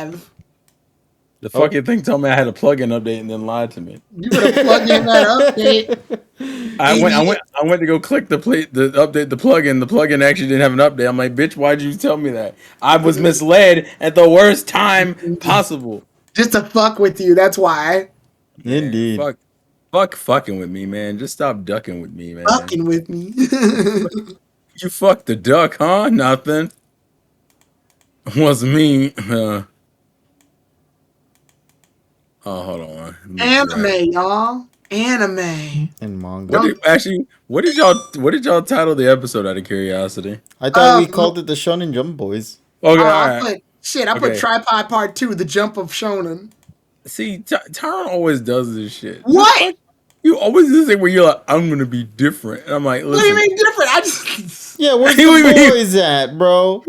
live. The fucking thing told me I had a plugin update and then lied to me. You would have plugged in that update. I went to go click the update the plugin. The plugin actually didn't have an update. I'm like, bitch, why'd you tell me that? I was misled at the worst time possible. Just to fuck with you. That's why. Indeed. Fuck fucking with me, man. Just stop ducking with me, man. Fucking with me. You fucked the duck, huh? Nothing. Wasn't me. Oh, hold on. Anime, y'all. Anime and manga. What did y'all title the episode out of curiosity? I thought we called it the Shonen Jump Boys. Okay, I put Tripod Part 2, The Jump of Shonen. See, Tyron always does this shit. What? You always do this thing where you're like, I'm gonna be different. And I'm like, listen. What do you mean different? Yeah, where's the boys at, bro?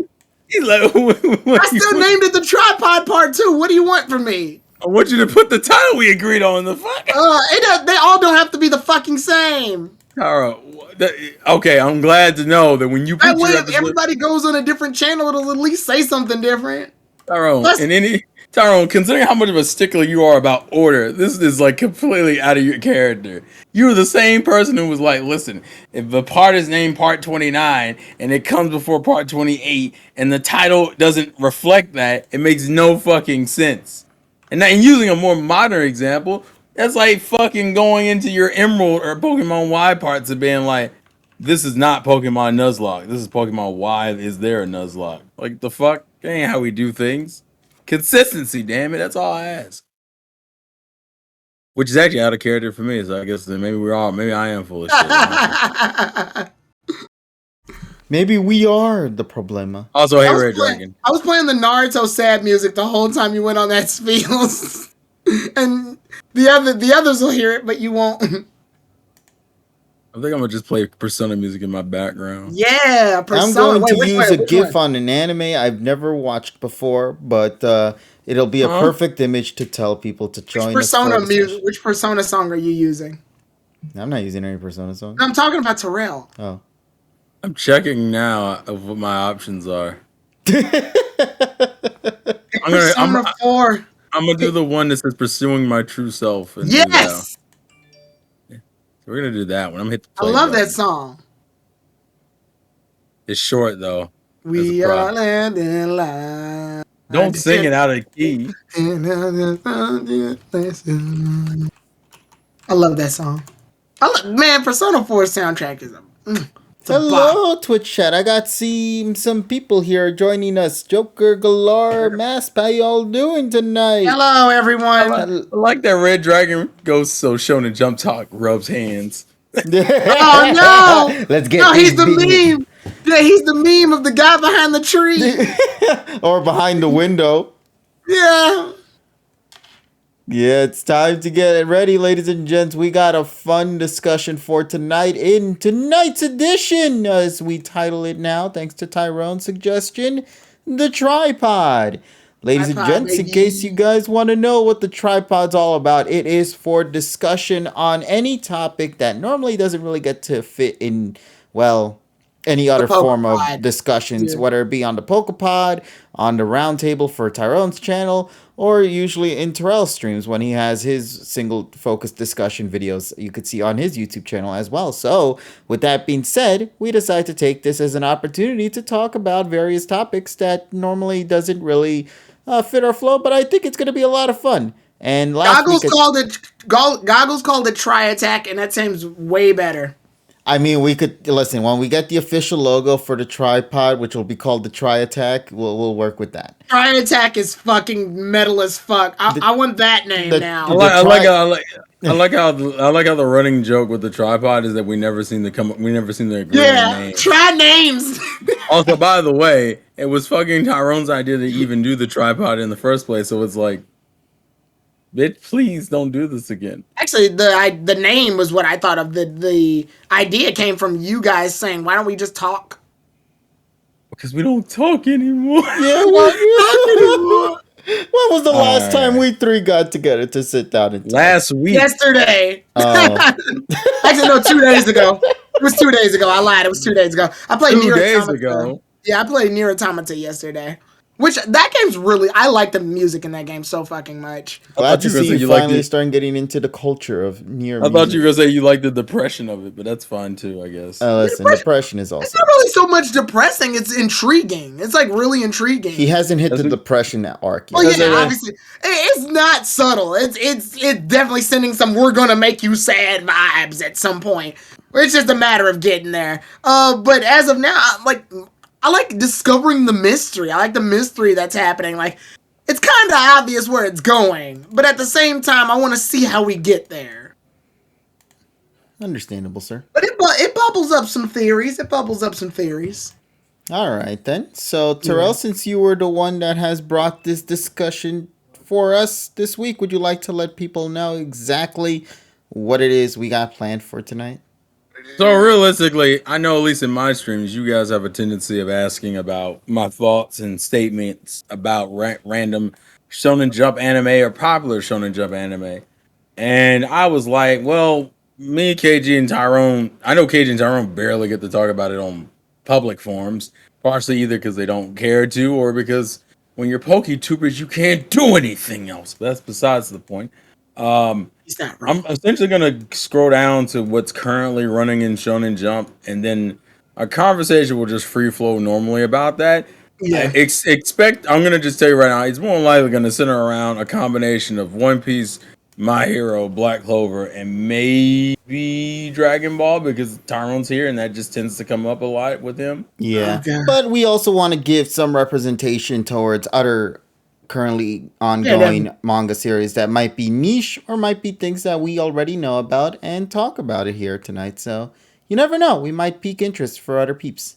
He's like, I still named it the Tripod Part 2. What do you want from me? I want you to put the title we agreed on the fuck. They all don't have to be the fucking same. Tara, okay, I'm glad to know that when you put that way, if everybody goes on a different channel, it'll at least say something different. Tyrone, considering how much of a stickler you are about order, this is like completely out of your character. You were the same person who was like, listen, if the part is named Part 29 and it comes before Part 28 and the title doesn't reflect that, it makes no fucking sense. And using a more modern example, that's like fucking going into your Emerald or Pokemon Y parts and being like, this is not Pokemon Nuzlocke. This is Pokemon Y. Is there a Nuzlocke? Like, the fuck? That ain't how we do things. Consistency, damn it. That's all I ask. Which is actually out of character for me, so I guess maybe I am full of shit. Maybe we are the problema. Also, hey, Red Dragon. I was playing the Naruto sad music the whole time you went on that spiel. And the others will hear it, but you won't. I think I'm gonna just play Persona music in my background. Yeah, Persona. I'm going to use a GIF on an anime I've never watched before, but it'll be a perfect image to tell people to join Persona music. Which Persona song are you using? I'm not using any Persona song. I'm talking about Terrell. Oh. I'm checking now of what my options are. I'm gonna do the one that says "Pursuing My True Self." And yes, so we're gonna do that one. I'm gonna hit the play button. That song. It's short though. We are landing live. Don't sing it out of key. I love that song. Man, Persona 4 soundtrack is hello, Twitch chat. I got some people here joining us. Joker Galore, Masp, how y'all doing tonight? Hello, everyone. I like that Red Dragon goes so Shonen Jump Talk rubs hands. Oh no! Let's get. No, he's the meme. Yeah, he's the meme of the guy behind the tree or behind the window. Yeah. Yeah, it's time to get it ready, ladies and gents. We got a fun discussion for tonight in tonight's edition, as we title it now, thanks to Tyrone's suggestion, The Tripod. Ladies and gents, in case you guys want to know what the tripod's all about, it is for discussion on any topic that normally doesn't really get to fit in, well, any other form of discussions, whether it be on the Pokepod, on the roundtable for Tyrone's channel, or usually in Terrell's streams when he has his single focused discussion videos you could see on his YouTube channel as well. So, with that being said, we decided to take this as an opportunity to talk about various topics that normally doesn't really fit our flow, but I think it's going to be a lot of fun. And Goggles called it Try Attack, and that seems way better. I mean, we could listen when we get the official logo for the tripod, which will be called the Try Attack. We'll work with that. Try Attack is fucking metal as fuck. I want that name now. I like how the running joke with the tripod is that we never seem to agree on names. Try names. Also, by the way, it was fucking Tyrone's idea to even do the tripod in the first place. So it's like, bitch, please don't do this again. Actually, the name was what I thought of. The idea came from you guys saying, why don't we just talk? Because we don't talk anymore. Yeah, we don't talk anymore. When was the last time we three got together to sit down and talk? Last week. Yesterday. Actually, no, 2 days ago. It was 2 days ago. I lied. It was 2 days ago. I played Nier Automata. Yeah, I played Nier Automata yesterday. Which that game's really, I like the music in that game so fucking much. Glad to see you finally starting getting into the culture of near music. I thought you were gonna say you like the depression of it, but that's fine too, I guess. Listen, depression is also. It's not really so much depressing. It's intriguing. It's like really intriguing. He hasn't hit the depression arc yet. Oh yeah, obviously, it's not subtle. It's definitely sending some "we're gonna make you sad" vibes at some point. It's just a matter of getting there. But as of now, I like discovering the mystery. I like the mystery that's happening. Like, it's kind of obvious where it's going, but at the same time, I want to see how we get there. Understandable, sir. But it bubbles up some theories. All right, then. So, Terrell, since you were the one that has brought this discussion for us this week, would you like to let people know exactly what it is we got planned for tonight? So realistically, I know at least in my streams, you guys have a tendency of asking about my thoughts and statements about random Shonen Jump anime or popular Shonen Jump anime. And I was like, well, me, KG, and Tyrone, I know KG and Tyrone barely get to talk about it on public forums, partially either because they don't care to or because when you're PokeTubers, you can't do anything else. But that's besides the point. I'm essentially going to scroll down to what's currently running in Shonen Jump, and then a conversation will just free flow normally about that. Yeah. I'm going to just tell you right now, it's more likely going to center around a combination of One Piece, My Hero, Black Clover, and maybe Dragon Ball, because Tyrone's here, and that just tends to come up a lot with him. Yeah, but we also want to give some representation towards other currently ongoing manga series that might be niche or might be things that we already know about and talk about it here tonight. So you never know, we might pique interest for other peeps.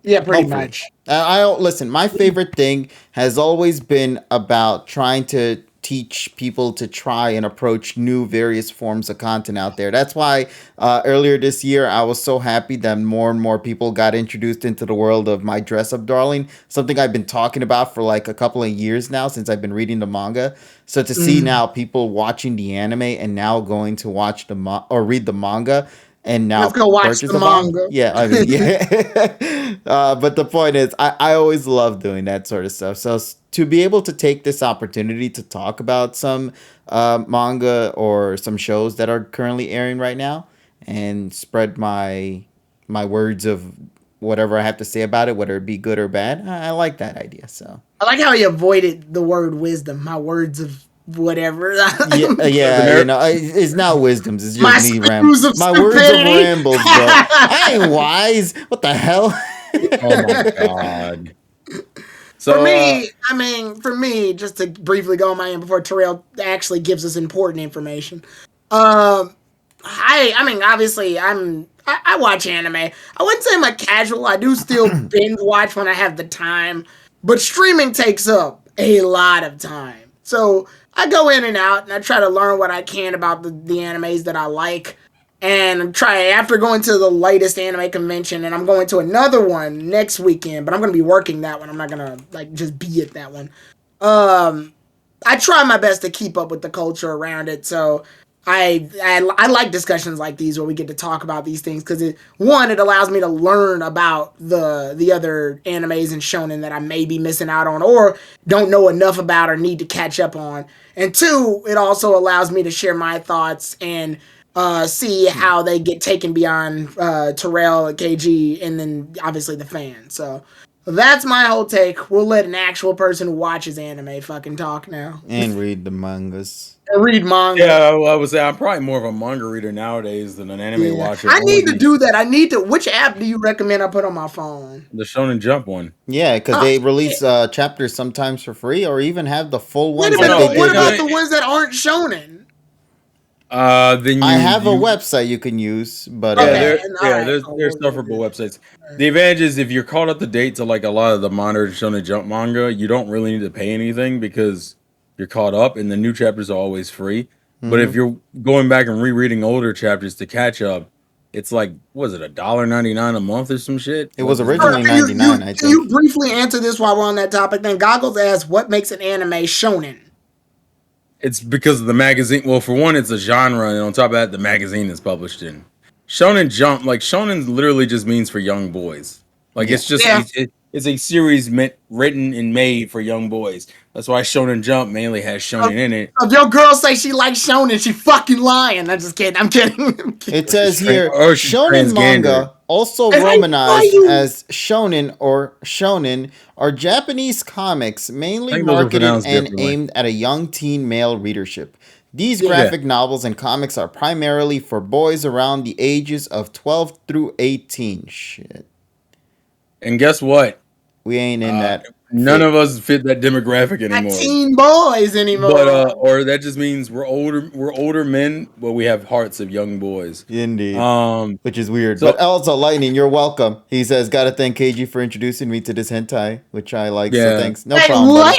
Yeah, pretty much. Listen, my favorite thing has always been about trying to teach people to try and approach new various forms of content out there. That's why earlier this year, I was so happy that more and more people got introduced into the world of My Dress Up Darling, something I've been talking about for like a couple of years now since I've been reading the manga. So to see now people watching the anime and now going to watch or read the manga, and now let's go watch the manga. Yeah, I mean, yeah. But the point is, I always love doing that sort of stuff. So to be able to take this opportunity to talk about some manga or some shows that are currently airing right now and spread my words of whatever I have to say about it, whether it be good or bad, I like that idea. So I like how he avoided the word wisdom. My words of whatever. yeah, you know, it's not wisdoms. It's just me rambles. My words of rambles, bro. I ain't wise. What the hell? Oh my god. So, for me, just to briefly go on my end before Terrell actually gives us important information. Obviously, I watch anime. I wouldn't say I'm a casual. I do still binge watch when I have the time, but streaming takes up a lot of time. So I go in and out, and I try to learn what I can about the animes that I like. And after going to the latest anime convention, and I'm going to another one next weekend, but I'm going to be working that one. I'm not going to just be at that one. I try my best to keep up with the culture around it. So I like discussions like these where we get to talk about these things because it allows me to learn about the other animes and shonen that I may be missing out on or don't know enough about or need to catch up on. And two, it also allows me to share my thoughts and see how they get taken beyond Terrell, KG, and then obviously the fans. So that's my whole take. We'll let an actual person who watches anime fucking talk now. And read the mangas. Read manga. Yeah, I would say I'm probably more of a manga reader nowadays than an anime watcher. I need to do that. Which app do you recommend I put on my phone? The Shonen Jump one. Yeah, because they release chapters sometimes for free or even have the full ones. What about the ones that aren't shonen? Then I have a website you can use, but there's sufferable websites. The advantage is if you're caught up to date to like a lot of the modern Shonen Jump manga, you don't really need to pay anything because you're caught up, and the new chapters are always free. Mm-hmm. But if you're going back and rereading older chapters to catch up, it's like, was it $1.99 a month or some shit? It was originally $99. I think. Can you briefly answer this while we're on that topic? Then Goggles asks, "What makes an anime shonen?" It's because of the magazine. Well, for one, it's a genre, and on top of that, the magazine is published in. Shonen Jump, like Shonen literally just means for young boys. Like it's just it's It's a series written and made for young boys. That's why Shonen Jump mainly has shonen in it. If your girl say she likes shonen, she fucking lying. I'm just kidding. I'm kidding. It says here, she's shonen transgender. manga, also And romanized as shonen or shonen, are Japanese comics mainly marketed and aimed at a young teen male readership. These graphic novels and comics are primarily for boys around the ages of 12 through 18. Shit. And guess what? We ain't in that. None of us fit that demographic anymore. Not teen boys anymore. But or that just means we're older men, but we have hearts of young boys. Indeed. Which is weird. So, but also, Lightning, you're welcome. He says, gotta thank KG for introducing me to this hentai, which I like. Yeah. So thanks. No problem. What?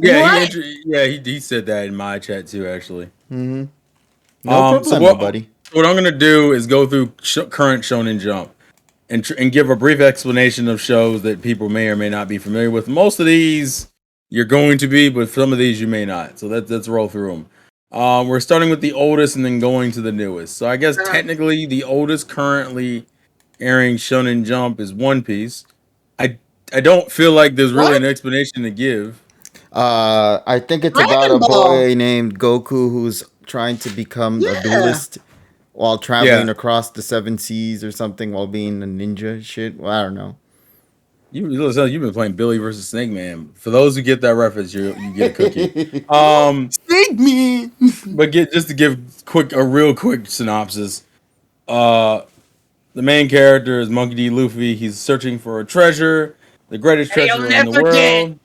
Buddy. Yeah, he said that in my chat too, actually. Mm-hmm. No problem, buddy. What I'm gonna do is go through current Shonen Jump and give a brief explanation of shows that people may or may not be familiar with. Most of these you're going to be, but some of these you may not. So let's roll through them. We're starting with the oldest and then going to the newest. So I guess technically the oldest currently airing Shonen Jump is One Piece. I don't feel like there's really an explanation to give. I think it's about a boy named Goku who's trying to become a duelist while traveling across the 7 seas or something while being a ninja shit. Well, I don't know. You've been playing Billy versus Snake Man. For those who get that reference, you get a cookie. Snake Man. But just to give a real quick synopsis. The main character is Monkey D. Luffy. He's searching for a treasure, the greatest treasure in the world.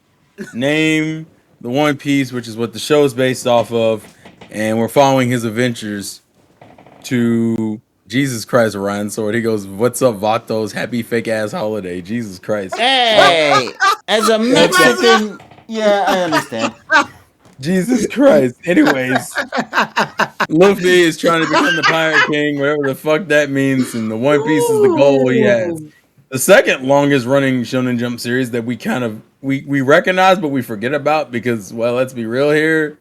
Name the One Piece, which is what the show is based off of, and we're following his adventures to Jesus Christ, Orion Sword. He goes, "What's up, Vatos? Happy fake ass holiday." Jesus Christ. Hey, as a Mexican, yeah, I understand. Jesus Christ. Anyways, Luffy is trying to become the Pirate King, whatever the fuck that means, and the One Piece is the goal he has. The second longest running Shonen Jump series that we kind of we recognize but we forget about because, well, let's be real here,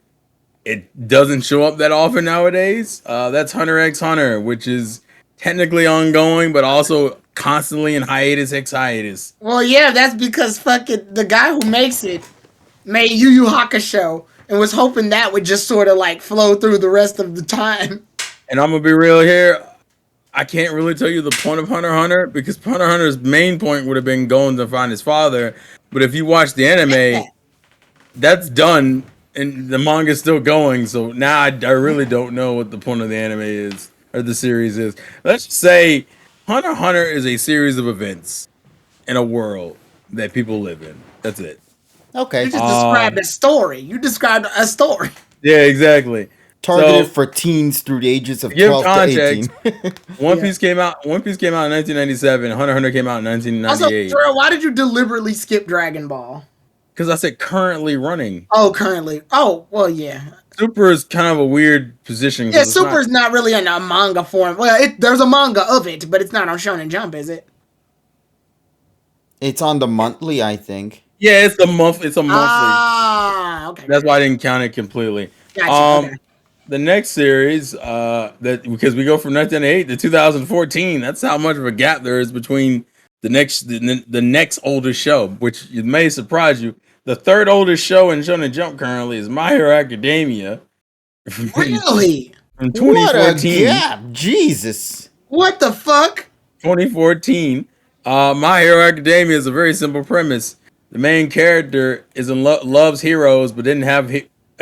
it doesn't show up that often nowadays. That's Hunter x Hunter, which is technically ongoing but also constantly in hiatus. Well, yeah, that's because fucking the guy who makes it made Yu Yu Hakusho and was hoping that would just sort of like flow through the rest of the time. And I'm gonna be real here. I can't really tell you the point of Hunter x Hunter because Hunter x Hunter's main point would have been going to find his father. But if you watch the anime, that's done and the manga's still going. So now I really don't know what the point of the anime is or the series is. Let's just say Hunter x Hunter is a series of events in a world that people live in. That's it. Okay. You just described a story. You described a story. Yeah, exactly. Targeted for teens through the ages of 12 to 18. One Piece came out in 1997. Hunter x Hunter came out in 1998. Also, Terrell, why did you deliberately skip Dragon Ball? Because I said currently running. Oh, currently. Oh, well, yeah. Super is kind of a weird position. Yeah, Super is not really in a manga form. Well, there's a manga of it, but it's not on Shonen Jump, is it? It's on the monthly, I think. Yeah, it's a monthly. Ah, okay. That's why I didn't count it completely. Gotcha, okay. The next series, that because we go from 1998 to 2014, that's how much of a gap there is between the next oldest show, which may surprise you. The third oldest show in Shonen Jump currently is My Hero Academia. Really? From 2014. What a gap! Jesus. What the fuck? 2014. My Hero Academia is a very simple premise. The main character loves heroes, but didn't have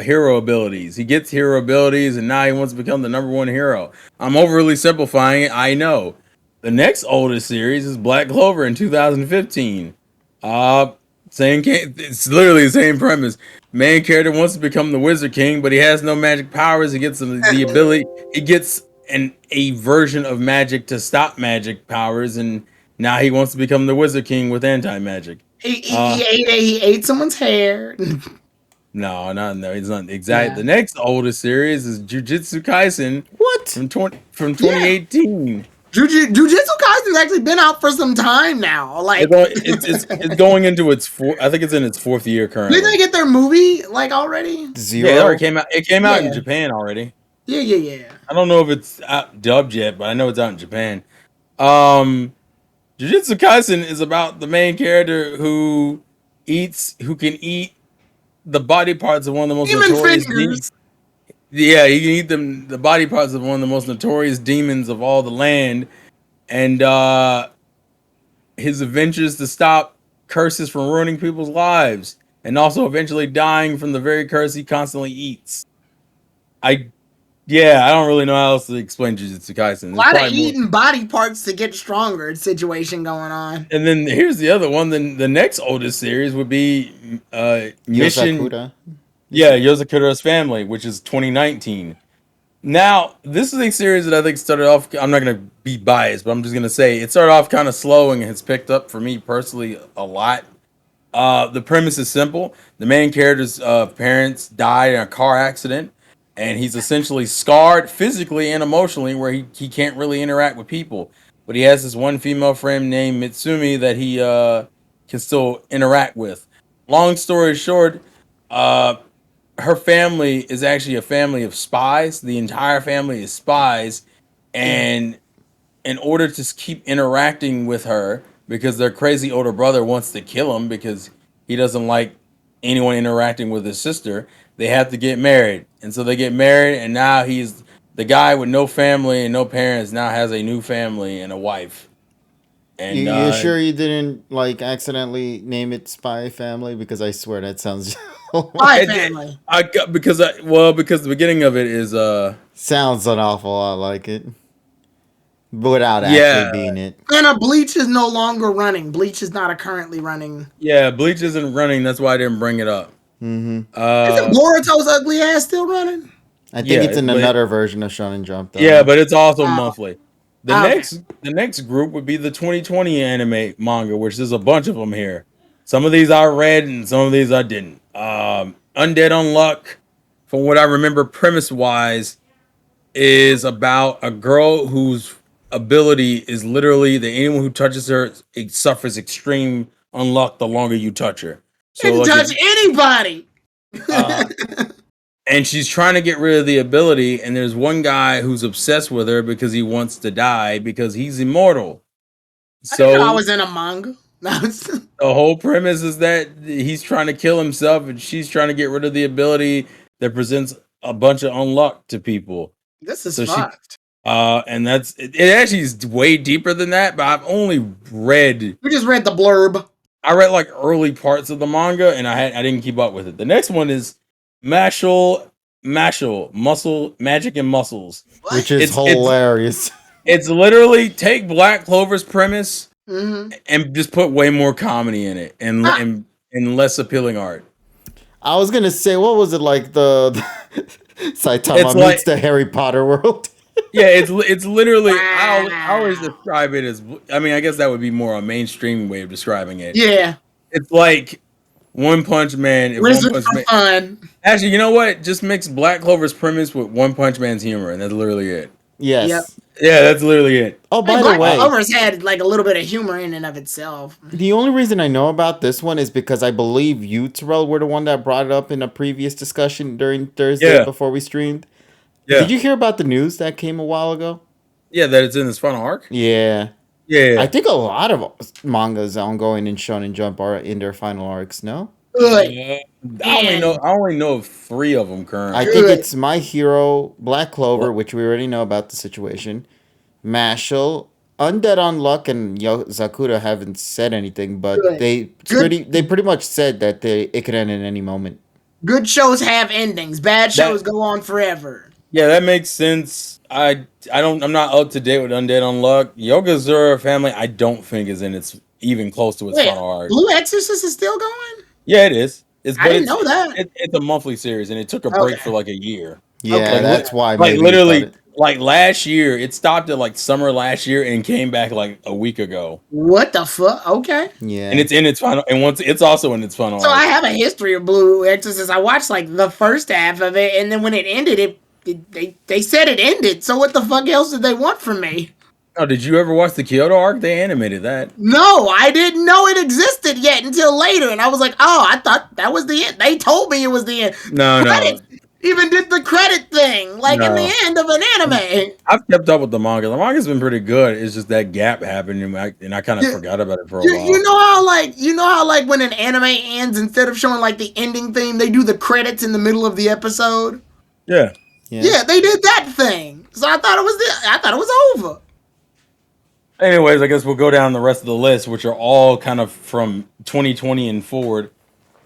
hero abilities. He gets hero abilities, and now he wants to become the #1 hero. I'm overly simplifying it, I know. The next oldest series is Black Clover in 2015. It's literally the same premise. Main character wants to become the Wizard King, but he has no magic powers. He gets the ability. He gets a version of magic to stop magic powers, and now he wants to become the Wizard King with anti-magic. He ate someone's hair. No, he's not exactly. Yeah. The next oldest series is Jujutsu Kaisen. What? From 2018. Yeah. Jujutsu Kaisen's actually been out for some time now. Like it's going into its I think it's in its 4th year currently. Didn't they get their movie like already? Zero. Yeah, it already came out. It came out in Japan already. Yeah. I don't know if it's out dubbed yet, but I know it's out in Japan. Jujutsu Jujutsu Kaisen is about the main character who can eat the body parts of one of the most Demon notorious fingers. Yeah, he can eat the body parts of one of the most notorious demons of all the land, and his adventures to stop curses from ruining people's lives, and also eventually dying from the very curse he constantly eats. I I don't really know how else to explain Jujutsu Kaisen. A There's lot of probably more. eating body parts to get stronger situation going on. And then here's the other one. Then the next oldest series would be Mission. Yozakura. Yeah, Yozakura's Family, which is 2019. Now, this is a series that I think started off. I'm not going to be biased, but I'm just going to say it started off kind of slow and has picked up for me personally a lot. The premise is simple. The main character's parents died in a car accident, and he's essentially scarred physically and emotionally where he can't really interact with people. But he has this one female friend named Mitsumi that he can still interact with. Long story short, her family is actually a family of spies. The entire family is spies, and in order to keep interacting with her, because their crazy older brother wants to kill him because he doesn't like anyone interacting with his sister, they have to get married. And so they get married, and now he's the guy with no family and no parents now has a new family and a wife. And You sure you didn't like accidentally name it Spy Family? Because I swear that sounds Spy Family. because the beginning of it is sounds an awful lot like it, without yeah. actually being it. And Bleach is no longer running. Bleach is not currently running. Yeah, Bleach isn't running. That's why I didn't bring it up. Isn't Boruto's ugly ass still running? I think it's in another version of Shonen Jump, though. Yeah, but it's also monthly. The next group would be the 2020 anime manga, which there's a bunch of them here. Some of these I read and some of these I didn't. Undead Unluck, from what I remember premise wise, is about a girl whose ability is literally that anyone who touches her it suffers extreme unluck the longer you touch her. So you can touch anybody. And she's trying to get rid of the ability, and there's one guy who's obsessed with her because he wants to die because he's immortal. So I didn't know I was in a manga. The whole premise is that he's trying to kill himself, and she's trying to get rid of the ability that presents a bunch of unluck to people. This is fucked. And it actually is way deeper than that, but I've only read. You just read the blurb. I read like early parts of the manga, and I didn't keep up with it. The next one is Mashal, Muscle, Magic and Muscles. What? Which is hilarious. It's literally take Black Clover's premise and just put way more comedy in it and less appealing art. I was gonna say, what was it like the Saitama meets the Harry Potter world? Yeah, it's literally. I always describe it as. I mean, I guess that would be more a mainstream way of describing it. Yeah, it's like One Punch Man. Wizard for fun. Actually, you know what? Just mix Black Clover's premise with One Punch Man's humor, and that's literally it. Yes. Yep. Yeah, that's literally it. Oh, by the way, Black Clover's had like a little bit of humor in and of itself. The only reason I know about this one is because I believe you, Terrell, were the one that brought it up in a previous discussion during Thursday before we streamed. Yeah. Did you hear about the news that came a while ago? Yeah, that it's in this final arc? Yeah. Yeah. I think a lot of mangas ongoing in Shonen Jump are in their final arcs, no? I only know of 3 of them currently. I think it's My Hero, Black Clover, which we already know about the situation, Mashal, Undead Unluck, and Yozakura haven't said anything, but they pretty much said that it could end at any moment. Good shows have endings. Bad shows go on forever. Yeah, that makes sense. I'm not up to date with Undead Unluck. Yozakura Family, I don't think is even close to its final arc. Blue Exorcist is still going? Yeah, it is. I didn't know that. It's a monthly series, and it took a break for like a year. Yeah, that's why. Like literally, like last year, it stopped at like summer last year and came back like a week ago. What the fuck? Okay. Yeah, and it's in its final, and it's also in its final. So I have a history of Blue Exorcist. I watched like the first half of it, and then when it ended, they said it ended. So what the fuck else did they want from me? Oh, did you ever watch the Kyoto arc? They animated that. No, I didn't know it existed yet until later, and I was like, "Oh, I thought that was the end." They told me it was the end. No. even did the credit thing, like in the end of an anime. I've kept up with the manga. The manga's been pretty good. It's just that gap happened, and I kind of forgot about it for a while. You know how like when an anime ends, instead of showing like the ending theme, they do the credits in the middle of the episode. Yeah. Yeah, they did that thing. So I thought it was over. Anyways, I guess we'll go down the rest of the list, which are all kind of from 2020 and forward.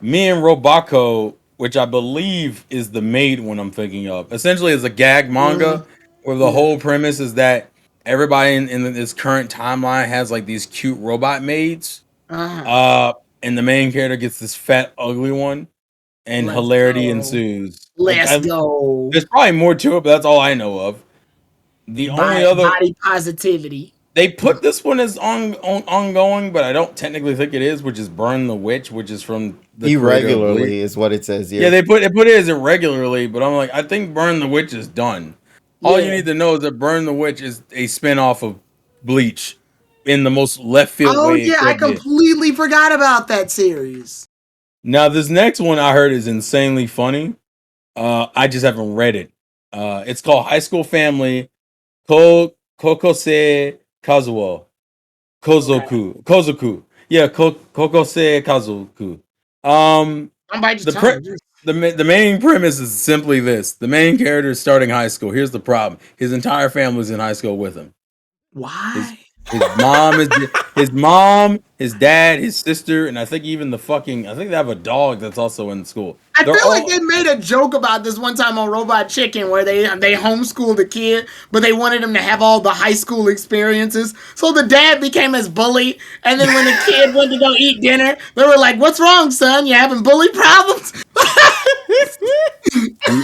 Me and Robako, which I believe is the Maid one I'm thinking of, essentially is a gag manga where the whole premise is that everybody in this current timeline has like these cute robot maids. And the main character gets this fat, ugly one, and hilarity ensues. Let's go. There's probably more to it, but that's all I know of. The only other body positivity. They put this one as ongoing, but I don't technically think it is, which is Burn the Witch, which is from the irregularly is what it says here. Yeah, they put it as irregularly, but I'm like, I think Burn the Witch is done. All you need to know is that Burn the Witch is a spinoff of Bleach in the most left field way. Oh yeah, I completely forgot about that series. Now this next one I heard is insanely funny. I just haven't read it. It's called High School Family Kokose Kozoku. Yeah, Kokose Kazoku. The main premise is simply this. The main character is starting high school. Here's the problem. His entire family's in high school with him. Why? His mom, his dad, his sister, and I think even I think they have a dog that's also in school. I feel like they made a joke about this one time on Robot Chicken where they homeschooled the kid, but they wanted him to have all the high school experiences. So the dad became his bully, and then when the kid went to go eat dinner, they were like, "What's wrong, son? You having bully problems?"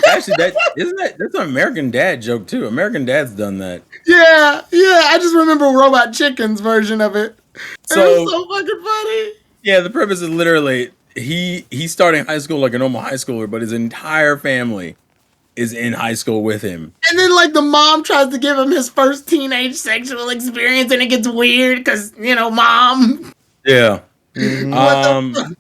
Actually, that's an American Dad joke too. American Dad's done that. Yeah. I just remember Robot Chicken's version of it. It was so fucking funny. Yeah, the premise is literally he's starting high school like a normal high schooler, but his entire family is in high school with him. And then like the mom tries to give him his first teenage sexual experience, and it gets weird because mom. Yeah. Mm-hmm.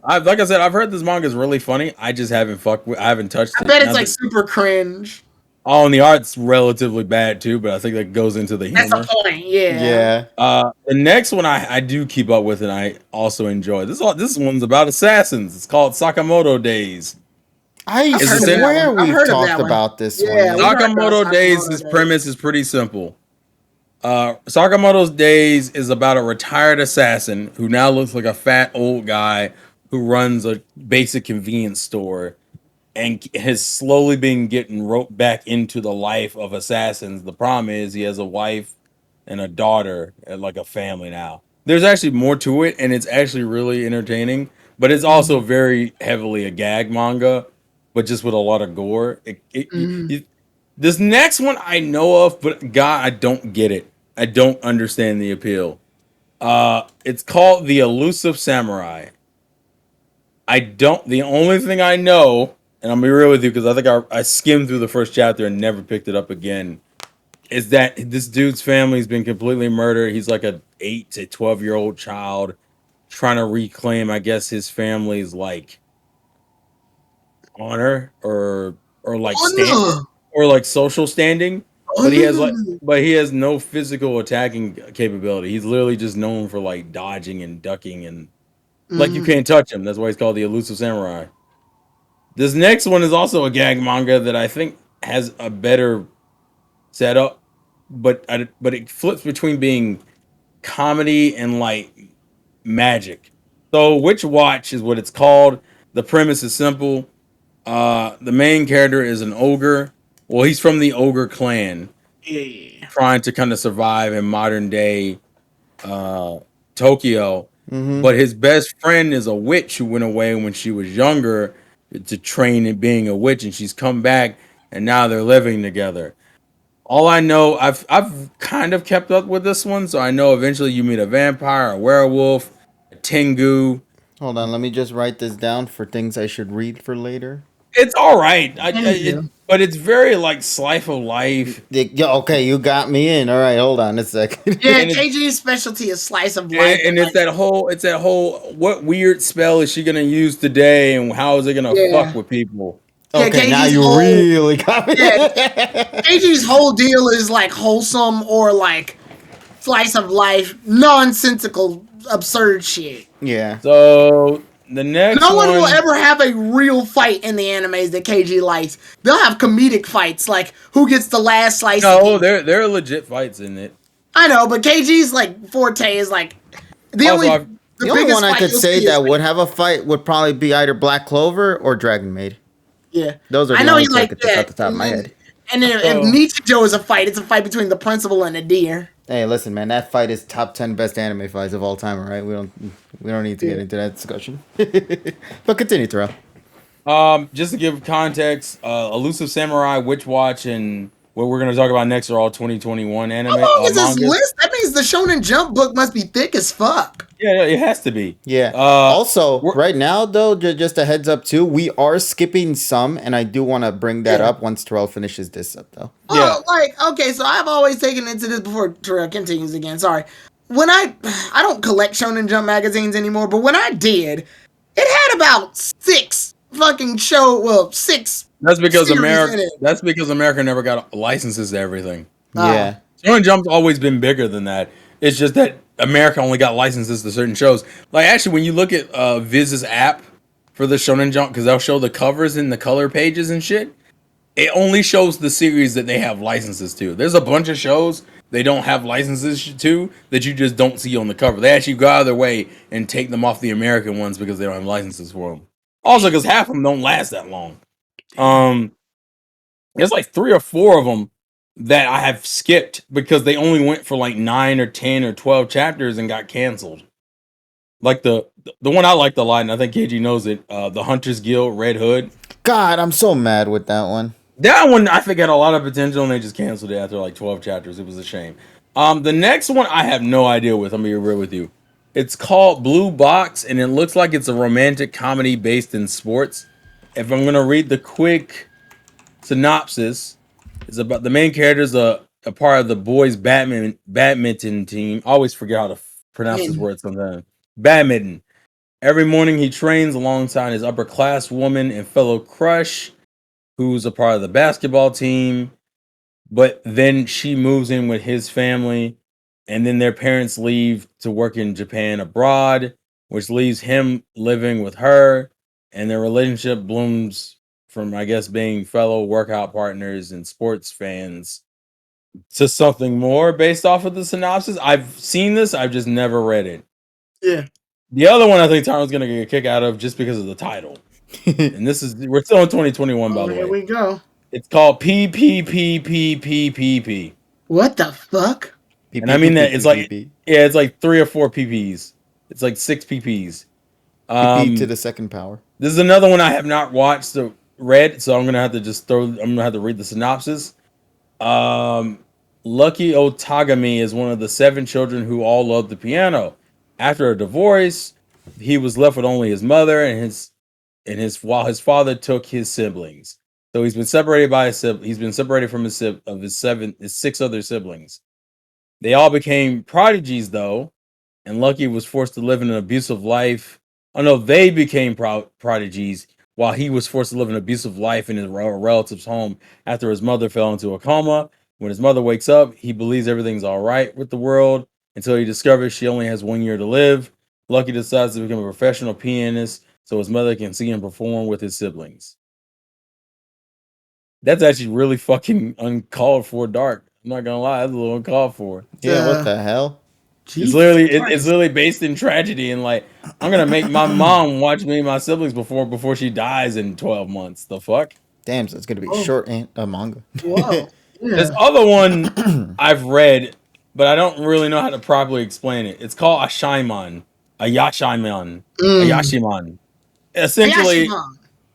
Like I said, I've heard this manga is really funny. I just haven't I haven't touched it. I bet it's like super cringe. Oh, and the art's relatively bad too, but I think that goes into the humor. That's the point, yeah. The next one I do keep up with and I also enjoy. This one's about assassins. It's called Sakamoto Days. I swear we've talked about this one. Sakamoto Days, his premise is pretty simple. Sakamoto's Days is about a retired assassin who now looks like a fat old guy who runs a basic convenience store and has slowly been getting roped back into the life of assassins. The problem is he has a wife and a daughter and like a family now. There's actually more to it, and it's actually really entertaining, but it's also very heavily a gag manga, but just with a lot of gore. This next one I know of, but God, I don't get it. I don't understand the appeal. It's called The Elusive Samurai. The only thing I know, and I'm gonna be real with you because I think I skimmed through the first chapter and never picked it up again, is that this dude's family's been completely murdered. He's like a 8 to 12-year-old child trying to reclaim, I guess, his family's like honor or like or like social standing. But he has no physical attacking capability. He's literally just known for like dodging and ducking and like you can't touch him. That's why he's called the Elusive Samurai. This next one is also a gag manga that I think has a better setup, but it flips between being comedy and like magic. So Witch Watch is what it's called. The premise is simple. The main character is an ogre. Well, he's from the ogre clan, trying to kind of survive in modern day Tokyo. But his best friend is a witch who went away when she was younger to train in being a witch, and she's come back, and now they're living together. All I know, I've kind of kept up with this one, so I know eventually you meet a vampire, a werewolf, a tengu. Hold on, let me just write this down for things I should read for later. It's all right, but it's very like slice of life. Okay, you got me in. All right, hold on a second. Yeah, KG's specialty is slice of life, and it's that whole what weird spell is she gonna use today, and how is it gonna fuck with people? Yeah, Okay, now KG's you whole really got me. yeah, KG's whole deal is like wholesome or like slice of life, nonsensical, absurd shit. Yeah. So the next No one will one, ever have a real fight in the animes that KG likes. They'll have comedic fights, like who gets the last slice of no, pizza. there are legit fights in it. I know, but KG's like forte is like the Also, only I've, the The only biggest one I fight could you'll say see is that would like, have a fight would probably be either Black Clover or Dragon Maid. yeah. Those are I the know only you two I like could think off that. the top of my head. And then if So- Nichijou is a fight, it's a fight between the principal and a deer. Hey, listen, man, that fight is top 10 best anime fights of all time, all right? We don't need to get into that discussion. But continue, Terrell. just to give context, Elusive Samurai, Witch Watch, and what we're gonna talk about next are all 2021 anime How long is this mangas. list? That means the Shonen Jump book must be thick as fuck. Yeah, it has to be. Yeah. Uh, Also, we're- right now, though, just a heads up, too, we are skipping some, and I do want to bring that Yeah. up once Terrell finishes this up, though. Yeah. Oh, like, okay, so I've always taken into this before Terrell continues again. Sorry. When I don't collect Shonen Jump magazines anymore, but when I did, it had about six six. That's because series in America. it. That's because America never got licenses to everything. Yeah. Shonen Jump's always been bigger than that. It's just that America only got licenses to certain shows. Like actually, when you look at Viz's app for the Shonen Jump, because they'll show the covers and the color pages and shit, it only shows the series that they have licenses to. There's a bunch of shows they don't have licenses to that you just don't see on the cover. They actually go out of their way and take them off the American ones because they don't have licenses for them. Also, because half of them don't last that long. There's like 3 or 4 of them that I have skipped because they only went for like 9 or 10 or 12 chapters and got canceled. Like the one I liked a lot, and I think KG knows it, the Hunters Guild Red Hood. God, I'm so mad with that one. That one I think had a lot of potential, and they just canceled it after like 12 chapters. It was a shame. The next one I have no idea with. I'm gonna be real with you. It's called Blue Box, and it looks like it's a romantic comedy based in sports. If I'm gonna read the quick synopsis, it's about the main character is a part of the boys badminton team. I always forget how to pronounce this word sometimes. Badminton. Every morning he trains alongside his upper class woman and fellow crush, who's a part of the basketball team. But then she moves in with his family, and then their parents leave to work in Japan abroad, which leaves him living with her, and their relationship blooms from, I guess, being fellow workout partners and sports fans to something more based off of the synopsis. I've seen this, I've just never read it. Yeah. The other one I think Tyron's gonna get a kick out of just because of the title. And we're still in 2021, by the Here way. we go. It's called PPPPPPP. What the fuck? And I mean that it's like it's like 3 or 4 PPs. It's like 6 PPs. PP to the second power. This is another one I have not watched or read, so I'm gonna have to read the synopsis. Lucky Otagami is one of the 7 children who all love the piano. After a divorce, he was left with only his mother and while his father took his siblings. So he's been separated from his 6 other siblings. They all became prodigies though, and Lucky was forced to live in an abusive life. Oh no, they became prodigies while he was forced to live an abusive life in his relative's home after his mother fell into a coma. When his mother wakes up, he believes everything's all right with the world until he discovers she only has 1 year to live. Lucky decides to become a professional pianist so his mother can see him perform with his siblings. That's actually really fucking uncalled for dark. I'm not gonna lie, that's a little uncalled for. Yeah, what the hell? It's literally based in tragedy, and like I'm gonna make my mom watch me and my siblings before she dies in 12 months. The fuck? Damn, so it's gonna be short and a manga. Whoa. Yeah. This other one I've read, but I don't really know how to properly explain it. It's called a Shineman. Essentially,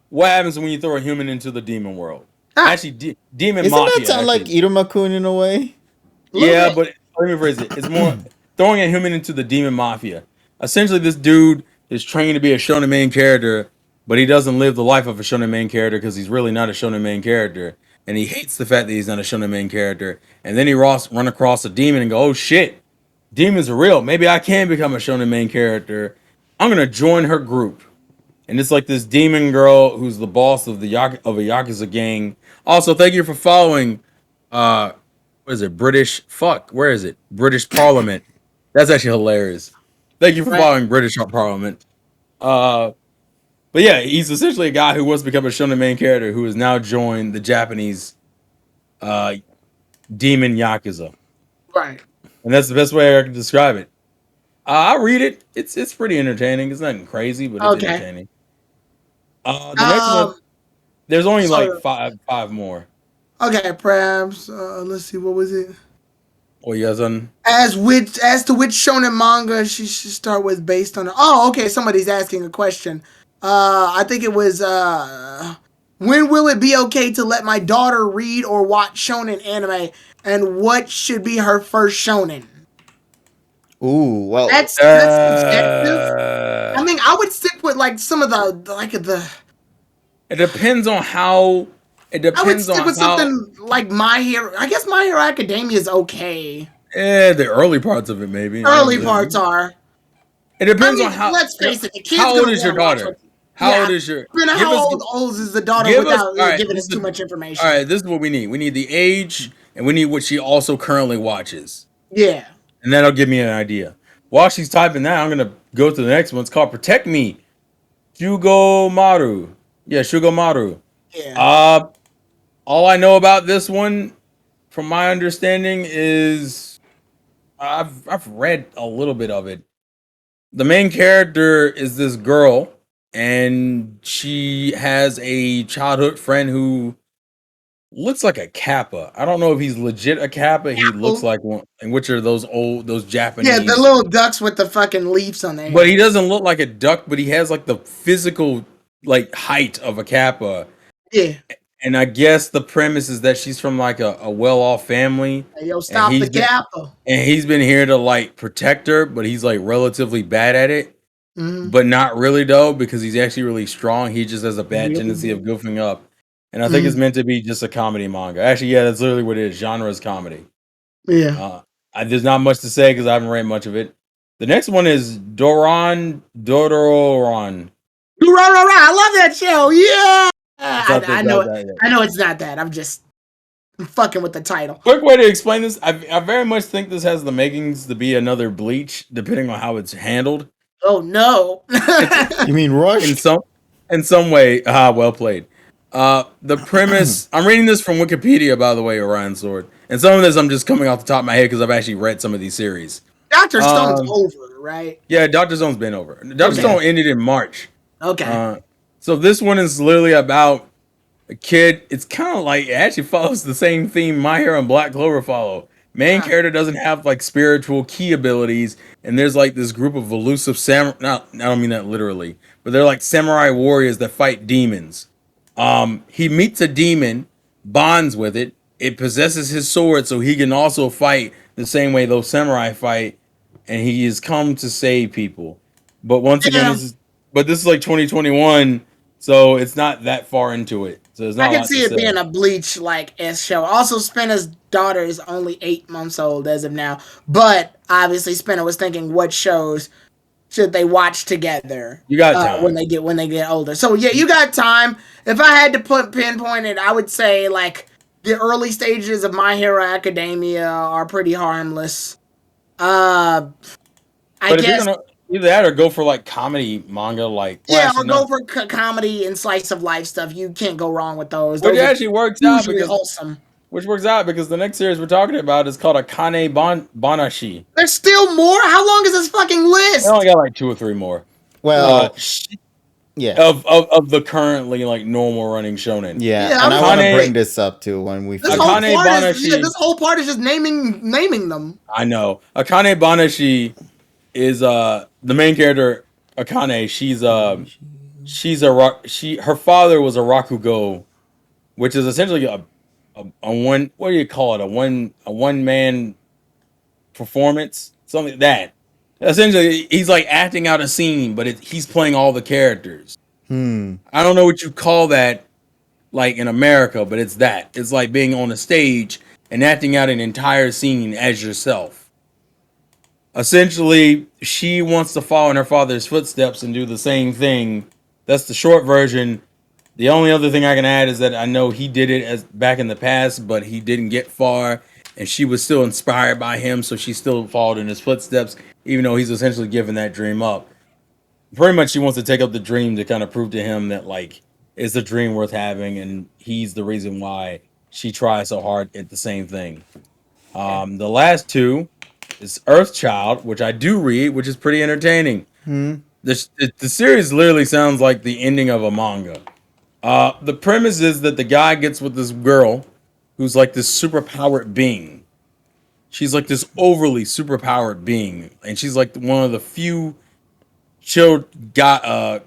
what happens when you throw a human into the demon world? Actually, demon Isn't mafia. that sound like Irumakun in a way? Yeah, but let me phrase it. It's more throwing a human into the demon mafia. Essentially, this dude is trained to be a shonen main character, but he doesn't live the life of a shonen main character because he's really not a shonen main character, and he hates the fact that he's not a shonen main character. And then he run across a demon and go, "Oh shit, demons are real. Maybe I can become a shonen main character. I'm gonna join her group." and it's like this demon girl who's the boss of a Yakuza gang. Also, thank you for following. What is it? British fuck. Where is it? British Parliament. That's actually hilarious. Thank you for Right. following British Parliament. But yeah, he's essentially a guy who wants to become a shonen main character who has now joined the Japanese demon Yakuza. Right. And that's the best way I can describe it. I read it. It's pretty entertaining. It's nothing crazy, but it's Okay. entertaining. The next one, there's only like So five more. okay, perhaps let's see, what was it? Oh yeah, son. As to which shonen manga she should start with based on. Oh, okay. Somebody's asking a question. I think it was. When will it be okay to let my daughter read or watch shonen anime, and what should be her first shonen? Ooh, well, That's subjective. I mean, I would stick with like some of the. It depends on how. It I would depends stick on with how. something like My Hero. I guess My Hero Academia is okay. The early parts of it maybe. Early parts are. It I depends mean, on how. let's face it, the kid's How gonna old is your wanna watch daughter? what. How Yeah, old is your? but Give how us. old is the daughter Give us. without All right. giving This us is too the, much information? all right. This is what we need. We need the age, and we need what she also currently watches, Yeah. and that'll give me an idea. While she's typing that, I'm gonna go to the next one. It's called "Protect Me." Hugomaru. Yeah, Shugomaru. Yeah. All I know about this one, from my understanding, is I've read a little bit of it. The main character is this girl, and she has a childhood friend who looks like a kappa. I don't know if he's legit a kappa. He looks like one, and which are those Yeah, the Japanese. little ducks with the fucking leaves on their But he head. doesn't look like a duck, but he has like the physical like height of a kappa. Yeah. And I guess the premise is that she's from like a well-off family, Hey, yo, and stop the kappa. he's been here to like protect her, but he's like relatively bad at it. Mm-hmm. But not really though, because he's actually really strong. He just has a bad tendency of goofing up. And I think it's meant to be just a comedy manga. Actually, yeah, that's literally what it is. Genre is comedy. Yeah. There's not much to say because I haven't read much of it. The next one is Dororon. I love that show. Yeah. I know. That. I know it's not that. I'm fucking with the title. Quick way to explain this. I very much think this has the makings to be another Bleach, depending on how it's handled. Oh no. you mean Rush? In some way. Well played. The premise. I'm reading this from Wikipedia, by the way, Orion Sword, and some of this I'm just coming off the top of my head because I've actually read some of these series. Dr. Stone's over, right? Yeah, Dr. Stone's been over. Dr. Stone ended in March. Okay. So this one is literally about a kid. It's kind of like it actually follows the same theme My Hero and Black Clover follow. Main character doesn't have like spiritual key abilities, and there's like this group of elusive samurai. I don't mean that literally, but they're like samurai warriors that fight demons. He meets a demon, bonds with it. It possesses his sword, so he can also fight the same way those samurai fight, and he has come to save people. But once again, this is like 2021, so it's not that far into it. So there's not I a can lot see to it say. being a Bleach like S show. Also, Spinner's daughter is only 8 months old as of now, but obviously Spinner was thinking, what shows should they watch together? You got time when they get older. So yeah, you got time. If I had to pinpoint it, I would say like the early stages of My Hero Academia are pretty harmless. I But if you're guess. gonna either that or go for like comedy manga, like Or go for comedy and slice of life stuff. You can't go wrong with those. Which Those are actually works out usually because wholesome. Which works out because the next series we're talking about is called Akane Banashi. There's still more? How long is this fucking list? I only got like 2 or 3 more. Well, yeah. Of the currently like normal running shonen. Yeah, and I want to bring this up too when we. This whole part is just naming them. I know. Akane Banashi is the main character. Akane, her father was a Rakugo, which is essentially a one, what do you call it? A one man performance, something like that. Essentially, he's like acting out a scene, but he's playing all the characters. I don't know what you call that, like in America, but it's that. It's like being on a stage and acting out an entire scene as yourself. Essentially, she wants to follow in her father's footsteps and do the same thing That's the short version. The only other thing I can add is that I know he did it as back in the past, but he didn't get far, and she was still inspired by him, so she still followed in his footsteps, even though he's essentially given that dream up. Pretty much, she wants to take up the dream to kind of prove to him that like it's a dream worth having, and he's the reason why she tries so hard at the same thing. The last two is Earthchild, which I do read, which is pretty entertaining. The series literally sounds like the ending of a manga. The premise is that the guy gets with this girl who's like this super powered being. She's like this overly super powered being, and she's like one of the few chill got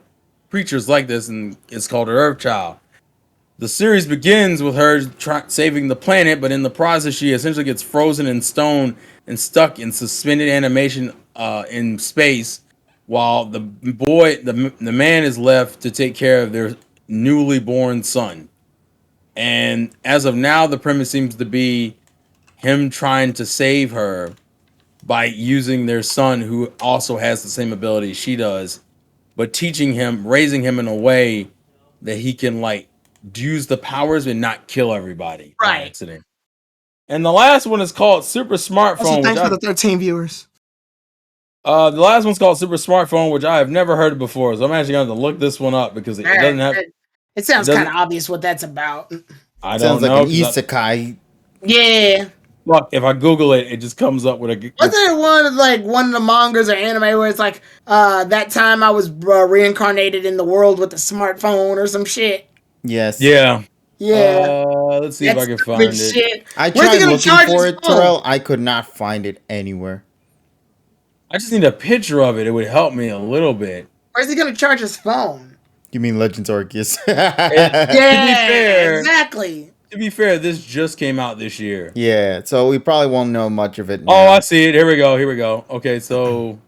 creatures like this, and it's called an Earth Child. The series begins with her saving the planet, but in the process, she essentially gets frozen in stone and stuck in suspended animation in space, while the man is left to take care of their newly born son. And as of now, the premise seems to be him trying to save her by using their son, who also has the same ability she does, but teaching him, raising him in a way that he can like use the powers and not kill everybody by Right. accident. And the last one is called Super Also, Smartphone. thanks for the 13 viewers. The last one's called Super Smartphone, which I have never heard before. So I'm actually going to look this one up because it doesn't have. It sounds kind of obvious what that's about. I Sounds don't like know. an isekai. Yeah. Look, if I Google it, it just comes up with a. Wasn't it one of the mangas or anime where it's like, that time I was reincarnated in the world with a smartphone or some shit? Yes. Yeah. Yeah. Let's see if I can find it. Shit. I Where's he tried gonna looking charge for his it, phone? Terrell. I could not find it anywhere. I just need a picture of it. It would help me a little bit. Where's he gonna charge his phone? You mean Legends Arceus? Yeah, exactly. To be fair, this just came out this year. Yeah, so we probably won't know much of it now. Oh, I see it. Here we go. Okay, so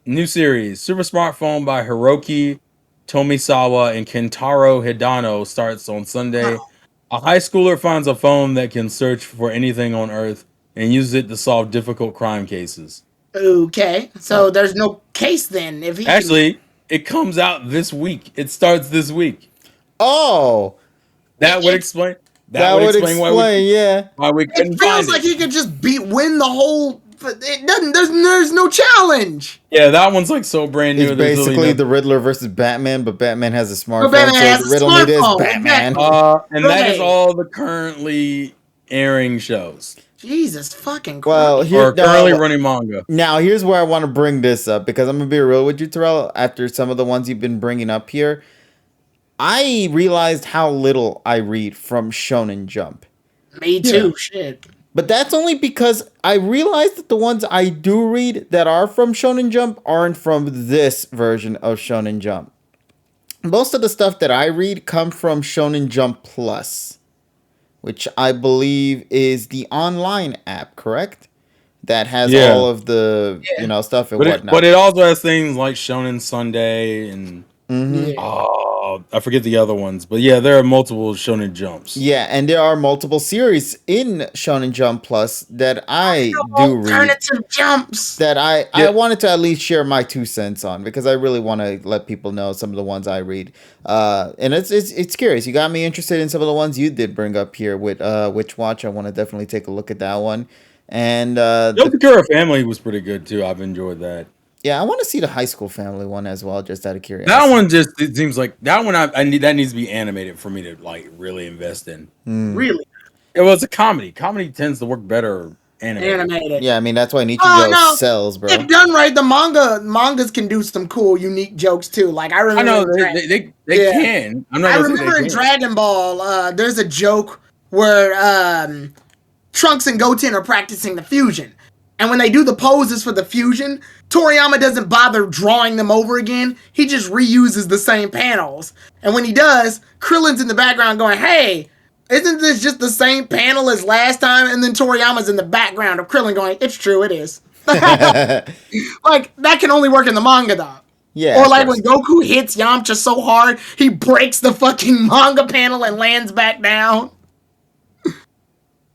new series, Super Smartphone by Hiroki Tomisawa and Kentaro Hidano starts on Sunday. Oh. A high schooler finds a phone that can search for anything on Earth and uses it to solve difficult crime cases. Okay, so there's no case then. If he Actually, it comes out this week. It starts this week. Oh, That would explain. that would explain why we couldn't it feels find like it. he could just win the whole. But it doesn't. There's no challenge. Yeah, that one's like so brand new. It's basically the Riddler versus Batman, but Batman has a smartphone, Batman has so a the riddle it is smartphone, Batman. exactly. And that is all the currently airing shows. Jesus fucking Christ. Well, Or currently running manga. Now, here's where I want to bring this up, because I'm going to be real with you, Terrell. After some of the ones you've been bringing up here, I realized how little I read from Shonen Jump. Me too, shit. But that's only because I realized that the ones I do read that are from Shonen Jump aren't from this version of Shonen Jump. Most of the stuff that I read come from Shonen Jump Plus, which I believe is the online app, correct? That has all of the stuff and whatnot. But it also has things like Shonen Sunday and I forget the other ones. But yeah, there are multiple Shonen Jumps. Yeah, and there are multiple series in Shonen Jump Plus that I do read. Alternative jumps. That I wanted to at least share my 2 cents on, because I really want to let people know some of the ones I read. And it's curious. You got me interested in some of the ones you did bring up here with Witch Watch. I want to definitely take a look at that one. And Yozakura Family was pretty good too. I've enjoyed that. Yeah, I want to see the High School Family one as well, just out of curiosity. That one it seems like that one I need that needs to be animated for me to like really invest in. Really? It was a comedy. Comedy tends to work better animated. Yeah, I mean that's why Nichijou sells, bro. If done right, the mangas can do some cool, unique jokes too. Like I remember, they can. I remember in Dragon Ball, there's a joke where Trunks and Goten are practicing the fusion. And when they do the poses for the fusion, Toriyama doesn't bother drawing them over again. He just reuses the same panels. And when he does, Krillin's in the background going, hey, isn't this just the same panel as last time? And then Toriyama's in the background of Krillin going, it's true, it is. Like, that can only work in the manga, though. Yeah. Or like when Goku hits Yamcha so hard, he breaks the fucking manga panel and lands back down.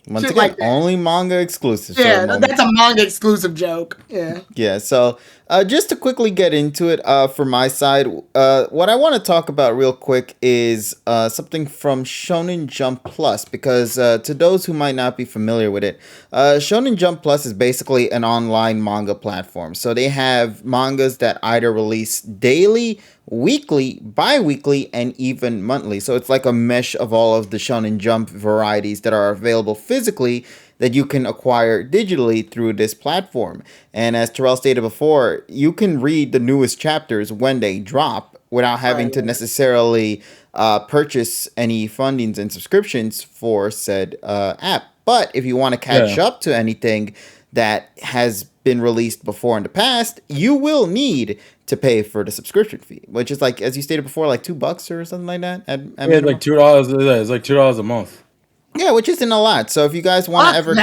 Once again, only manga exclusive. Yeah, that's a manga exclusive joke. Yeah. Yeah. So Just to quickly get into it, for my side, what I want to talk about real quick is something from Shonen Jump Plus, because to those who might not be familiar with it, Shonen Jump Plus is basically an online manga platform. So they have mangas that either release daily, weekly, bi-weekly, and even monthly. So it's like a mesh of all of the Shonen Jump varieties that are available physically that you can acquire digitally through this platform. And as Terrell stated before, you can read the newest chapters when they drop without having to necessarily purchase any fundings and subscriptions for said app. But if you want to catch up to anything that has been released before in the past, you will need to pay for the subscription fee, which is like, as you stated before, like $2 or something like that. It's like $2. It's like $2 a month. Yeah, which isn't a lot. So if you guys want to ever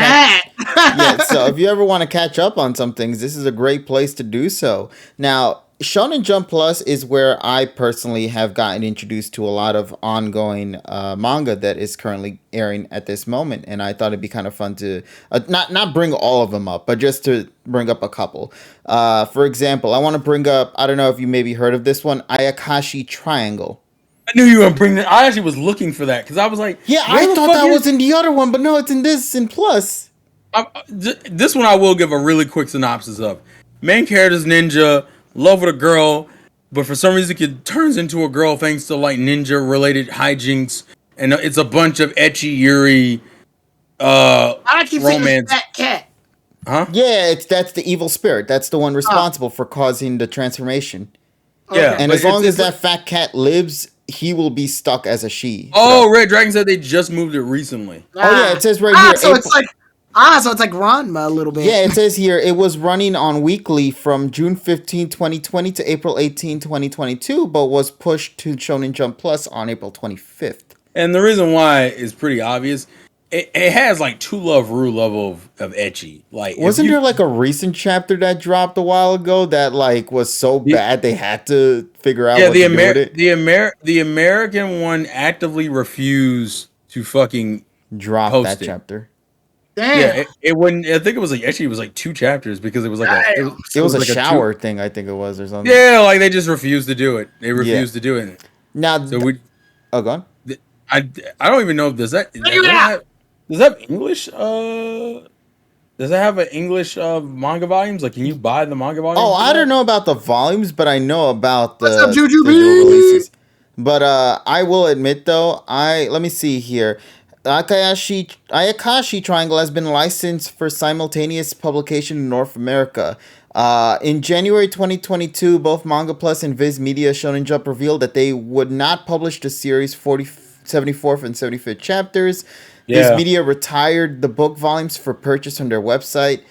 so if you ever want to catch up on some things, this is a great place to do so. Now, Shonen Jump Plus is where I personally have gotten introduced to a lot of ongoing manga that is currently airing at this moment, and I thought it'd be kind of fun to not bring all of them up, but just to bring up a couple. For example, I want to bring up, I don't know if you maybe heard of this one, Ayakashi Triangle. I knew you were bringing that. I actually was looking for that because I was like, yeah, I thought that was in the other one, but no, it's in this in Plus. This one I will give a really quick synopsis of. Main character's ninja, love with a girl, but for some reason it turns into a girl thanks to like ninja related hijinks, and it's a bunch of ecchi yuri I keep romance. That cat. Huh? Yeah, that's the evil spirit. That's the one responsible for causing the transformation. Yeah, and as long as that fat cat lives, he will be stuck as a she. Oh, Red Dragon said they just moved it recently. Oh yeah, it says right here. So it's like Ranma a little bit. Yeah, it says here it was running on weekly from June 15, 2020 to April 18, 2022, but was pushed to Shonen Jump Plus on April 25th. And the reason why is pretty obvious. It has like True Love Rue level of ecchi. Like, wasn't there like a recent chapter that dropped a while ago that like was so bad they had to figure out what to do with it? The American one actively refused to fucking drop that chapter. Damn. Yeah, it wouldn't. I think it was like actually it was like 2 chapters because it was like it was a like shower thing. I think it was or something. Yeah, like they just refused to do it. They refused to do it. Now, so we. Oh, go on. I don't even know if does that have English? Does it have an English manga volumes? Like, can you buy the manga volumes? Oh, I don't know about the volumes, but I know about the What's up, Juju releases. But I will admit though, let me see here. Ayakashi Triangle has been licensed for simultaneous publication in North America. In January 2022, both Manga Plus and Viz Media Shonen Jump revealed that they would not publish the series' 74th and 75th chapters. Viz Media retired the book volumes for purchase on their website.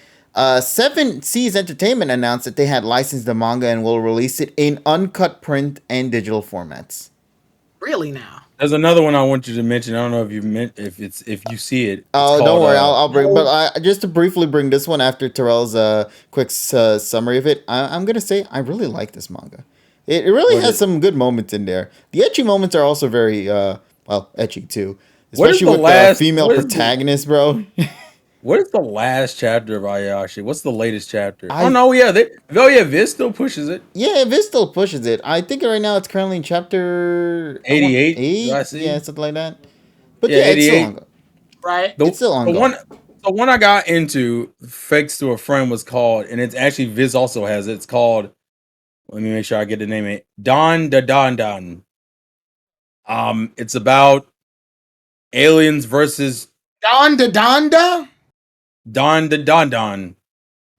Seven Seas Entertainment announced that they had licensed the manga and will release it in uncut print and digital formats. Really now? There's another one I want you to mention. I don't know if you see it. Oh, don't worry, I'll bring. But just to briefly bring this one after Terrell's quick summary of it, I'm gonna say I really like this manga. It really has some good moments in there. The ecchi moments are also very ecchi too, especially with the female protagonist, bro. What is the last chapter of Ayashi? What's the latest chapter? Viz still pushes it. Yeah, Viz still pushes it. I think right now it's currently in chapter 88. Yeah, something like that. But yeah, it's still ongoing. Right. It's still ongoing. The one I got into, thanks to a friend, was called, and it's actually Viz also has it. It's called. Let me make sure I get the name of it. Donda. It's about aliens versus Donda. Don.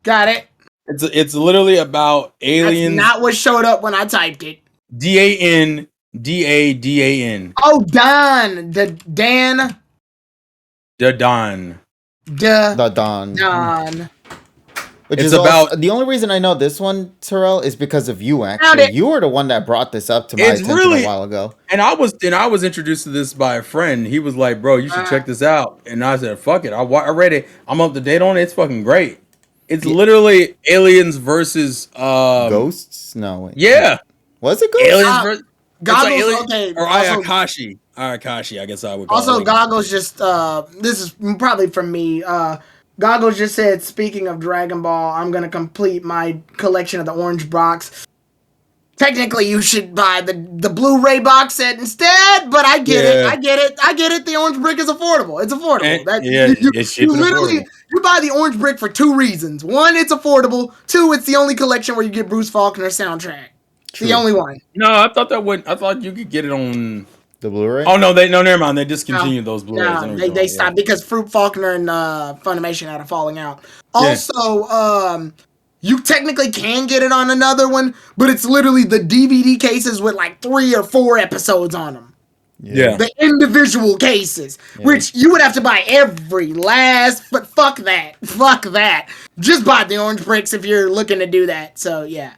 Got it. It's literally about aliens. That's not what showed up when I typed it. DANDADAN. Oh, Don. Dan. The Don. Don. Which is about the only reason I know this one, Terrell, is because of you. Actually, you were the one that brought this up to my attention a while ago. And I was introduced to this by a friend. He was like, "Bro, you should check this out." And I said, "Fuck it." I read it. I'm up to date on it. It's fucking great. It's literally aliens versus ghosts. No, wait. Yeah. Was it ghosts? Aliens versus Goggles. Okay. Or Ayakashi. Ayakashi. I guess I would. Also, Goggles. Just this is probably from me. Goggles just said, speaking of Dragon Ball, I'm going to complete my collection of the orange box. Technically, you should buy the Blu-ray box set instead, but I get it. I get it. The orange brick is affordable. It's affordable. It's cheap You and literally affordable. you buy the orange brick for 2 reasons. 1, it's affordable. 2, it's the only collection where you get Bruce Faulkner's soundtrack. True. The only one. No, I thought you could get it on The Blu-ray? Oh no, never mind. They discontinued those Blu-rays. No, they stopped because Fruit Faulkner and Funimation had a falling out. Also, you technically can get it on another one, but it's literally the DVD cases with like 3 or 4 episodes on them. Yeah. The individual cases, which you would have to buy every last, but fuck that. Fuck that. Just buy the orange bricks if you're looking to do that. So, yeah.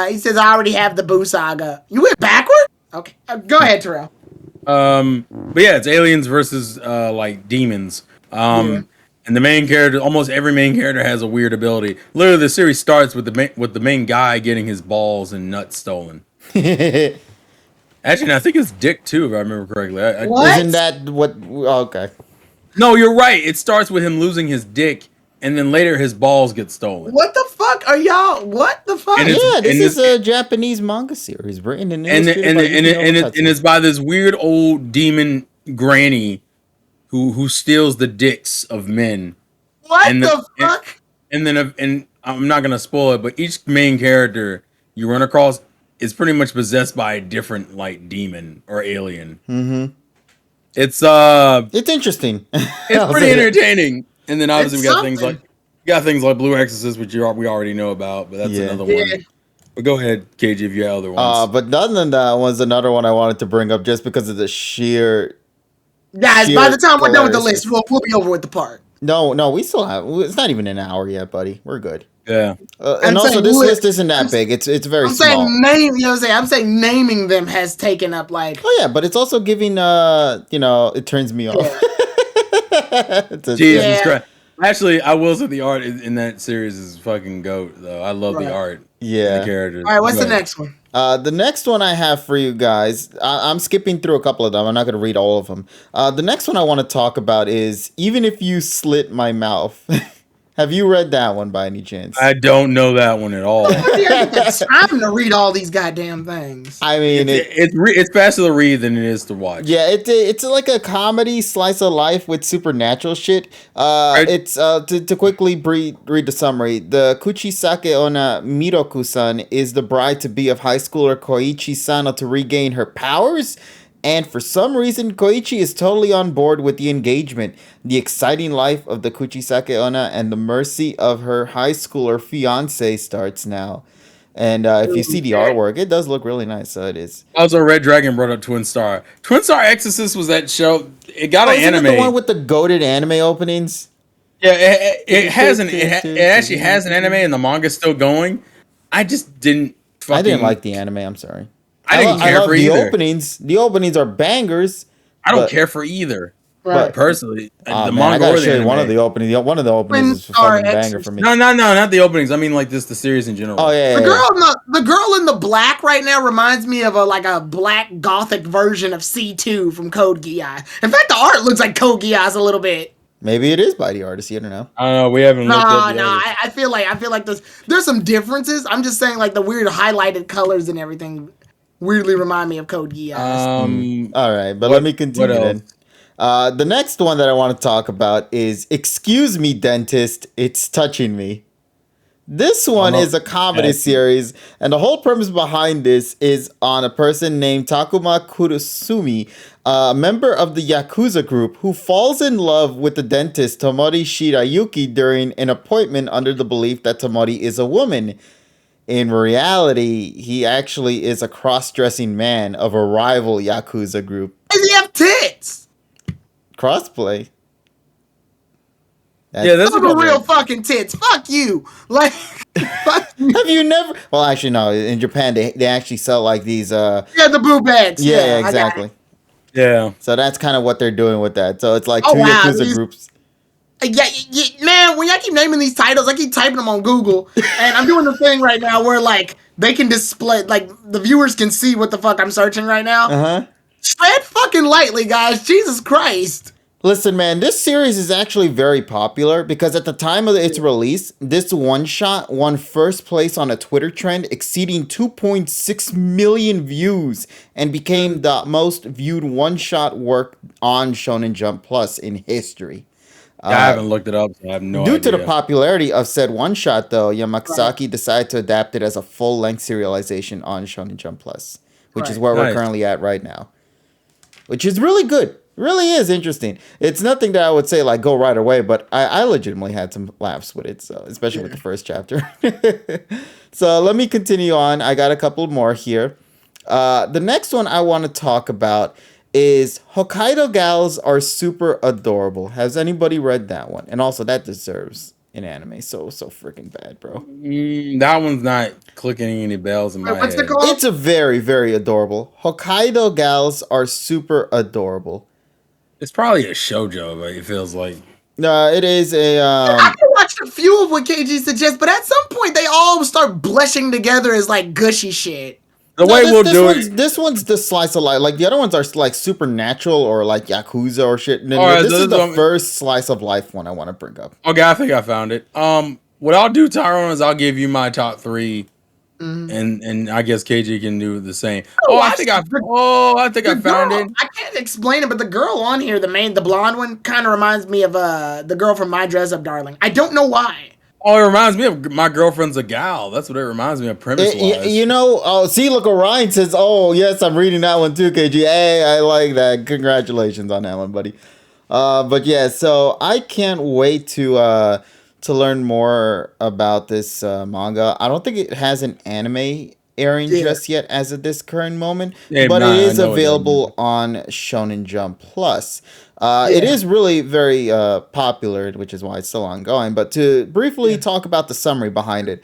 He says, I already have the Boo Saga. You went backward? Okay. Go ahead, Terrell. But yeah, it's aliens versus like demons. And the main character, almost every main character has a weird ability. Literally, the series starts with the main guy getting his balls and nuts stolen. Actually, I think it's dick too, if I remember correctly. What? Isn't that what? Okay. No, you're right. It starts with him losing his dick, and then later his balls get stolen. What the fuck are y'all? What the fuck? And This is a Japanese manga series written in and it's by this weird old demon granny who steals the dicks of men. What the fuck? And I'm not gonna spoil it, but each main character you run across is pretty much possessed by a different like demon or alien. Mm-hmm. It's interesting. It's pretty entertaining. And then obviously It's we got something. things like Blue Exorcist, which we already know about, but that's another one. But go ahead, KG, if you have other ones. But other than that was another one I wanted to bring up just because of the sheer. Guys, by the time we're done with the list, we'll be over with the part. No, we still have. It's not even an hour yet, buddy. We're good. Yeah. And also, this list isn't that big. It's very small. I'm saying naming them has taken up like. Oh yeah, but it's also giving. It turns me off. Jesus Christ. Actually, I will say the art in that series is fucking goat, though. I love the art. Yeah. The characters. All right, what's the next one? The next one I have for you guys, I'm skipping through a couple of them. I'm not going to read all of them. The next one I want to talk about is Even If You Slit My Mouth. Have you read that one by any chance? I don't know that one at all. I'm going to read all these goddamn things. I mean, it's faster to read than it is to watch. Yeah, it's like a comedy slice of life with supernatural shit. It's to quickly read the summary. The Kuchisake Onna Miroku-san is the bride to be of high schooler Koichi Sano to regain her powers. And for some reason, Koichi is totally on board with the engagement. The exciting life of the Kuchisake Onna and the mercy of her high schooler fiance starts now. And if you see the artwork, it does look really nice. So it is. Also, Red Dragon brought up Twin Star. Twin Star Exorcist was that show. It got an anime. It the one with the goated anime openings? Yeah, it actually has an anime, and the manga's still going. I just didn't. I didn't like the anime. I'm sorry. I didn't care for either. The openings are bangers. I don't care for either. Right. Personally, the manga I gotta show you one of the openings. One of the openings is a fucking banger for me. No, not the openings. I mean, like the series in general. Oh yeah. The girl in the black right now reminds me of a black gothic version of C2 from Code Geass. In fact, the art looks like Code Geass a little bit. Maybe it is by the artist. You don't know. I don't know. We haven't looked up the artist. I feel like there's some differences. I'm just saying like the weird highlighted colors and everything weirdly remind me of Code Geass. All right, but let me continue then. The next one that I want to talk about is Excuse Me, Dentist, It's Touching Me. This one is a comedy series, and the whole premise behind this is on a person named Takuma Kurosumi, a member of the Yakuza group, who falls in love with the dentist Tomori Shirayuki during an appointment under the belief that Tomori is a woman. In reality, he actually is a cross-dressing man of a rival Yakuza group. Does he have tits? Crossplay. Those are real fucking tits. Fuck you. Like, fuck you. Have you never? Well, actually, no. In Japan, they actually sell like these. The boob bags. Yeah, exactly. Yeah. So that's kind of what they're doing with that. So it's like two Yakuza groups. Yeah, man, when y'all keep naming these titles, I keep typing them on Google, and I'm doing the thing right now where, like, they can display, like, the viewers can see what the fuck I'm searching right now. Uh-huh. Tread fucking lightly, guys. Jesus Christ. Listen, man, this series is actually very popular because at the time of its release, this one shot won first place on a Twitter trend, exceeding 2.6 million views, and became the most viewed one shot work on Shonen Jump Plus in history. I haven't looked it up, so I have no Due idea. to the popularity of said one shot, though, Yamakazaki Right. decided to adapt it as a full length serialization on Shonen Jump Plus, which is Right. where we're Nice. currently at right now, which is really good. Really is interesting. It's nothing that I would say like go right away, but I legitimately had some laughs with it, so especially with the first chapter. So let me continue on. I got a couple more here. The next one I want to talk about is Hokkaido Gals Are Super Adorable. Has anybody read that one? And also that deserves an anime so freaking bad, bro. That one's not clicking any bells in my What's head. it called? It's a very, very adorable. Hokkaido Gals Are Super Adorable. It's probably a shoujo, but it feels like. It is a I can watch a few of what KG suggests, but at some point they all start blushing together as like gushy shit. The way we'll do it. This one's the slice of life. Like the other ones are like supernatural or like Yakuza or shit. And then Alright, this is the one- first slice of life one I want to bring up. Okay, I think I found it. What I'll do, Tyrone, is I'll give you my top 3, and I guess KG can do the same. I think I found it. I can't explain it, but the girl on here, the blonde one, kind of reminds me of the girl from My Dress Up Darling. I don't know why. Oh, it reminds me of My Girlfriend's a Gal. That's what it reminds me of premise-wise. You know, see, look, Orion says, oh, yes, I'm reading that one too, KG. Hey, I like that. Congratulations on that one, buddy. But yeah, so I can't wait to learn more about this manga. I don't think it has an anime airing just yet as of this current moment, but it is available on Shonen Jump Plus. It is really very popular, which is why it's still ongoing. But to briefly talk about the summary behind it,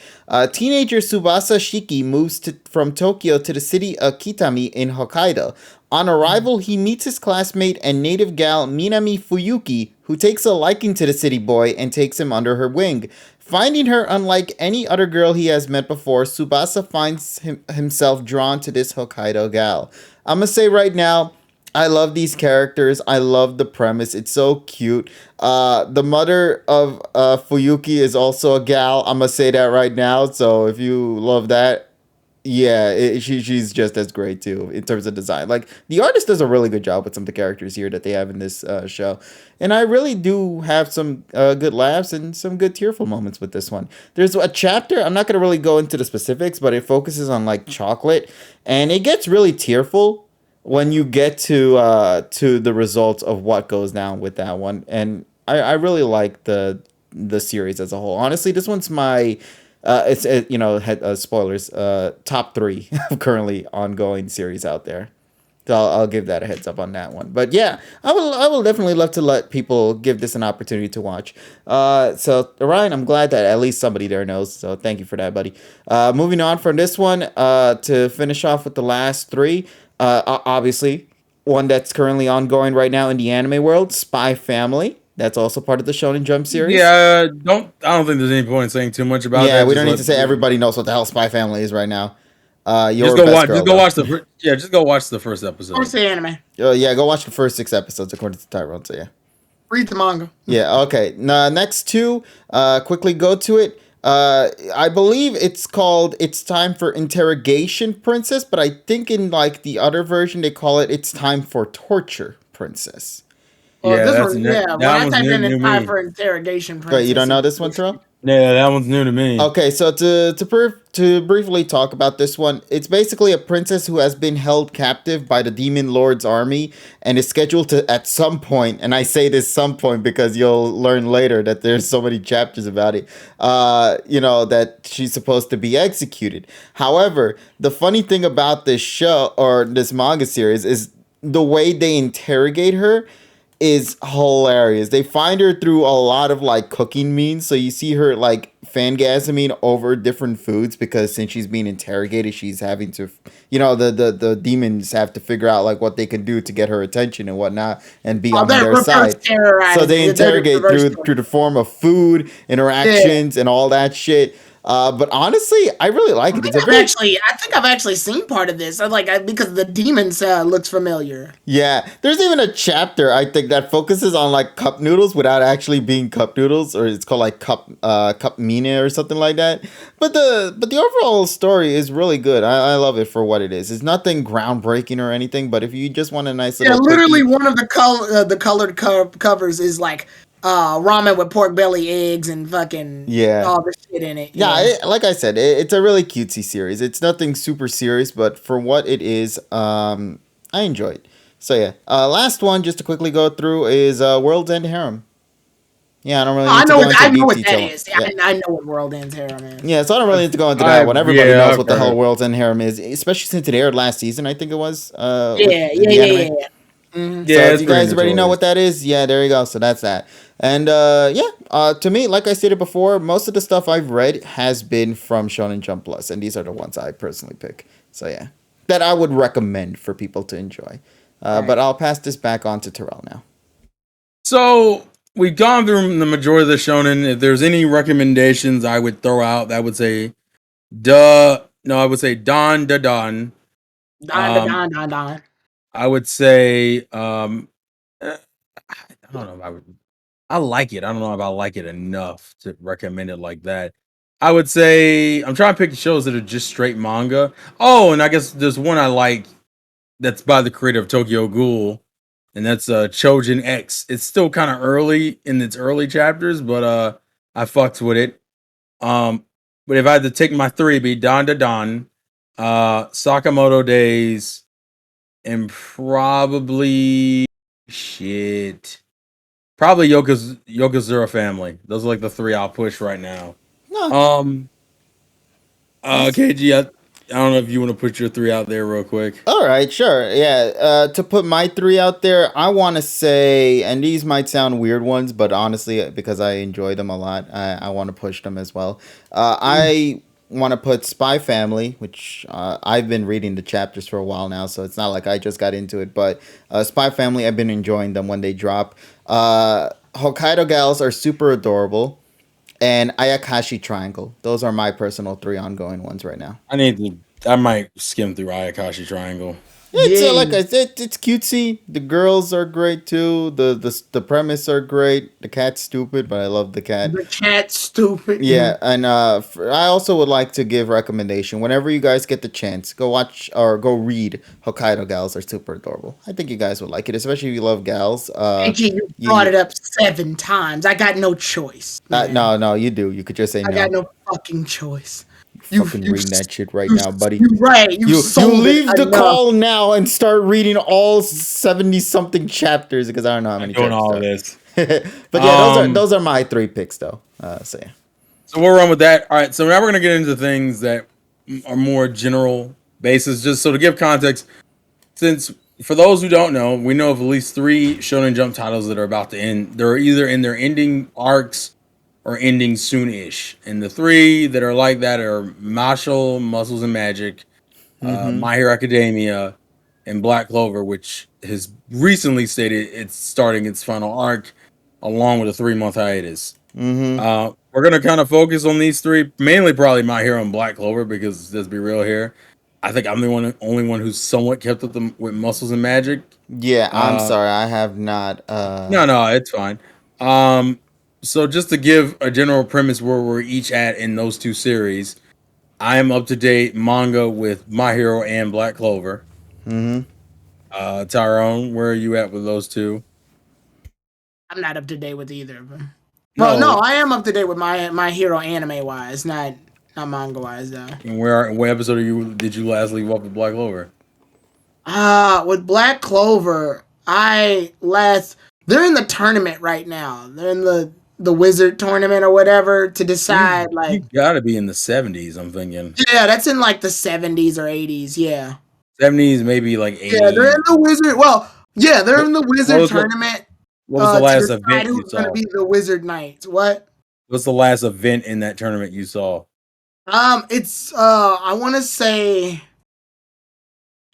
teenager Tsubasa Shiki moves from Tokyo to the city of Kitami in Hokkaido. On arrival, he meets his classmate and native gal Minami Fuyuki, who takes a liking to the city boy and takes him under her wing. Finding her unlike any other girl he has met before, Tsubasa finds himself drawn to this Hokkaido gal. I'm gonna say right now, I love these characters. I love the premise. It's so cute. The mother of Fuyuki is also a gal. I'm gonna say that right now. So if you love that, yeah, she's just as great too in terms of design. Like the artist does a really good job with some of the characters here that they have in this show, and I really do have some good laughs and some good tearful moments with this one. There's a chapter, I'm not gonna really go into the specifics, but it focuses on like chocolate, and it gets really tearful when you get to the results of what goes down with that one. And I really like the series as a whole. Honestly, this one's my spoilers, top 3 currently ongoing series out there. So I'll give that a heads up on that one. But yeah, I will definitely love to let people give this an opportunity to watch. So Orion, I'm glad that at least somebody there knows. So thank you for that, buddy. Moving on from this one, to finish off with the last 3. Obviously, one that's currently ongoing right now in the anime world, Spy Family. That's also part of the Shonen Jump series. Yeah, I don't think there's any point in saying too much about that. Yeah, we don't need to say everybody knows what the hell Spy Family is right now. Just go watch the first episode. Or say anime. Yeah, go watch the first 6 episodes according to Tyrone. So yeah. Read the manga. Yeah. Okay. Next 2. Quickly go to it. I believe it's called It's Time for Interrogation Princess, but I think in like the other version they call it It's Time for Torture Princess. When I type in It's Time for Interrogation Princess. Wait, you don't know this one, Terrell? Yeah, that one's new to me. Okay, so to briefly talk about this one, it's basically a princess who has been held captive by the Demon Lord's army and is scheduled to, at some point, and I say this some point because you'll learn later that there's so many chapters about it, that she's supposed to be executed. However, the funny thing about this show, or this manga series, is the way they interrogate her is hilarious. They find her through a lot of like cooking means. So you see her like fangasming over different foods because since she's being interrogated, she's having to, the demons have to figure out like what they can do to get her attention and whatnot and be on their side. So they interrogate through the form of food, interactions, and all that shit. But honestly, I really like it. I think I've actually seen part of this. Because the demons looks familiar. Yeah, there's even a chapter I think that focuses on like cup noodles without actually being cup noodles, or it's called like cup mina or something like that. But the overall story is really good. I love it for what it is. It's nothing groundbreaking or anything, but if you just want a nice little literally one of the colored covers is like ramen with pork belly, eggs, and fucking all the shit in it. Yeah, like I said, it's a really cutesy series. It's nothing super serious, but for what it is, I enjoy it. So yeah, last one just to quickly go through is World's End Harem. Yeah, I don't really. I know what that is. Yeah. I know what World End Harem is. Yeah, so I don't really need to go into that one. Everybody knows what the hell World's End Harem is, especially since it aired last season. I think it was. Yeah. Mm-hmm. So if you guys already know what that is, yeah, there you go. So that's that. And to me, like I stated before, most of the stuff I've read has been from Shonen Jump Plus, and these are the ones I personally pick. So yeah, that I would recommend for people to enjoy. But I'll pass this back on to Terrell now. So we've gone through the majority of the shonen. If there's any recommendations I would throw out, I would say, I would say Don. Don. I would say, I don't know if I would. I like it. I don't know if I like it enough to recommend it like that. I would say I'm trying to pick shows that are just straight manga. Oh, and I guess there's one I like that's by the creator of Tokyo Ghoul, and that's Chojin X. It's still kind of early in its early chapters, but I fucked with it. But if I had to take my three, it'd be Don, Sakamoto Days, and probably Yokazura Family. Those are like the three I'll push right now. No. KG, I don't know if you want to put your three out there real quick. All right, sure. Yeah. To put my three out there, I want to say, and these might sound weird ones, but honestly, because I enjoy them a lot, I want to push them as well. I want to put Spy Family, which I've been reading the chapters for a while now, so it's not like I just got into it. But Spy Family, I've been enjoying them when they drop. Hokkaido Gals are super adorable. And Ayakashi Triangle. Those are my personal three ongoing ones right now. I might skim through Ayakashi Triangle. It's like I said, it's cutesy. The girls are great too. The premise are great. The cat's stupid, but I love the cat. The cat's stupid. Yeah, and I also would like to give recommendation. Whenever you guys get the chance, go watch or go read Hokkaido Gals are super adorable. I think you guys would like it, especially if you love gals. You brought it up 7 times. I got no choice. No, you do. You could just say no. I got no fucking choice. You fucking reading that shit right now, buddy. You're right. You leave the call now and start reading all 70-something chapters because I don't know how many chapters. Doing all this. But yeah, those are my 3 picks though. So yeah. So we'll run with that. All right. So now we're gonna get into things that are more general basis. Just so to give context, since for those who don't know, we know of at least 3 Shonen Jump titles that are about to end. They're either in their ending arcs or ending soon-ish. And the 3 that are like that are Mashle, Muscles and Magic, My Hero Academia, and Black Clover, which has recently stated it's starting its final arc, along with a 3-month hiatus. We're going to kind of focus on these 3, mainly probably My Hero and Black Clover, because let's be real here, I think I'm the only one who's somewhat kept up with Muscles and Magic. Yeah, I'm sorry, I have not. No, it's fine. So just to give a general premise where we're each at in those 2 series, I am up to date manga with My Hero and Black Clover. Tyrone, where are you at with those 2? I'm not up to date with either of them. Well, no, I am up to date with my Hero anime wise, not manga wise though. And what episode did you last leave off with Black Clover? With Black Clover, they're in the tournament right now. They're in the wizard tournament or whatever to decide you gotta be in the 70s, I'm thinking. Yeah, that's in like the 70s or 80s, yeah. 70s, maybe like 80s. Yeah, they're in the wizard. Well, yeah, they're in the wizard tournament. What was the last event who's going to be the wizard knights? What? What's the last event in that tournament you saw? It's I want to say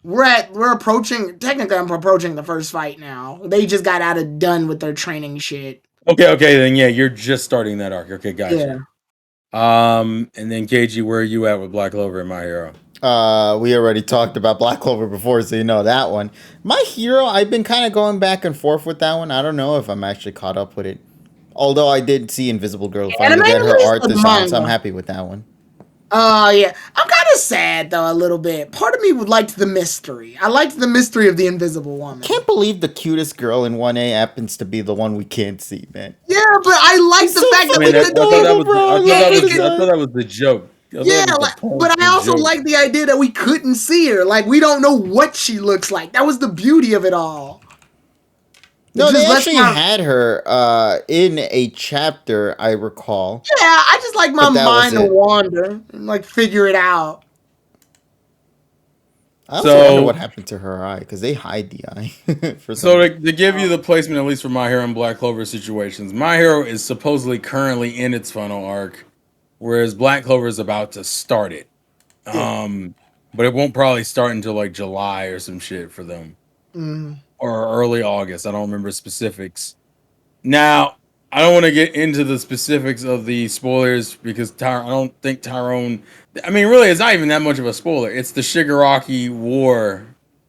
we're approaching. Technically, I'm approaching the first fight now. They just got done with their training shit. Okay, then yeah, you're just starting that arc. Okay, gotcha. And then KG, where are you at with Black Clover and My Hero? We already talked about Black Clover before, so you know that one. My Hero, I've been kind of going back and forth with that one. I don't know if I'm actually caught up with it. Although I did see Invisible Girl finally get her art design, so I'm happy with that one. Yeah. I'm kind of sad, though, a little bit. Part of me would like the mystery. I liked the mystery of the Invisible Woman. Can't believe the cutest girl in 1A happens to be the one we can't see, man. Yeah, but I like the fact that we could... I thought that was the joke. Yeah, but I also like the idea that we couldn't see her. Like, we don't know what she looks like. That was the beauty of it all. No, they actually had her in a chapter, I recall. Yeah, I just like my mind to wander and like figure it out. I also wonder what happened to her eye, because they hide the eye. To give you the placement, at least for My Hero and Black Clover situations, My Hero is supposedly currently in its final arc, whereas Black Clover is about to start it. But it won't probably start until like July or some shit for them. Or early August. I don't remember specifics. Now, I don't want to get into the specifics of the spoilers because I don't think Tyrone... I mean, really, it's not even that much of a spoiler. It's the Shigaraki War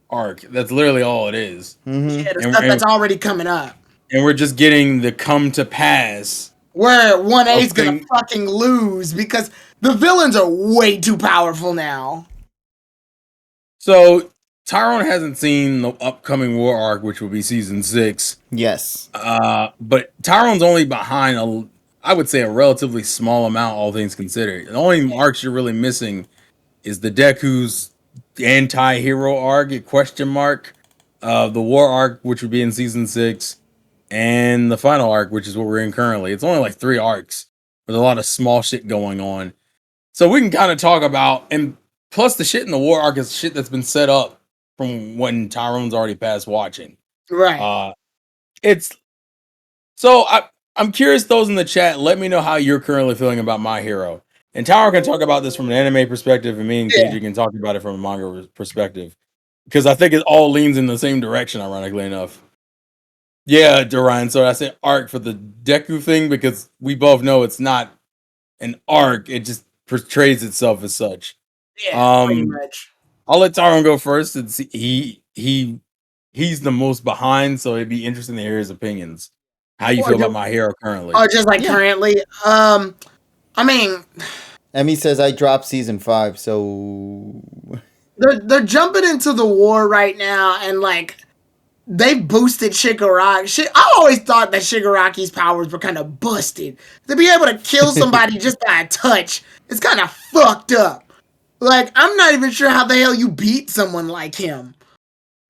arc. That's literally all it is. Mm-hmm. Yeah, the stuff that's already coming up. And we're just getting the come to pass. Where 1A's going to fucking lose because the villains are way too powerful now. So... Tyrone hasn't seen the upcoming war arc, which will be season 6. Yes. But Tyrone's only behind, I would say, a relatively small amount, all things considered. The only arcs you're really missing is the Deku's anti-hero arc, the war arc, which would be in season 6, and the final arc, which is what we're in currently. It's only like 3 arcs with a lot of small shit going on. So we can kind of talk about, and plus the shit in the war arc is shit that's been set up from when Tyrone's already past watching. Right. I'm curious, those in the chat, let me know how you're currently feeling about My Hero. And Tyrone can talk about this from an anime perspective, and me and KG can talk about it from a manga perspective. Because I think it all leans in the same direction, ironically enough. Yeah, Dorian, so I said arc for the Deku thing, because we both know it's not an arc, it just portrays itself as such. Yeah, pretty much. I'll let Tyrone go first, since he's the most behind, so it'd be interesting to hear his opinions. How you feel about My Hero currently? Oh, just like currently. I mean, Emmy says I dropped season 5, so they're jumping into the war right now, and like they boosted Shigaraki. I always thought that Shigaraki's powers were kind of busted. To be able to kill somebody just by a touch, it's kind of fucked up. Like, I'm not even sure how the hell you beat someone like him.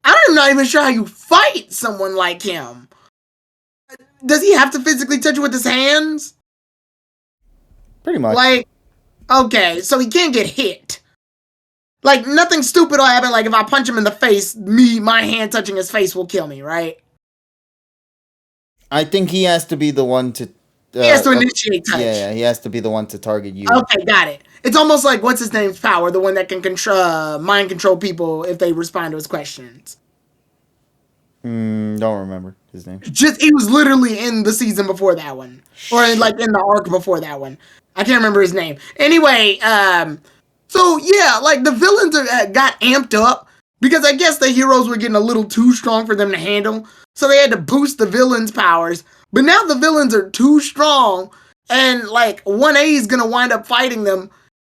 I'm not even sure how you fight someone like him. Does he have to physically touch you with his hands? Pretty much. Like, okay, so he can't get hit. Like, nothing stupid will happen. Like, if I punch him in the face, my hand touching his face will kill me, right? I think he has to be the one to... he has to initiate touch. Yeah, he has to be the one to target you. Okay, got it. It's almost like, what's his name's power? The one that can mind control people if they respond to his questions. Don't remember his name. He was literally in the season before that one. Or in the arc before that one. I can't remember his name. Anyway, so yeah, like the villains got amped up because I guess the heroes were getting a little too strong for them to handle. So they had to boost the villains' powers. But now the villains are too strong and like 1A is going to wind up fighting them.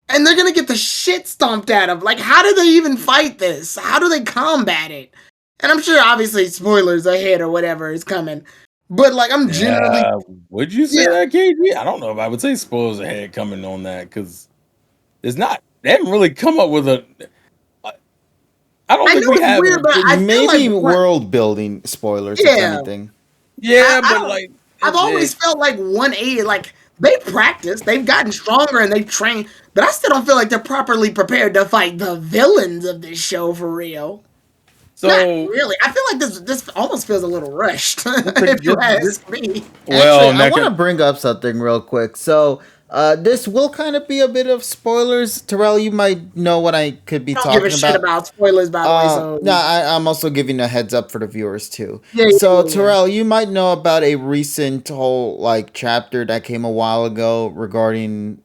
And they're going to get the shit stomped out of. Like, how do they even fight this? How do they combat it? And I'm sure, obviously, spoilers ahead or whatever is coming. But, like, I'm generally... would you say that, KG? I don't know if I would say spoilers ahead coming on that, because it's not... They haven't really come up with a... I don't think we have... Weird, but I maybe like world-building spoilers, if anything. Yeah, but, like... I've always felt like 1A, like... They practice, they've gotten stronger, and they've trained, but I still don't feel like they're properly prepared to fight the villains of this show for real. Not So, really. I feel like this almost feels a little rushed, if you ask me. well, Actually, I want to bring up something real quick. So, this will kind of be a bit of spoilers. Terrell, you might know what I could be I don't give a talking shit about. about spoilers, by the way. So No, I'm also giving a heads up for the viewers too. yeah, So, yeah, yeah. Terrell, you might know about a recent whole like chapter that came a while ago regarding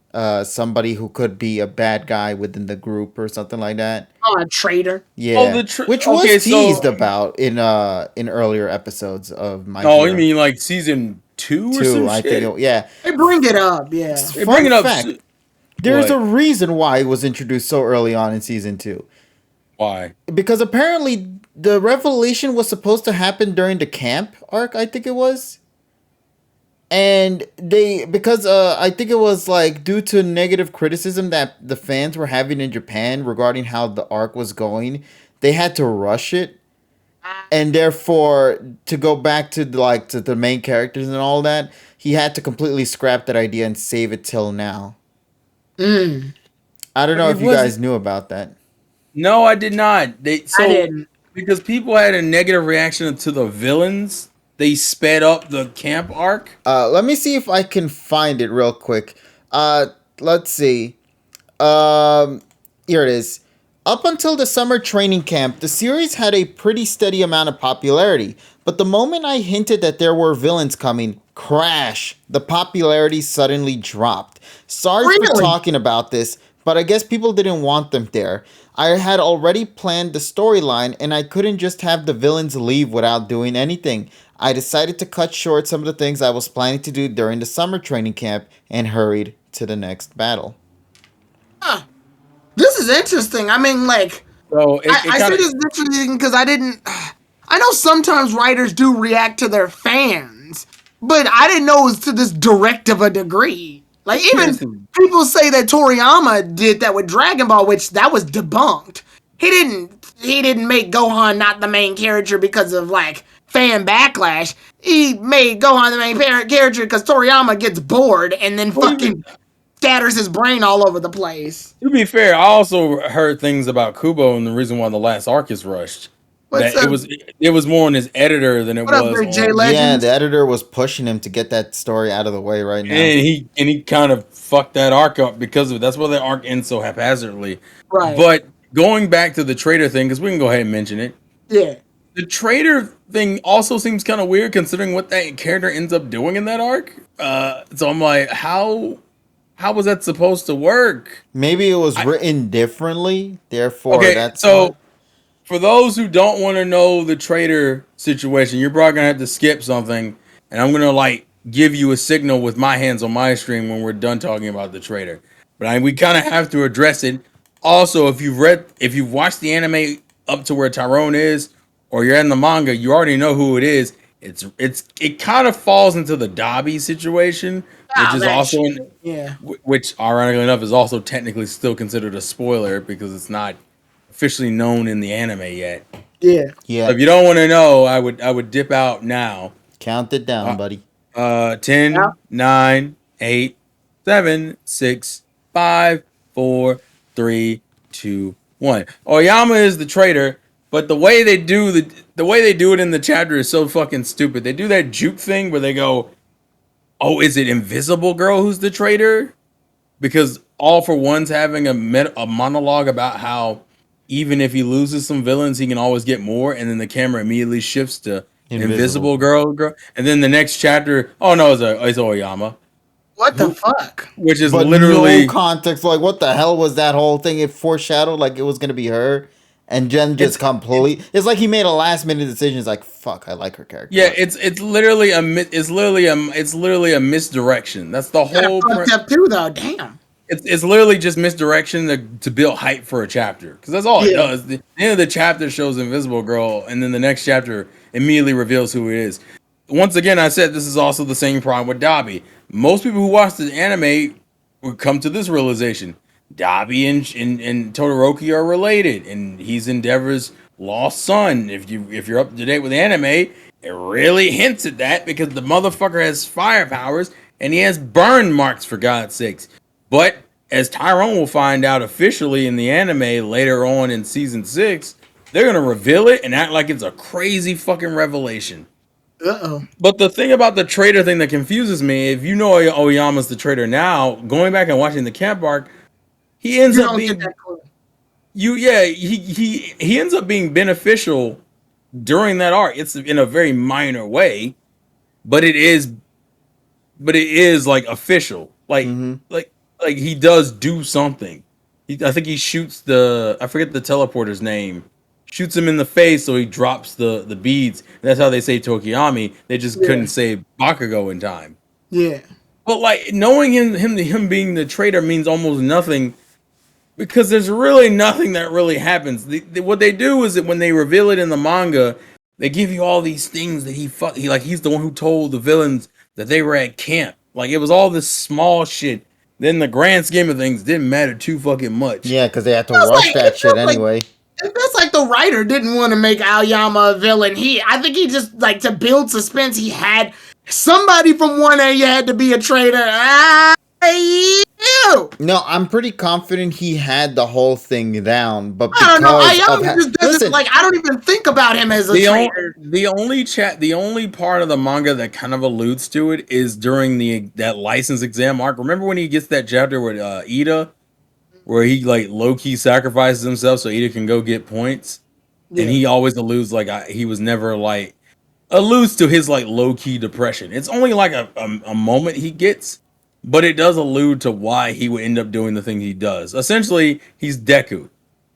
somebody who could be a bad guy within the group or something like that. Oh, a traitor. Yeah, which was okay, teased so about in earlier episodes of My oh, you Hero mean like season 2 or some 2. I think shit? yeah. They bring it up, yeah. They bring Fun it up. fact: there's a reason why it was introduced so early on in season 2. Why? Because apparently the revelation was supposed to happen during the camp arc, I think it was. And I think it was like due to negative criticism that the fans were having in Japan regarding how the arc was going, they had to rush it. And therefore, to go back to the main characters and all that, he had to completely scrap that idea and save it till now. I don't know if you guys knew about that. No, I did not. I didn't. Because people had a negative reaction to the villains. They sped up the camp arc. Let me see if I can find it real quick. Let's see. Here it is. Up until the summer training camp, the series had a pretty steady amount of popularity. But the moment I hinted that there were villains coming, crash, the popularity suddenly dropped. Sorry for talking about this, but I guess people didn't want them there. I had already planned the storyline, and I couldn't just have the villains leave without doing anything. I decided to cut short some of the things I was planning to do during the summer training camp and hurried to the next battle. Huh. This is interesting. I mean, like, So I say this is interesting because I know sometimes writers do react to their fans, but I didn't know it was to this direct of a degree. Like, even people say that Toriyama did that with Dragon Ball, which that was debunked. He didn't make Gohan not the main character because of, like, fan backlash. He made Gohan the main character because Toriyama gets bored and then fucking scatters his brain all over the place. To be fair, I also heard things about Kubo and the reason why the last arc is rushed. It was more on his editor than it was on Jay Legends? Yeah, the editor was pushing him to get that story out of the way right now. And he kind of fucked that arc up because of it. That's why the arc ends so haphazardly. Right. But going back to the traitor thing, because we can go ahead and mention it. Yeah. The traitor thing also seems kind of weird considering what that character ends up doing in that arc. So I'm like, how was that supposed to work? Maybe it was written differently, therefore that's so for those who don't want to know the traitor situation, you're probably gonna have to skip something, and I'm gonna like give you a signal with my hands on my stream when we're done talking about the traitor. But we kind of have to address it. Also, if you've watched the anime up to where Tyrone is, or you're in the manga, you already know who it is. It kind of falls into the Dabi situation, which is also which ironically enough is also technically still considered a spoiler because it's not officially known in the anime yet. Yeah. Yeah. So if you don't want to know, I would dip out now. Count it down, buddy. 10, 9, 8, 7, 6, 5, 4, 3, 2, 1. Oyama is the traitor, but the way they do it in the chapter is so fucking stupid. They do that juke thing where they go, "Oh, is it Invisible Girl who's the traitor?" Because All for One's having a monologue about how even if he loses some villains, he can always get more, and then the camera immediately shifts to Invisible Girl, and then the next chapter, oh no, it's Oyama. What the fuck? Which is but literally no context. Like, what the hell was that whole thing? It foreshadowed like it was gonna be her, and Jen just it's like he made a last minute decision. It's like, fuck, I like her character. Yeah, it's literally a misdirection. That's the whole. Fucked up too, though. Damn. It's literally just misdirection to build hype for a chapter, because that's all it does. The end of the chapter shows Invisible Girl, and then the next chapter immediately reveals who it is. Once again, I said this is also the same problem with Dabi. Most people who watch the anime would come to this realization: Dabi and Todoroki are related, and he's Endeavor's lost son. If you're up to date with anime, it really hints at that because the motherfucker has fire powers and he has burn marks, for God's sakes. But as Tyrone will find out officially in the anime later on in season 6, they're gonna reveal it and act like it's a crazy fucking revelation. Uh-oh. But the thing about the traitor thing that confuses me, if you know Oyama's the traitor now, going back and watching the camp arc, he ends You up don't get being that clue. he ends up being beneficial during that arc. It's in a very minor way, but it is like official. Like he does do something. I think he shoots I forget the teleporter's name. Shoots him in the face, so he drops the beads. That's how they say Tokiyami. They just Yeah. couldn't save Bakugo in time. Yeah. But like knowing him being the traitor means almost nothing because there's really nothing that really happens. What they do is that when they reveal it in the manga, they give you all these things that he's the one who told the villains that they were at camp. Like it was all this small shit. Then the grand scheme of things didn't matter too fucking much. Yeah, because they had to rush that shit anyway. It feels like the writer didn't want to make Aoyama a villain. I think he just, like, to build suspense, he had somebody from 1A had to be a traitor. No, I'm pretty confident he had the whole thing down, but I don't know. because Aoyama just doesn't, like, I don't even think about him as a traitor. The only part of the manga that kind of alludes to it is during that license exam arc. Remember when he gets that chapter with Ida, where he like low key sacrifices himself so Ida can go get points, and he always alludes he was never like alludes to his like low key depression. It's only like a moment he gets, but it does allude to why he would end up doing the thing he does. Essentially, he's Deku.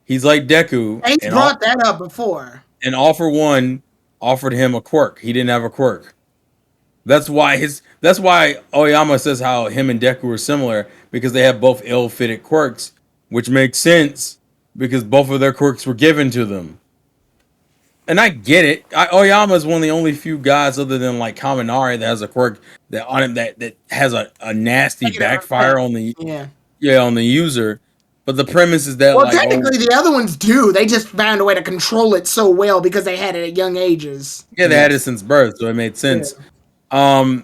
He's like Deku. He's brought that up before. And All For One offered him a quirk. He didn't have a quirk. That's why Oyama says how him and Deku are similar, because they have both ill-fitted quirks, which makes sense because both of their quirks were given to them. And I get it. Oyama is one of the only few guys other than like Kaminari that has a quirk that on him that has a nasty backfire on the on the user. But the premise is that technically the other ones do. They just found a way to control it so well because they had it at young ages. Yeah, they had it since birth, so it made sense. Yeah.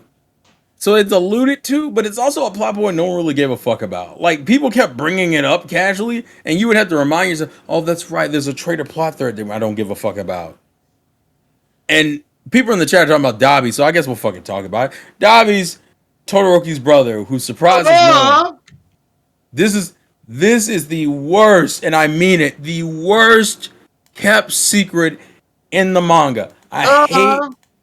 So it's alluded to, but it's also a plot point no one really gave a fuck about. Like, people kept bringing it up casually, and you would have to remind yourself, oh, that's right, there's a traitor plot thread that I don't give a fuck about. And people in the chat are talking about Dabi, so I guess we'll fucking talk about it. Dabi's Todoroki's brother, who surprises no one. This is the worst, and I mean it, the worst kept secret in the manga.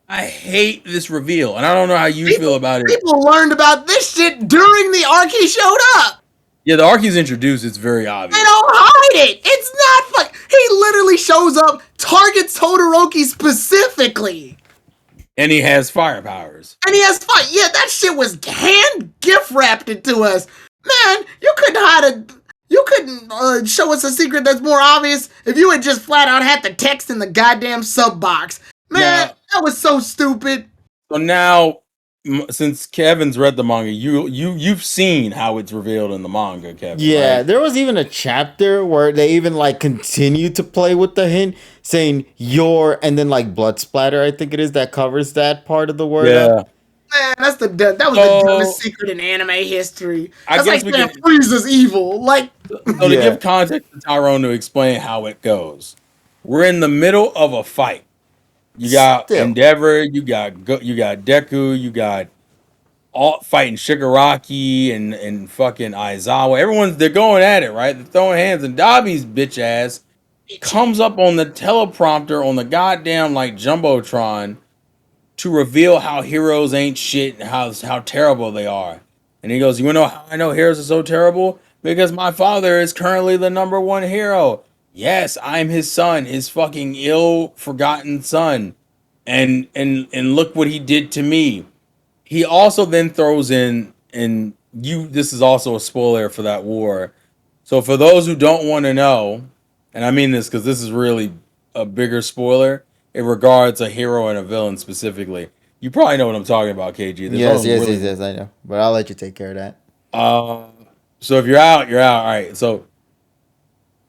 I hate this reveal, and I don't know how you feel about it. People learned about this shit during the arc he showed up. Yeah, the arc he's introduced, it's very obvious. They don't hide it. It's not fun. He literally shows up, targets Todoroki specifically. And he has fire powers. Yeah, that shit was hand gift wrapped it to us. Man, you couldn't show us a secret that's more obvious if you had just flat out had the text in the goddamn sub box. Man, that was so stupid. So now, since Kevin's read the manga, you've seen how it's revealed in the manga, Kevin. Yeah, right? There was even a chapter where they even like continued to play with the hint, saying "your" and then like blood splatter. I think it is that covers that part of the word. Yeah. Man, that was the dumbest secret in anime history. That's like saying Frieza's evil. Like, so to give context to Tyrone to explain how it goes, we're in the middle of a fight. You got Endeavor, you got Deku, you got all fighting Shigaraki and fucking Aizawa. They're going at it, right? They're throwing hands, and Dabi's bitch ass comes up on the teleprompter on the goddamn like Jumbotron to reveal how heroes ain't shit and how terrible they are. And he goes, "You wanna know how I know heroes are so terrible? Because my father is currently the number one hero. Yes, I'm his son, his fucking ill-forgotten son. And look what he did to me." He also then throws in, this is also a spoiler for that war. So for those who don't want to know, and I mean this because this is really a bigger spoiler in regards a hero and a villain specifically. You probably know what I'm talking about, KG. Yes, I know. But I'll let you take care of that. So if you're out, you're out. All right, so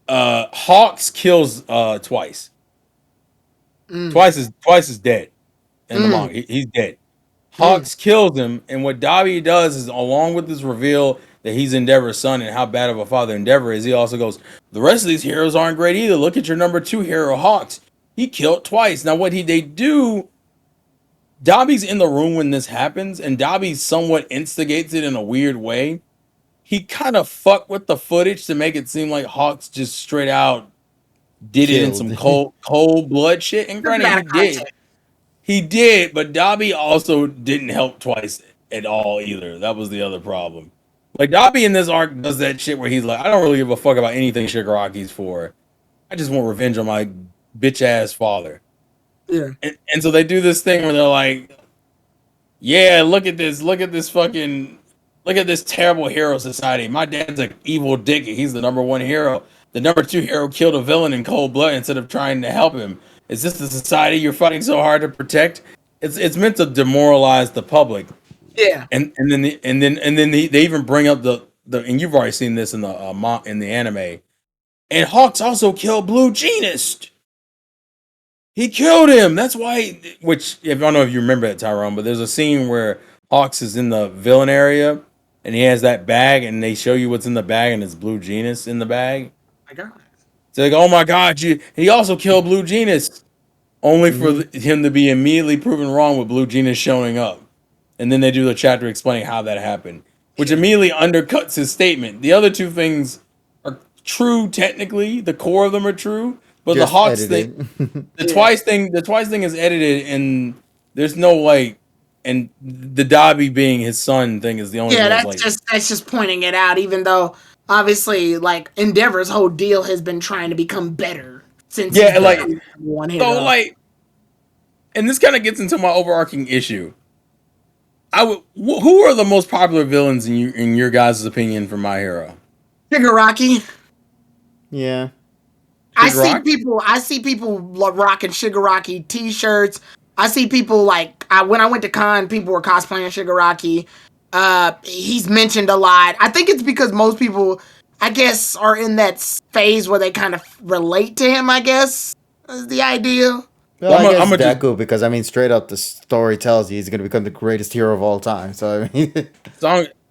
Hawks kills Twice. Twice is dead in the manga. He's dead. Hawks kills him, and what Dabi does is, along with this reveal that he's Endeavor's son and how bad of a father Endeavor is, he also goes, the rest of these heroes aren't great either. Look at your number 2 hero, Hawks. He killed twice. Now, they do, Dobby's in the room when this happens, and Dobby somewhat instigates it in a weird way. He kind of fucked with the footage to make it seem like Hawks just straight out did it in some cold blood shit. And granted, he did, but Dobby also didn't help twice at all either. That was the other problem. Like, Dobby in this arc does that shit where he's like, I don't really give a fuck about anything Shigaraki's for. I just want revenge on my bitch ass father. Yeah. And so they do this thing where they're like, yeah, look at this terrible hero society. My dad's an evil dick. He's the number 1 hero. The number 2 hero killed a villain in cold blood instead of trying to help him. Is this the society you're fighting so hard to protect? It's meant to demoralize the public. Yeah. And then they even bring up the and you've already seen this in the anime. And Hawks also killed Blue Genist. He killed him. That's why. Which, I don't know if you remember that, Tyrone, but there's a scene where Hawks is in the villain area and he has that bag, and they show you what's in the bag, and it's Blue Genist in the bag. My God. It's like, oh my God, he also killed Blue Genist, only for him to be immediately proven wrong with Blue Genist showing up. And then they do the chapter explaining how that happened, which immediately undercuts his statement. The other 2 things are true technically; the core of them are true. But just the Hawks edited. Thing, the twice thing is edited, and there's no like, and the Dobby being his son thing is the only. Yeah, that's just pointing it out. Even though obviously, like, Endeavor's whole deal has been trying to become better since. Yeah, like one hit. So like, and this kind of gets into my overarching issue. Who are the most popular villains in your guys' opinion for My Hero? Shigaraki. Yeah. I see people rocking Shigaraki t-shirts. I see people when I went to con, people were cosplaying Shigaraki. He's mentioned a lot. I think it's because most people, I guess, are in that phase where they kind of relate to him, I guess, is the idea. Well, I guess Deku, because, I mean, straight up, the story tells you he's going to become the greatest hero of all time. So, I mean...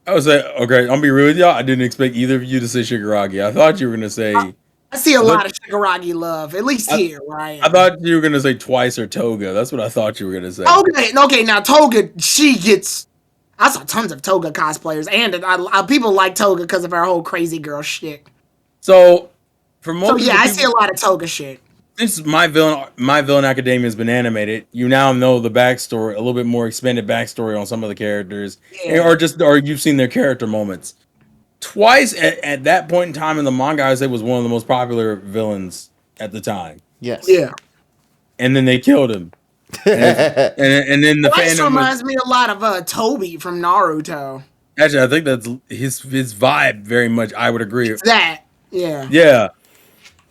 I was like, okay, I'll be real with y'all. I didn't expect either of you to say Shigaraki. I thought you were going to say... I see a lot of Shigaraki love, at least here, right? I thought you were going to say Twice or Toga. That's what I thought you were going to say. Okay, now Toga, I saw tons of Toga cosplayers, and people like Toga because of her whole crazy girl shit. So, for most people, I see a lot of Toga shit. Since My Villain Academia has been animated, you now know the backstory, a little bit more expanded backstory on some of the characters, or you've seen their character moments. Twice at that point in time in the manga, I say was one of the most popular villains at the time. Yes. Yeah. And then they killed him. and then the Twice reminds me a lot of Toby from Naruto. Actually, I think that's his vibe very much. I would agree. It's that. Yeah. Yeah.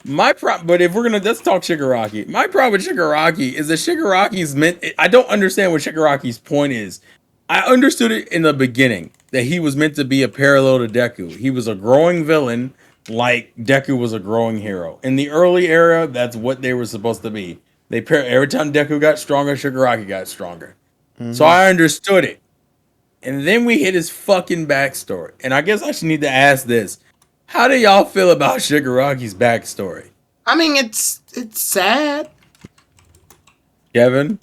But if let's talk Shigaraki. My problem with Shigaraki is that Shigaraki's I don't understand what Shigaraki's point is. I understood it in the beginning that he was meant to be a parallel to Deku. He was a growing villain, like Deku was a growing hero. In the early era, that's what they were supposed to be. Every time Deku got stronger, Shigaraki got stronger. Mm-hmm. So I understood it. And then we hit his fucking backstory. And I guess I should need to ask this. How do y'all feel about Shigaraki's backstory? I mean, it's sad. Kevin?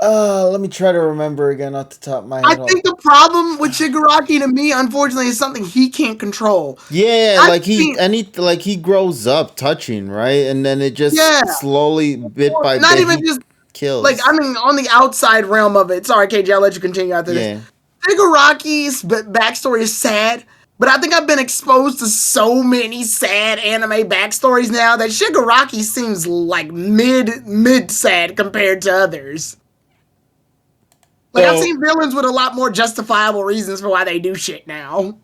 Let me try to remember again off the top of my head. I think the problem with Shigaraki to me, unfortunately, is something he can't control. Yeah, he grows up touching, right? And then it just slowly, bit by bit, kills. Like, I mean, on the outside realm of it. Sorry, KJ, I'll let you continue after this. Shigaraki's backstory is sad. But I think I've been exposed to so many sad anime backstories now that Shigaraki seems like mid sad compared to others. Like, I've seen villains with a lot more justifiable reasons for why they do shit now.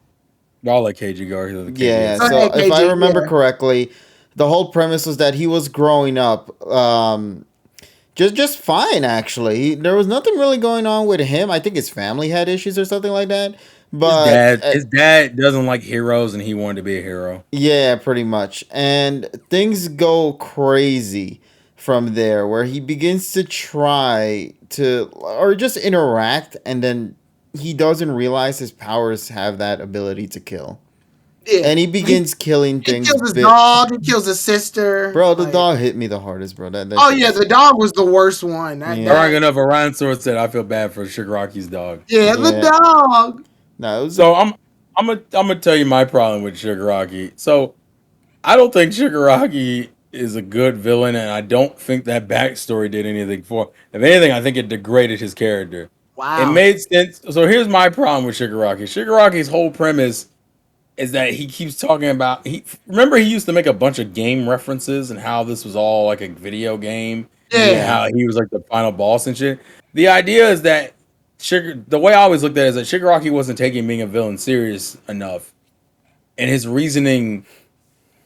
Y'all like KG Gar. Yeah, so if I remember correctly, the whole premise was that he was growing up just fine, actually. There was nothing really going on with him. I think his family had issues or something like that. But his dad doesn't like heroes, and he wanted to be a hero. Yeah, pretty much. And things go crazy from there, where he begins to try to, or just interact, and then he doesn't realize his powers have that ability to kill. Yeah. And he begins killing He things. kills his dog. He kills his sister. Bro, the dog hit me the hardest, bro. That oh yeah, the dog was the worst one. Wrong enough. Orion Sword said, "I feel bad for Shigaraki's dog." Yeah, the dog. No, so I'm gonna tell you my problem with Shigaraki. So I don't think Shigaraki is a good villain, and I don't think that backstory did anything for. If anything, I think it degraded his character. Wow. It made sense. So here's my problem with Shigaraki. Shigaraki's whole premise is that he keeps talking about remember he used to make a bunch of game references and how this was all like a video game. Yeah. And how he was like the final boss and shit. The idea is that the way I always looked at it is that Shigaraki wasn't taking being a villain serious enough. And his reasoning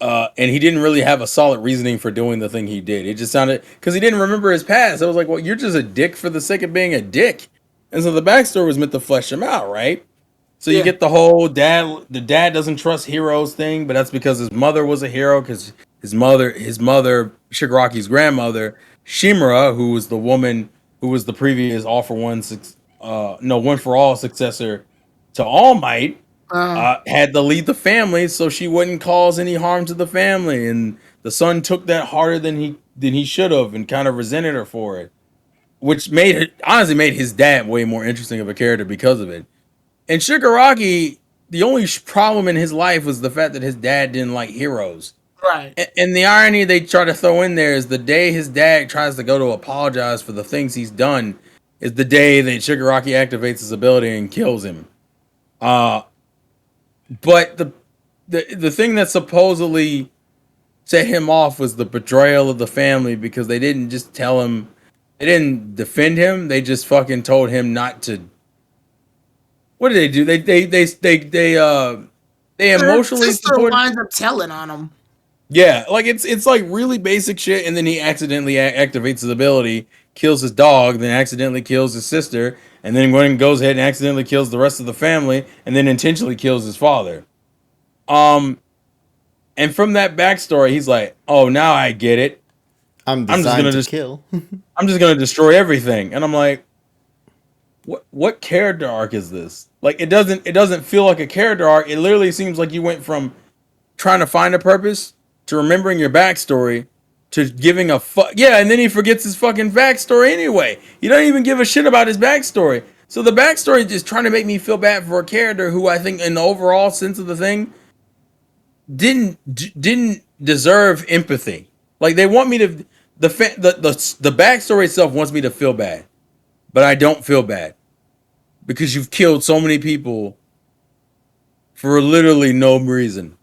and he didn't really have a solid reasoning for doing the thing he did. It just sounded because he didn't remember his past. I was like, well, you're just a dick for the sake of being a dick. And so the backstory was meant to flesh him out, right? So you get the whole the dad doesn't trust heroes thing, but that's because his mother was a hero because his mother, Shigaraki's grandmother, Shimura, who was the woman who was the previous All for One, One for All successor to All Might, had to lead the family so she wouldn't cause any harm to the family, and the son took that harder than he should have, and kind of resented her for it, which honestly made his dad way more interesting of a character because of it. And Shigaraki, the only problem in his life was the fact that his dad didn't like heroes. Right. And the irony they try to throw in there is the day his dad tries to go to apologize for the things he's done is the day that Shigaraki activates his ability and kills him. But the thing that supposedly set him off was the betrayal of the family because they didn't just tell him, they didn't defend him, they just fucking told him not to. What did they do? They emotionally sister winds up telling on him. Yeah, like it's like really basic shit, and then he accidentally activates his ability, kills his dog, then accidentally kills his sister, and then goes ahead and accidentally kills the rest of the family, and then intentionally kills his father. And from that backstory, he's like, "Oh, now I get it. I'm just gonna kill. I'm just gonna destroy everything." And I'm like, What character arc is this? Like it doesn't feel like a character arc. It literally seems like you went from trying to find a purpose to remembering your backstory to giving a fuck. Yeah, and then he forgets his fucking backstory anyway. You don't even give a shit about his backstory. So the backstory is just trying to make me feel bad for a character who I think in the overall sense of the thing didn't deserve empathy. Like they want me to the backstory itself wants me to feel bad. But I don't feel bad because you've killed so many people for literally no reason.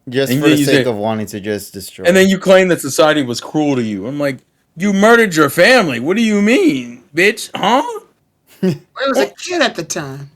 Just for the sake of wanting to just destroy. And then you claim that society was cruel to you. I'm like, you murdered your family. What do you mean, bitch? Huh? I was a kid at the time.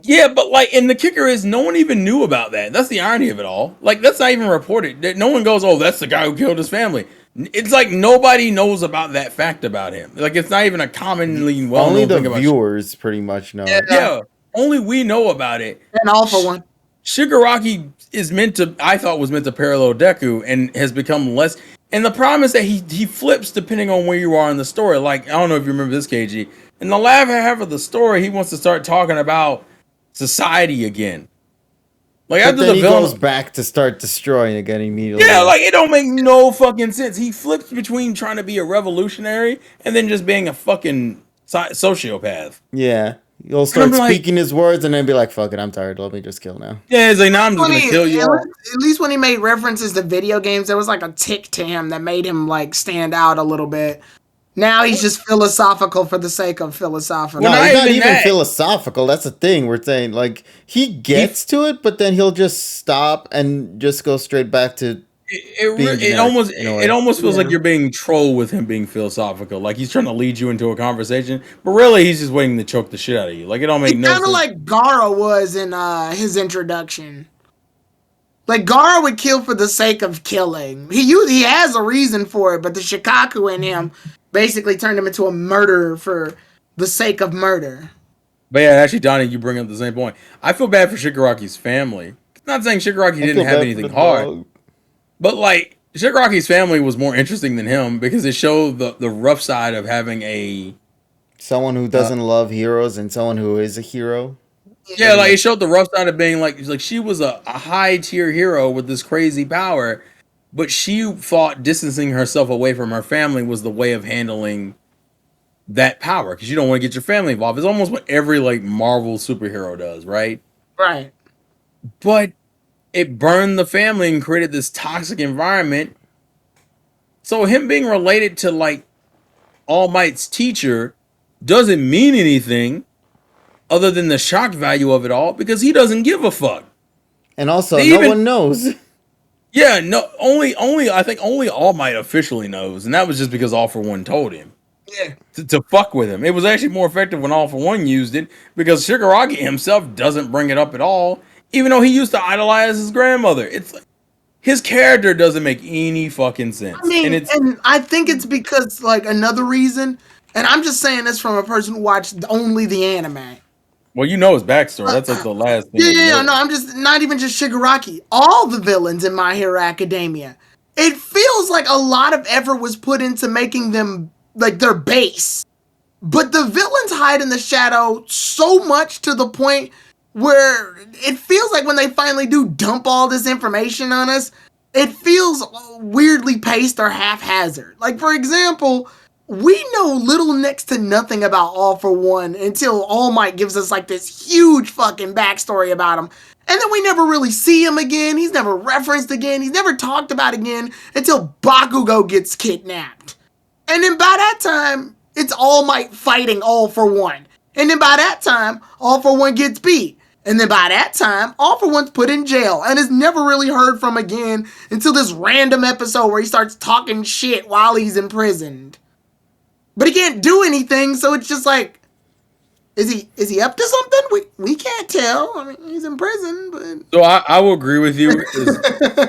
Yeah, but like, and the kicker is no one even knew about that. That's the irony of it all. Like, that's not even reported. No one goes, oh, that's the guy who killed his family. It's like nobody knows about that fact about him. Like it's not even a commonly well known thing about. Only the viewers pretty much know. Yeah, only we know about it. And All for One. Shigaraki is I thought was meant to parallel Deku and has become less. And the problem is that he flips depending on where you are in the story. Like I don't know if you remember this, KG. In the latter half of the story, he wants to start talking about society again. Like but after then he goes back to start destroying again immediately. Yeah, like it don't make no fucking sense. He flips between trying to be a revolutionary and then just being a fucking sociopath. Yeah, he'll start speaking his words and then be like, "Fuck it, I'm tired. Let me just kill now." Yeah, it's like now I'm just gonna kill you. At least when he made references to video games, there was like a tick to him that made him like stand out a little bit. Now he's just philosophical for the sake of philosophical. No, he's not even philosophical. That's the thing we're saying. Like he gets to it, but then he'll just stop and just go straight back to. It almost feels like you're being trolled with him being philosophical. Like he's trying to lead you into a conversation, but really he's just waiting to choke the shit out of you. Like it don't make no sense. Kind of like Gaara was in his introduction. Like Gaara would kill for the sake of killing. He has a reason for it, but the Shikaku in him basically turned him into a murderer for the sake of murder. But yeah, actually, Donnie, you bring up the same point. I feel bad for Shigaraki's family. Not saying Shigaraki didn't have anything hard, but like Shigaraki's family was more interesting than him because it showed the rough side of having a Someone who doesn't love heroes and someone who is a hero. Yeah, like it showed the rough side of being like she was a high tier hero with this crazy power, but she thought distancing herself away from her family was the way of handling that power because you don't want to get your family involved. It's almost what every like Marvel superhero does, right? Right. But it burned the family and created this toxic environment. So him being related to like All Might's teacher doesn't mean anything other than the shock value of it all because he doesn't give a fuck. And also, no one knows. Yeah, no, only I think only All Might officially knows, and that was just because All for One told him. Yeah. To fuck with him. It was actually more effective when All for One used it because Shigaraki himself doesn't bring it up at all, even though he used to idolize his grandmother. It's like his character doesn't make any fucking sense. I mean, and I think it's because like another reason, and I'm just saying this from a person who watched only the anime. Well, you know his backstory. That's like the last thing. Yeah, no, I'm just not even just Shigaraki. All the villains in My Hero Academia. It feels like a lot of effort was put into making them like their base. But the villains hide in the shadow so much to the point where it feels like when they finally do dump all this information on us, it feels weirdly paced or haphazard. Like, for example, we know little next to nothing about All for One until All Might gives us like this huge fucking backstory about him. And then we never really see him again. He's never referenced again. He's never talked about again until Bakugo gets kidnapped. And then by that time, it's All Might fighting All for One. And then by that time, All for One gets beat. And then by that time, All for One's put in jail and is never really heard from again until this random episode where he starts talking shit while he's imprisoned. But he can't do anything, so it's just like, is he up to something? We can't tell. I mean, he's in prison, but So I will agree with you.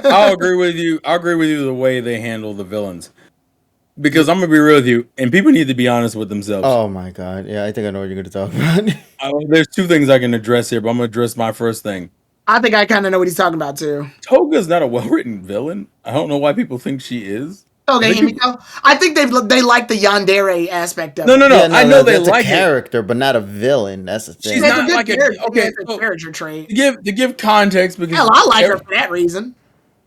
I'll agree with you. I'll agree with you the way they handle the villains. Because I'm gonna be real with you, and people need to be honest with themselves. Oh my god, yeah, I think I know what you're gonna talk about. There's two things I can address here, but I'm gonna address my first thing. I think I kind of know what he's talking about too. Toga's not a well-written villain. I don't know why people think she is. Okay, Himiko. I think they like the yandere aspect of it. No. Yeah, I know they like a character, but not a villain. That's the thing. She's not like a character trait. To give context, because hell, I like her for that reason.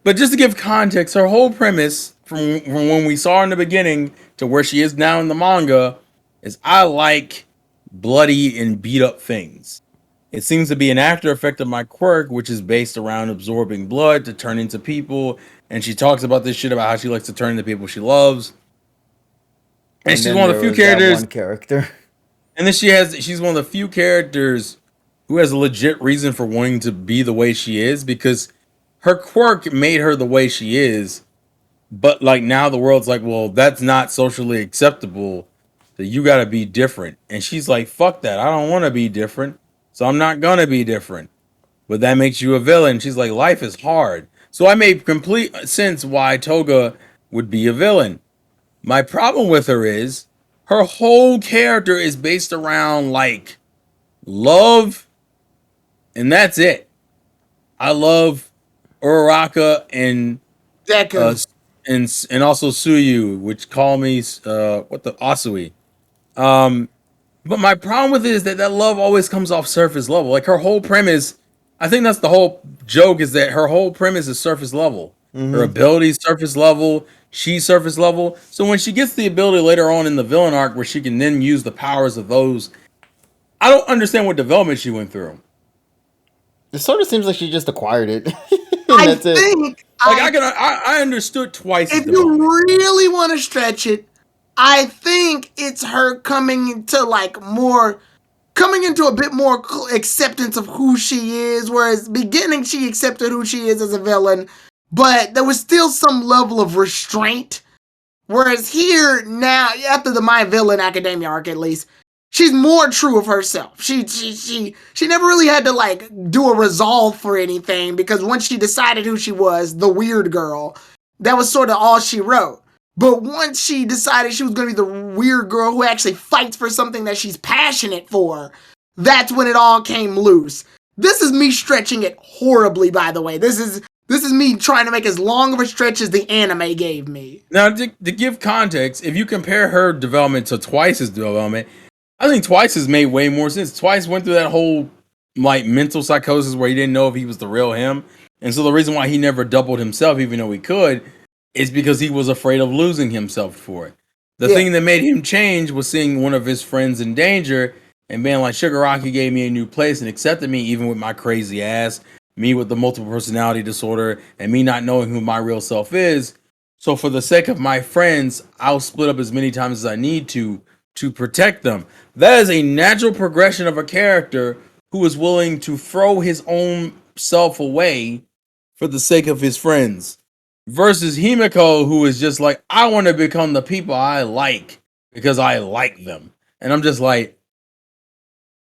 But just to give context, her whole premise from when we saw her in the beginning to where she is now in the manga is I like bloody and beat up things. It seems to be an after effect of my quirk, which is based around absorbing blood to turn into people. And she talks about this shit about how she likes to turn into people she loves. And she's one of the few characters. One character. And then she's one of the few characters who has a legit reason for wanting to be the way she is, because her quirk made her the way she is. But like now the world's like, well, that's not socially acceptable. So you gotta be different. And she's like, fuck that. I don't want to be different. So I'm not gonna be different. But that makes you a villain. She's like, life is hard. So I made complete sense why Toga would be a villain. My problem with her is her whole character is based around like love, and that's it. I love Uraraka and Deku. And also Suyu, which call me Asui. But my problem with it is that love always comes off surface level. Like her whole premise, I think that's the whole joke, is that her whole premise is surface level. Mm-hmm. Her abilities surface level, she's surface level. So when she gets the ability later on in the villain arc where she can then use the powers of those, I don't understand what development she went through. It sort of seems like she just acquired it. I think I understood twice. If you really want to stretch it, I think it's her coming into a bit more acceptance of who she is. Whereas beginning she accepted who she is as a villain, but there was still some level of restraint. Whereas here now, after the My Villain Academia arc at least, she's more true of herself. She never really had to do a resolve for anything, because once she decided who she was, the weird girl, that was sort of all she wrote. But once she decided she was going to be the weird girl who actually fights for something that she's passionate for, that's when it all came loose. This is me stretching it horribly, by the way. This is me trying to make as long of a stretch as the anime gave me. Now, to give context, if you compare her development to Twice's development, I think Twice has made way more sense. Twice went through that whole like mental psychosis where he didn't know if he was the real him. And so the reason why he never doubled himself, even though he could, is because he was afraid of losing himself for it. The Yeah. thing that made him change was seeing one of his friends in danger and being like, Shigaraki gave me a new place and accepted me even with my crazy ass, me with the multiple personality disorder, and me not knowing who my real self is. So for the sake of my friends, I'll split up as many times as I need to protect them. That is a natural progression of a character who is willing to throw his own self away for the sake of his friends. Versus Himiko, who is just like, I want to become the people I like because I like them. And I'm just like,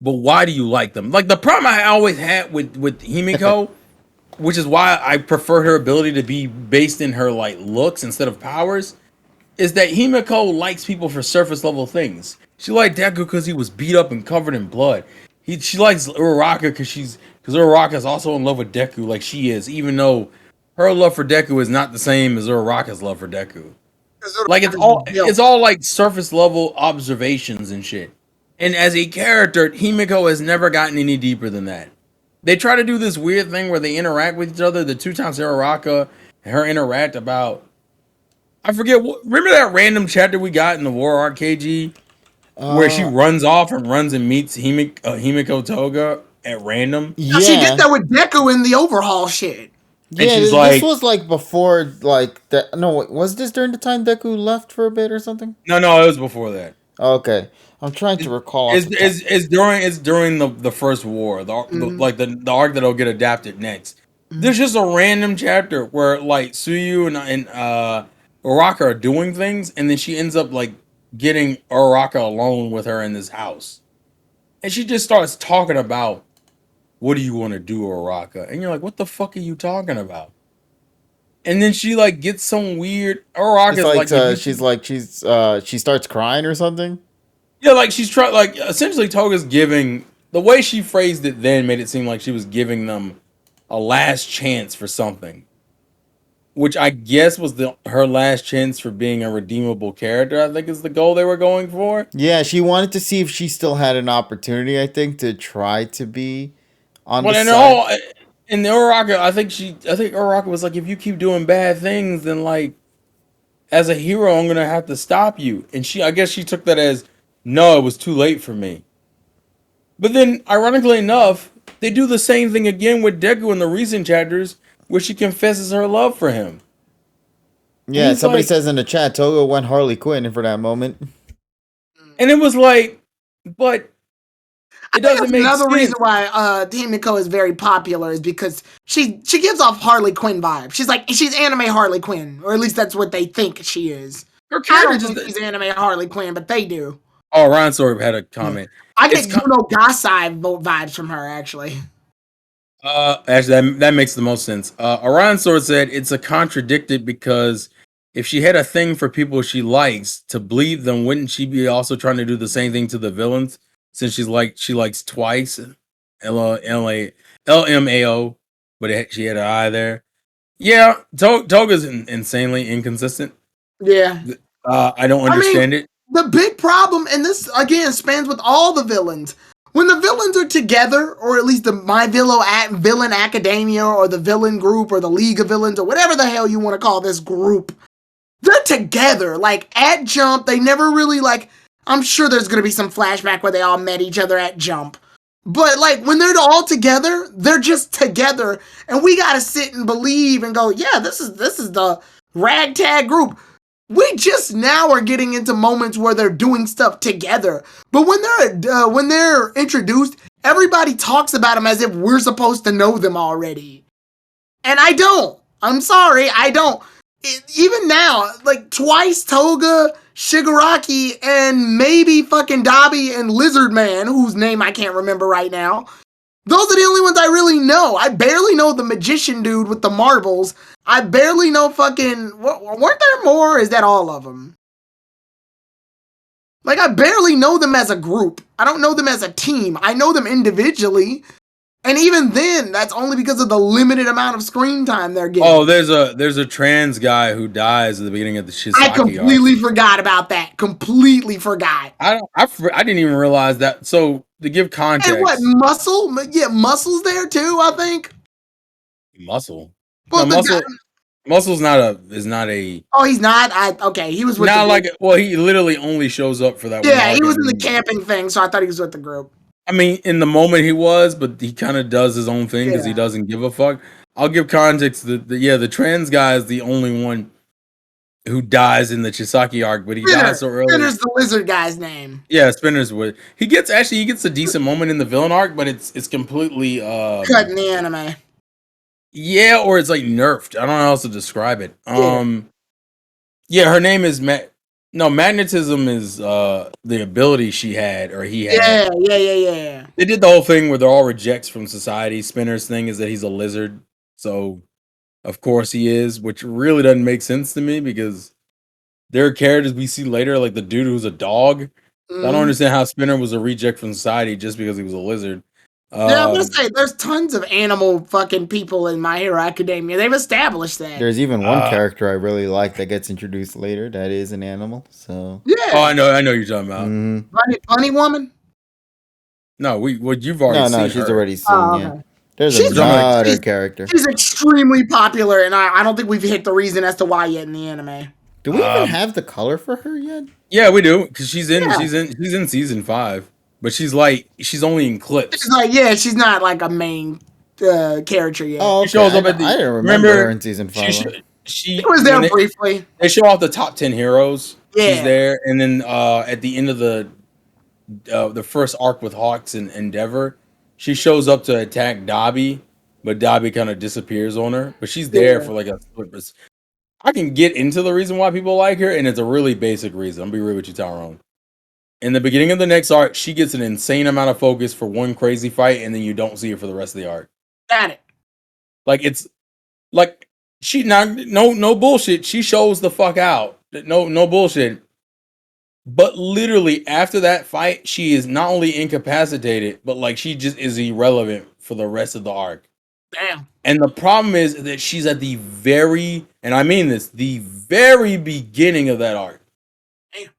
but why do you like them? Like the problem I always had with Himiko, which is why I prefer her ability to be based in her like looks instead of powers, is that Himiko likes people for surface level things. She liked Deku because he was beat up and covered in blood. She likes Uraraka because Uraraka is also in love with Deku like she is, even though her love for Deku is not the same as Uraraka's love for Deku. Like it's all like surface level observations and shit. And as a character, Himiko has never gotten any deeper than that. They try to do this weird thing where they interact with each other. The two times Uraraka and her interact about, I forget. Remember that random chapter we got in the War Arc KG where she runs off and runs and meets Himiko Toga at random? Now, she did Yeah. that with Deku in the overhaul shit. Yeah, she's this like- was like before, like that. No, wait, was this during the time Deku left for a bit or something? No, it was before that. Okay, I'm trying to recall. off the top. It's during the first war, the arc that'll get adapted next. There's just a random chapter where like Suyu and Uraraka are doing things, and then she ends up like getting Uraraka alone with her in this house, and she just starts talking about, what do you want to do, Uraraka? And you're like, what the fuck are you talking about? And then she like gets some weird Uraraka's she starts crying or something. yeah, like she's trying, like essentially Toga's giving, the way she phrased it then made it seem like she was giving them a last chance for something, which I guess was her last chance for being a redeemable character. I think is the goal they were going for. Yeah, she wanted to see if she still had an opportunity. I think to try to be on But the in side. all, in the Uraraka, I think Uraraka was like, if you keep doing bad things, then like as a hero, I'm gonna have to stop you. And I guess she took that as, no, it was too late for me. But then, ironically enough, they do the same thing again with Deku in the recent chapters, where she confesses her love for him. Yeah, somebody like, says in the chat, Toga went Harley Quinn for that moment. and it was like, but it doesn't make another sense. reason why Himiko is very popular is because she gives off Harley Quinn vibes. She's anime Harley Quinn, or at least that's what they think she is. Her I character don't just. think she's anime Harley Quinn, but they do. Oh, Ryan Sorb had a comment. I get Juno Gasai vibes from her, actually. Actually, that makes the most sense. Orion Sword said it's a contradicted because if she had a thing for people she likes to bleed them, wouldn't she be also trying to do the same thing to the villains? Since she likes Twice, LMAO, but she had an eye there. Yeah, Toga's insanely inconsistent. Yeah. I don't understand it. The big problem, and this again spans with all the villains. When the villains are together, or at least the My Villain Academia, or the villain group, or the League of Villains, or whatever the hell you want to call this group, they're together. Like at Jump, they never really like. I'm sure there's gonna be some flashback where they all met each other at Jump, but like when they're all together, they're just together, and we gotta sit and believe and go, yeah, this is the ragtag group. We just now are getting into moments where they're doing stuff together. But when they're introduced, everybody talks about them as if we're supposed to know them already. And I don't. I'm sorry, I don't. Even now, like Twice, Toga, Shigaraki, and maybe fucking Dabi and Lizard Man, whose name I can't remember right now. Those are the only ones I really know. I barely know the magician dude with the marbles. I barely know fucking... Weren't there more? Or is that all of them? Like, I barely know them as a group. I don't know them as a team. I know them individually. And even then, that's only because of the limited amount of screen time they're getting. Oh, there's a trans guy who dies at the beginning of the I Shisaki completely arc. forgot about that. Completely forgot. I didn't even realize that. So to give context, And what, Muscle? Yeah, Muscle's there too, I think. Muscle. Well, No, Muscle's not a. Oh, he's not. Okay, he was with Not the like group. well, he literally only shows up for that one Yeah, he arc. was in the camping thing, so I thought he was with the group. I mean, in the moment he was, but he kind of does his own thing because he Yeah. doesn't give a fuck. I'll give context. The trans guy is the only one who dies in the Chisaki arc, but he dies so early. Spinner's the lizard guy's name. Yeah, Spinner's with. He gets a decent moment in the villain arc, but it's completely Cut in the anime. yeah, or it's like nerfed. I don't know how else to describe it. Yeah, her name is magnetism is the ability she had or he had. Yeah. They did the whole thing where they're all rejects from society. Spinner's thing is that he's a lizard, so of course he is, which really doesn't make sense to me because there are characters we see later, like the dude who's a dog. I don't understand how Spinner was a reject from society just because he was a lizard. Yeah, I'm gonna say there's tons of animal fucking people in My Hero Academia. They've established that. There's even one character I really like that gets introduced later that is an animal. So yeah. Oh, I know you're talking about. Bunny woman. No, you've already seen she's her. already seen. Oh, Yeah, okay. there's She's another character. She's extremely popular, and I don't think we've hit the reason as to why yet in the anime. Do we even have the color for her yet? Yeah, we do because she's in season 5, but she's only in clips. She's like, yeah, she's not like a main character yet. Oh, okay. She shows up at I didn't remember her in season 5. She was there briefly. They show off the top 10 heroes. Yeah. She's there, and then at the end of the first arc with Hawks and Endeavor, she shows up to attack Dobby, but Dobby kind of disappears on her. But she's there for like a split. I can get into the reason why people like her, and it's a really basic reason. I'll be real with you, Tyrone. In the beginning of the next arc, she gets an insane amount of focus for one crazy fight, and then you don't see her for the rest of the arc. Got it. Like it's like she no bullshit. She shows the fuck out. No bullshit. But literally after that fight, she is not only incapacitated, but like she just is irrelevant for the rest of the arc. Damn. And the problem is that she's at the very, and I mean this, the very beginning of that arc. Damn.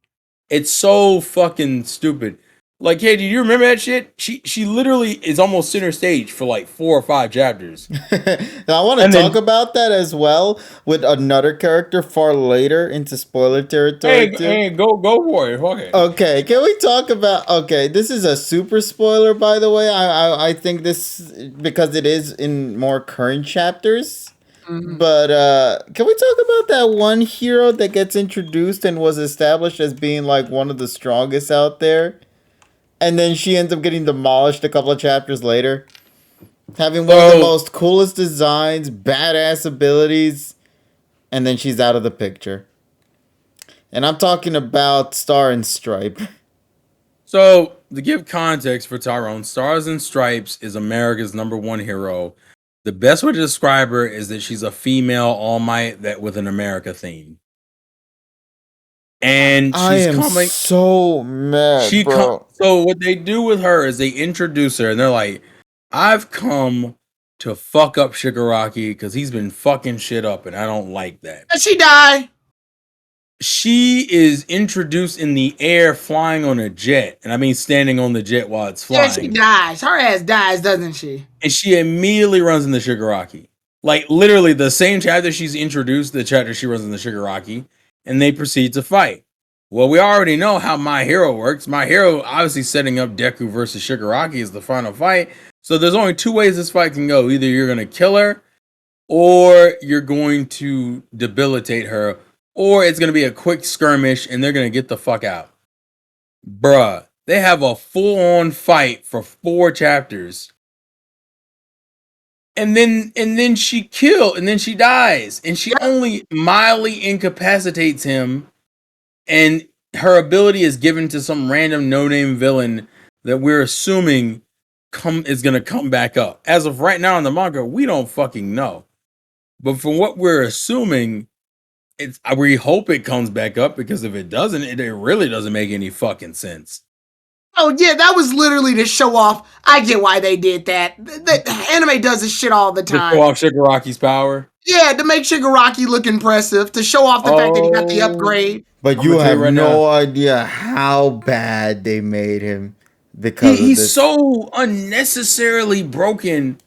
It's so fucking stupid. Like, hey, do you remember that shit? She literally is almost center stage for like 4 or 5 chapters. Now, I want to talk about that as well with another character far later into spoiler territory. Hey, go for it. Okay, can we talk about? Okay, this is a super spoiler, by the way. I think this because it is in more current chapters. But can we talk about that one hero that gets introduced and was established as being like one of the strongest out there? And then she ends up getting demolished a couple of chapters later. Having one of the most coolest designs, badass abilities, and then she's out of the picture. And I'm talking about Star and Stripe. So, to give context for Tyrone, Stars and Stripes is America's #1 hero. The best way to describe her is that she's a female All Might that with an America theme. And she's so mad, bro. So what they do with her is they introduce her and they're like, I've come to fuck up Shigaraki because he's been fucking shit up and I don't like that. Did she die? She is introduced in the air flying on a jet. And I mean standing on the jet while it's flying. Yeah, she dies. Her ass dies, doesn't she? And she immediately runs into Shigaraki. Like literally the same chapter she's introduced, the chapter she runs into Shigaraki. And they proceed to fight. Well, we already know how My Hero works. My Hero obviously setting up Deku versus Shigaraki as the final fight. So there's only 2 ways this fight can go. Either you're going to kill her, or you're going to debilitate her, or it's going to be a quick skirmish and they're going to get the fuck out. Bruh, they have a full-on fight for 4 chapters. And then she dies. And she only mildly incapacitates him. And her ability is given to some random no-name villain that we're assuming is going to come back up. As of right now in the manga, we don't fucking know. But from what we're assuming, we hope it comes back up because if it doesn't, it really doesn't make any fucking sense. Oh yeah, that was literally to show off. I get why they did that. The anime does this shit all the To time. show off Shigaraki's power. Yeah, to make Shigaraki look impressive, to show off the fact that he got the upgrade. But I'm you gonna tell you have right no now. idea how bad they made him because of He's this. so unnecessarily broken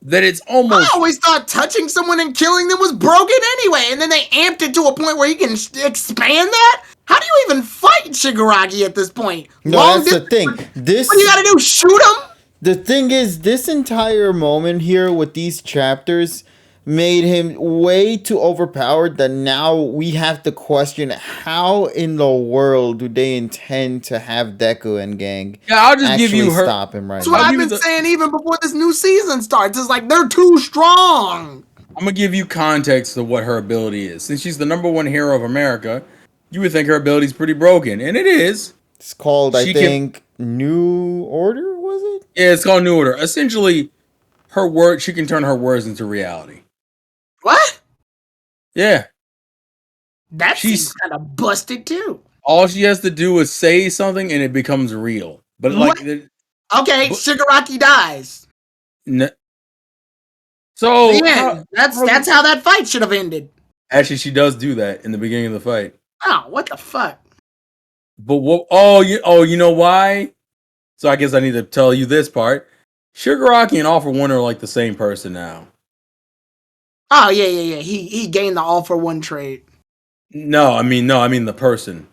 that it's I almost. always thought touching someone and killing them was broken anyway, and then they amped it to a point where you can expand that? How do you even fight Shigaraki at this point? No, Long that's the distance? thing. What do you gotta do, shoot him? The thing is, this entire moment here with these chapters made him way too overpowered that now we have to question how in the world do they intend to have Deku and gang Yeah, I'll just give actually you her. stop him right That's what now. I'll I've give you been the. saying even before this new season starts. It's like they're too strong. I'm gonna give you context to what her ability is. Since she's the #1 hero of America, you would think her ability is pretty broken, and it is. It's called, I She can. think, New Order, was it? Yeah, it's called New Order. Essentially, her word. She can turn her words into reality. What? Yeah, That she's seems kind of busted too. all she has to do is say something, and it becomes real. But like, What? Okay, but, Shigaraki dies. so The end. That's how that fight should have ended. Actually, she does do that in the beginning of the fight. Oh, what the fuck? But what? You know why? So I guess I need to tell you this part. Shigaraki and All for One are like the same person now. Oh yeah. He gained the all for one trait. No, I mean the person.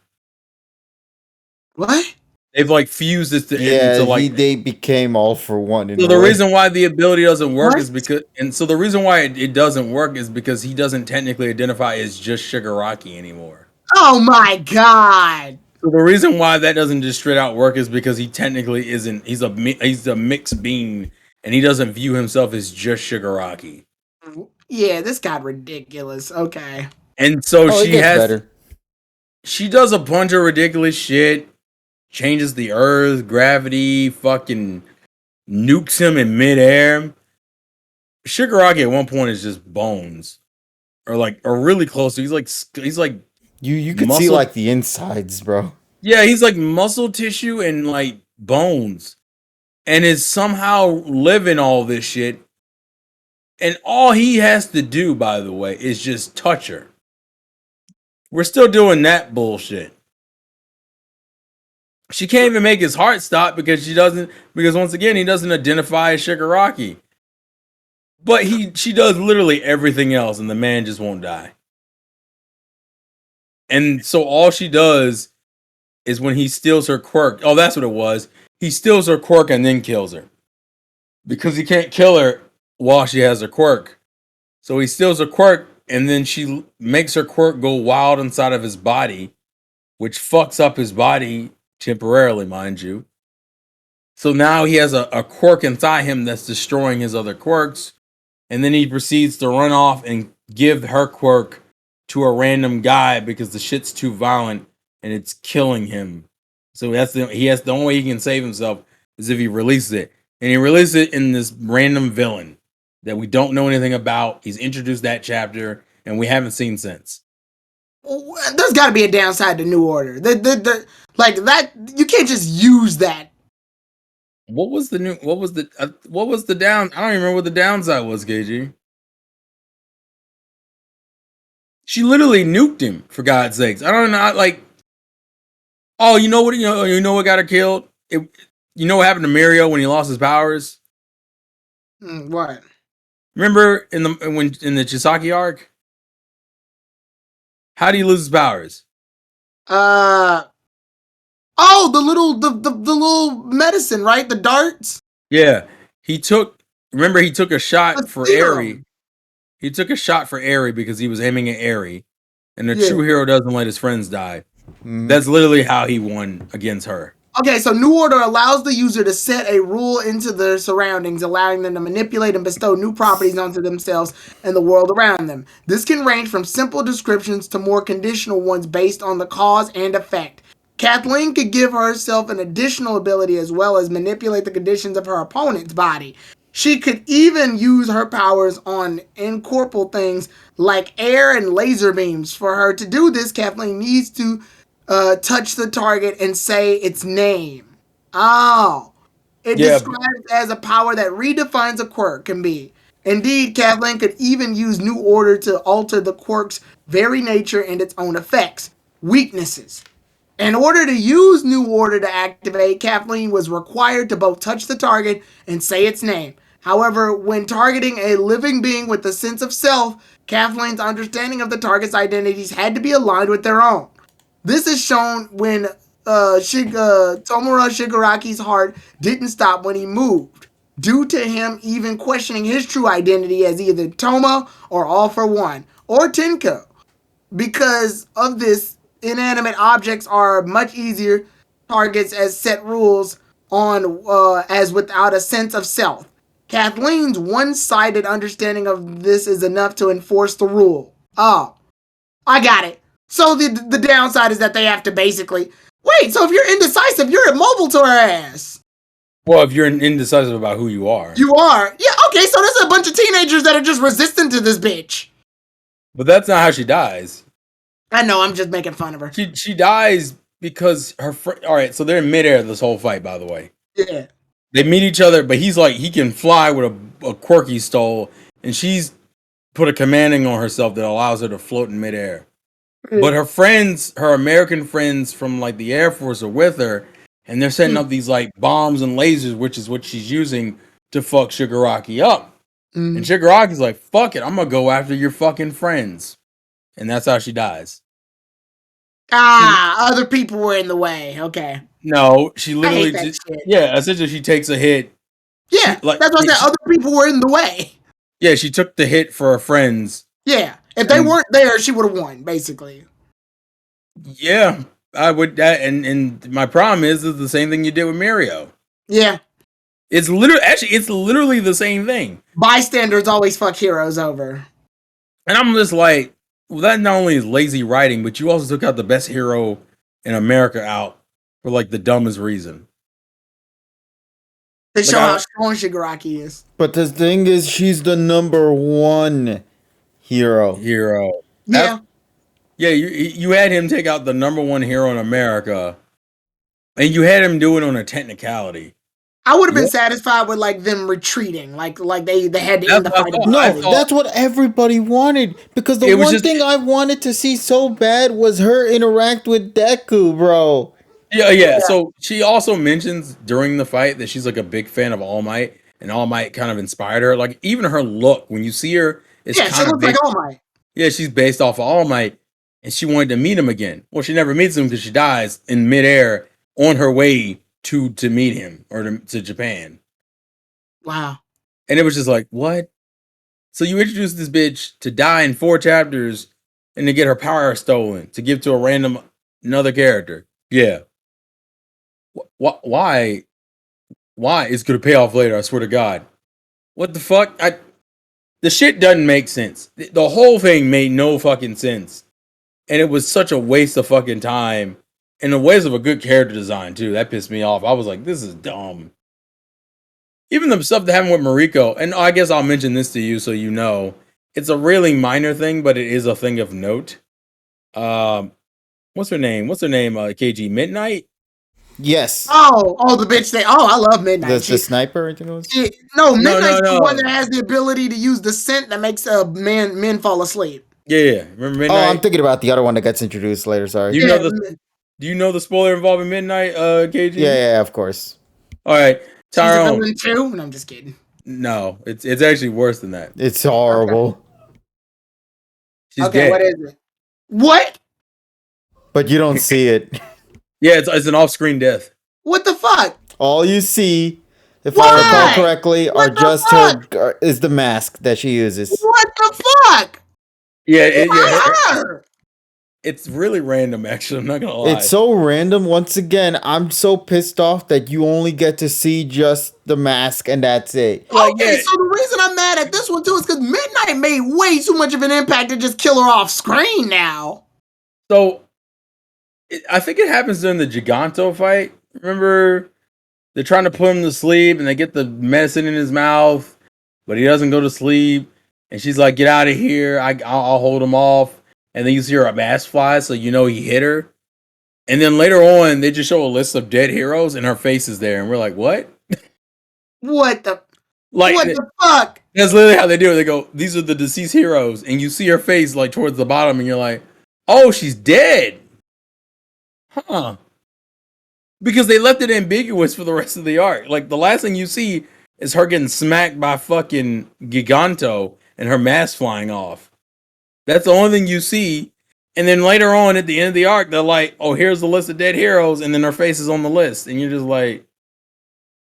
What? They've like fused this Yeah, into like. they became all for one. So the reason why the ability doesn't work What? is because, and so the reason why it doesn't work is because he doesn't technically identify as just Shigaraki anymore. Oh my god. So the reason why that doesn't just straight out work is because he technically isn't. He's a mixed being, and he doesn't view himself as just Shigaraki. Yeah, this got ridiculous. Okay. And so it gets better. She does a bunch of ridiculous shit. Changes the earth, gravity, fucking nukes him in midair. Shigaraki at one point is just bones, or really close. He's like You could see muscle- like the insides, bro. yeah, he's like muscle tissue and like bones, and is somehow living all this shit. And all he has to do, by the way, is just touch her. We're still doing that bullshit. She can't even make his heart stop because once again he doesn't identify as Shigaraki. But she does literally everything else, and the man just won't die. And so all she does is when he steals her quirk. Oh, that's what it was. He steals her quirk and then kills her. Because he can't kill her while she has her quirk. So he steals her quirk, and then she makes her quirk go wild inside of his body, which fucks up his body temporarily, mind you. So now he has a quirk inside him that's destroying his other quirks. And then he proceeds to run off and give her quirk to a random guy because the shit's too violent and it's killing him. So the only way he can save himself is if he releases it. And he releases it in this random villain that we don't know anything about. He's introduced that chapter and we haven't seen since. There's got to be a downside to New Order. Like that, you can't just use that. What was the down? I don't even remember what the downside was, KG. She literally nuked him, for God's sakes. I don't know, like. Oh, you know what? You know what got her killed? You know what happened to Mirio when he lost his powers? What? Remember in the Chisaki arc? How do you lose his powers? Oh, the little medicine, right? The darts. Yeah, he took a shot for serum. Eri. He took a shot for Eri because he was aiming at Eri, and the Yeah. true hero doesn't let his friends die. Mm. That's literally how he won against her. Okay, so New Order allows the user to set a rule into their surroundings, allowing them to manipulate and bestow new properties onto themselves and the world around them. This can range from simple descriptions to more conditional ones based on the cause and effect. Kathleen could give herself an additional ability as well as manipulate the conditions of her opponent's body. She could even use her powers on incorporeal things like air and laser beams. For her to do this, Kathleen needs to touch the target and say its name. Oh. It Yeah. describes as a power that redefines a quirk can be. Indeed, Kathleen could even use New Order to alter the quirk's very nature and its own effects. Weaknesses. In order to use New Order to activate, Kathleen was required to both touch the target and say its name. However, when targeting a living being with a sense of self, Kathleen's understanding of the target's identities had to be aligned with their own. This is shown when Tomura Shigaraki's heart didn't stop when he moved, due to him even questioning his true identity as either Toma or All for One, or Tenko. Because of this, inanimate objects are much easier targets as set rules on as without a sense of self. Kathleen's one-sided understanding of this is enough to enforce the rule. Oh, I got it. So the downside is that they have to basically wait. So if you're indecisive, you're immobile to her ass. Well, if you're indecisive about who you are. You are. Yeah. Okay. So there's a bunch of teenagers that are just resistant to this bitch. But that's not how she dies. I know. I'm just making fun of her. She dies because her friend. All right, so they're in midair this whole fight. By the way, Yeah. they meet each other, but he's like he can fly with a quirk he stole, and she's put a commanding on herself that allows her to float in midair. But her friends, her American friends from like the Air Force, are with her, and they're setting up these like bombs and lasers, which is what she's using to fuck Shigaraki up. And Shigaraki's like, "Fuck it, I'm gonna go after your fucking friends," and that's how she dies. Other people were in the way. Okay. No, she literally that just shit. essentially she takes a hit. Yeah, Like, that's what I said. Other people were in the way. Yeah, she took the hit for her friends. Yeah, if they weren't there, she would have won, basically. Yeah, I would. And my problem is the same thing you did with Mirio. Yeah, it's literally the same thing. Bystanders always fuck heroes over. And I'm just like, well, that not only is lazy writing, but you also took out the best hero in America out for like the dumbest reason. They show how strong Shigaraki is. But the thing is, she's the number one hero. Yeah. Yeah, you had him take out the number one hero in America, and you had him do it on a technicality. I would have been satisfied with like them retreating, like they had to end the fight. No, that's what everybody wanted. Because the one thing I wanted to see so bad was her interact with Deku, bro. Yeah. So she also mentions during the fight that she's like a big fan of All Might, and All Might kind of inspired her. Like even her look when you see her, it's she looks like All Might. Yeah, she's based off of All Might, and she wanted to meet him again. Well, she never meets him because she dies in midair on her way to meet him or to Japan. Wow. And it was just like, what? So you introduced this bitch to die in 4 chapters and to get her power stolen to give to a random another character. Yeah. Why? Why? It's gonna pay off later, I swear to God. What the fuck? The shit doesn't make sense. The whole thing made no fucking sense. And it was such a waste of fucking time. And a waste of a good character design, too. That pissed me off. I was like, this is dumb. Even the stuff that happened with Mariko, and I guess I'll mention this to you so you know. It's a really minor thing, but it is a thing of note. What's her name? KG Midnight? Yes. Oh, the bitch thing. Oh, I love Midnight. The sniper, I think it was? Midnight's the one that has the ability to use the scent that makes men fall asleep. Yeah. Remember Midnight? Oh, I'm thinking about the other one that gets introduced later, sorry. Do you know the spoiler involving Midnight, KG? Yeah, of course. All right. Tyrone. She's a villain too? No, I'm just kidding. No, it's actually worse than that. It's horrible. Okay. She's gay. What is it? What? But you don't see it. Yeah, it's an off-screen death. What the fuck? All you see, if I recall correctly, is the mask that she uses. What the fuck? Yeah, it's really random, actually. I'm not gonna lie. It's so random. Once again, I'm so pissed off that you only get to see just the mask and that's it. So the reason I'm mad at this one too is because Midnight made way too much of an impact to just kill her off screen now. So, I think it happens during the Giganto fight. Remember, they're trying to put him to sleep and they get the medicine in his mouth, but he doesn't go to sleep. And she's like, "Get out of here! I'll hold him off." And then you see her mask fly, so you know he hit her. And then later on, they just show a list of dead heroes, and her face is there, and we're like, "What?" What the Like what the fuck? that's literally how they do it. They go, "These are the deceased heroes," and you see her face like towards the bottom, and you're like, "Oh, she's dead." Huh. Because they left it ambiguous for the rest of the arc. Like the last thing you see is her getting smacked by fucking Giganto and her mask flying off. That's the only thing you see. And then later on at the end of the arc, they're like, "Oh, here's the list of dead heroes," and then her face is on the list, and you're just like,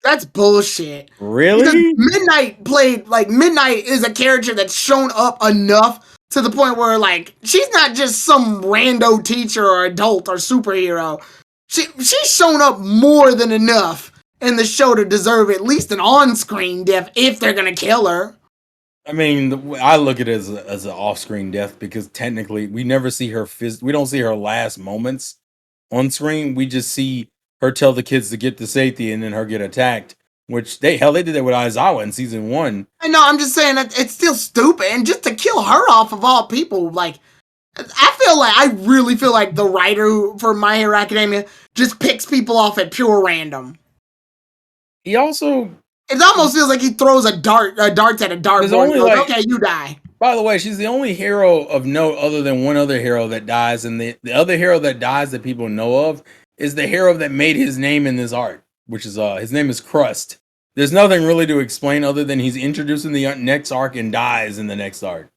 That's bullshit. Because "Really?" Midnight is a character that's shown up enough to the point where like she's not just some rando teacher or adult or superhero. She's shown up more than enough in the show to deserve at least an on-screen death if they're gonna kill her. I mean, I look at it as an off-screen death because technically we never see her we don't see her last moments on screen. We just see her tell the kids to get to safety and then her get attacked. Which they did that with Aizawa in season 1. I know, I'm just saying that it's still stupid, and just to kill her off of all people, like I really feel like the writer for My Hero Academia just picks people off at pure random. He also, it almost feels like he throws darts at a dartboard and goes, okay, you die. By the way, she's the only hero of note other than one other hero that dies, and the other hero that dies that people know of is the hero that made his name in this arc, which is his name is Crust. There's nothing really to explain other than he's introduced in the next arc and dies in the next arc.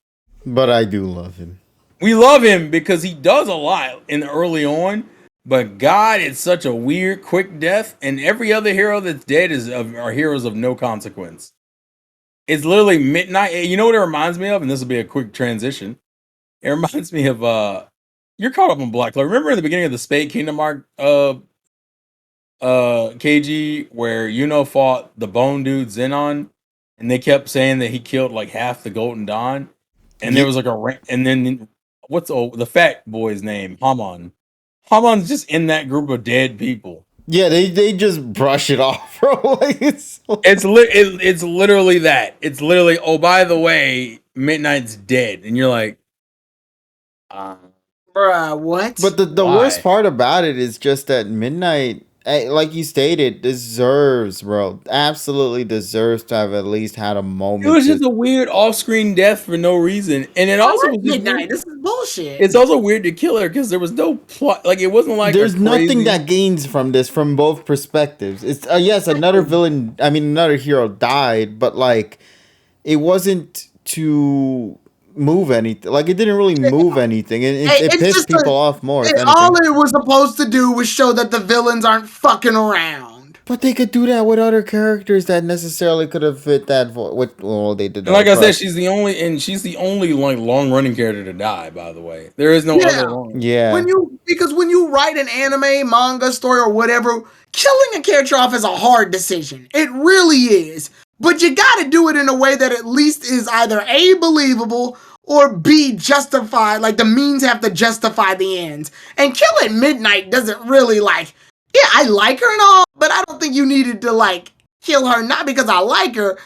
But I do love him. We love him because he does a lot in early on, but God, it's such a weird, quick death, and every other hero that's dead are heroes of no consequence. It's literally Midnight. You know what it reminds me of? And this will be a quick transition. It reminds me of you're caught up on Black Clover. Remember in the beginning of the Spade Kingdom arc KG where fought the Bone Dude Zenon, and they kept saying that he killed like half the Golden Dawn, and there was like and then what's the fat boy's name? Hamon's just in that group of dead people. Yeah, they just brush it off, bro. Like it's literally that. It's literally, oh, by the way, Midnight's dead, and you're like, bruh, what? But the worst part about it is just that Midnight, like you stated, absolutely deserves to have at least had a moment. It was just a weird off-screen death for no reason, and it also was Midnight. This is bullshit. It's also weird to kill her because there was no plot. Like it wasn't like there's nothing that gains from this from both perspectives. It's yes, another villain. I mean, another hero died, but like it wasn't to move anything. Like it didn't really move anything. It pissed people off more. All it was supposed to do was show that the villains aren't fucking around. But they could do that with other characters that necessarily could have fit that. Well, they did. Like I said, she's the only like long running character to die. By the way, there is no other long. Yeah. When you write an anime, manga story, or whatever, killing a character off is a hard decision. It really is. But you gotta do it in a way that at least is either A, believable, or B, justified. Like the means have to justify the ends. And killing Midnight doesn't really like. Yeah, I like her and all, but I don't think you needed to like kill her. Not because I like her.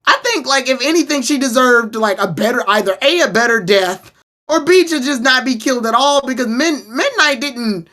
I think like if anything, she deserved like either A, a better death, or B, to just not be killed at all because Midnight didn't.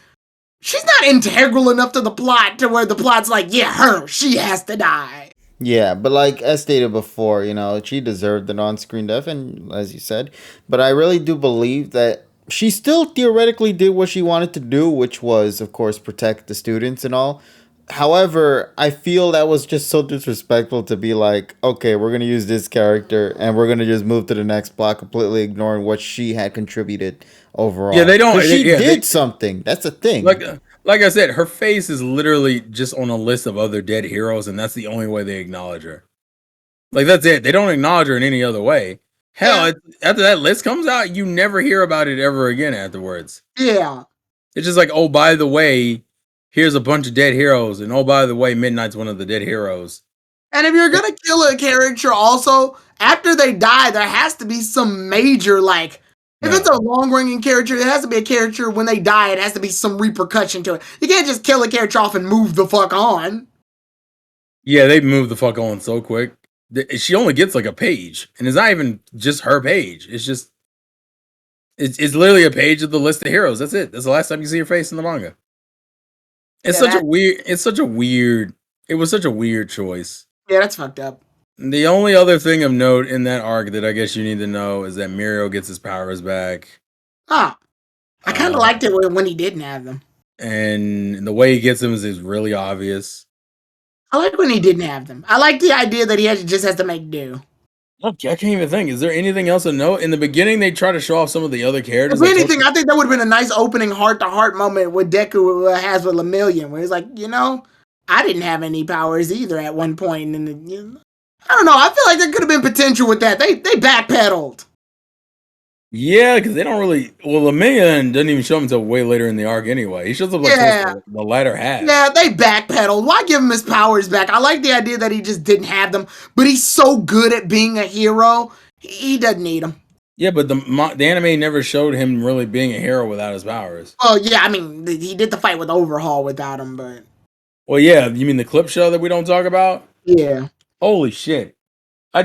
She's not integral enough to the plot to where the plot's like, yeah, she has to die. Yeah, but like as stated before, she deserved an on-screen death, and as you said, but I really do believe that she still theoretically did what she wanted to do, which was, of course, protect the students and all. However, I feel that was just so disrespectful to be like, okay, we're going to use this character and we're going to just move to the next plot, completely ignoring what she had contributed overall. Yeah, they don't. She did something. That's the thing. Like I said, her face is literally just on a list of other dead heroes, and that's the only way they acknowledge her. Like, that's it. They don't acknowledge her in any other way. Hell, after that list comes out, you never hear about it ever again afterwards. Yeah. It's just like, oh, by the way, here's a bunch of dead heroes, and oh, by the way, Midnight's one of the dead heroes. And if you're gonna kill a character also, after they die, there has to be some major, like, if it's a long-running character, it has to be a character, when they die, it has to be some repercussion to it. You can't just kill a character off and move the fuck on. Yeah, they move the fuck on so quick. She only gets like a page, and it's not even just her page. It's just It's literally a page of the list of heroes. That's it. That's the last time you see her face in the manga. It's Yeah, such a weird. It's such a weird. It was such a weird choice. yeah, that's fucked up. The only other thing of note in that arc that I guess you need to know is that Mirio gets his powers back. Huh. I kind of Uh, liked it when he didn't have them. and the way he gets them is really obvious. I like when he didn't have them. I like the idea that just has to make do. I can't even think. Is there anything else to note? In the beginning, they try to show off some of the other characters. If anything, I think that would have been a nice opening heart-to-heart moment with Deku has with Lemillion, where he's like, I didn't have any powers either at one point, and I don't know. I feel like there could have been potential with that. They backpedaled. Yeah, because they don't really. Well, Lemillion doesn't even show him until way later in the arc anyway. He shows up like towards the latter half. Yeah, they backpedaled. Why give him his powers back? I like the idea that he just didn't have them, but he's so good at being a hero, he doesn't need them. Yeah, but the anime never showed him really being a hero without his powers. Well, yeah, I mean, he did the fight with Overhaul without him, but... Well, yeah, you mean the clip show that we don't talk about? Yeah. Holy shit. I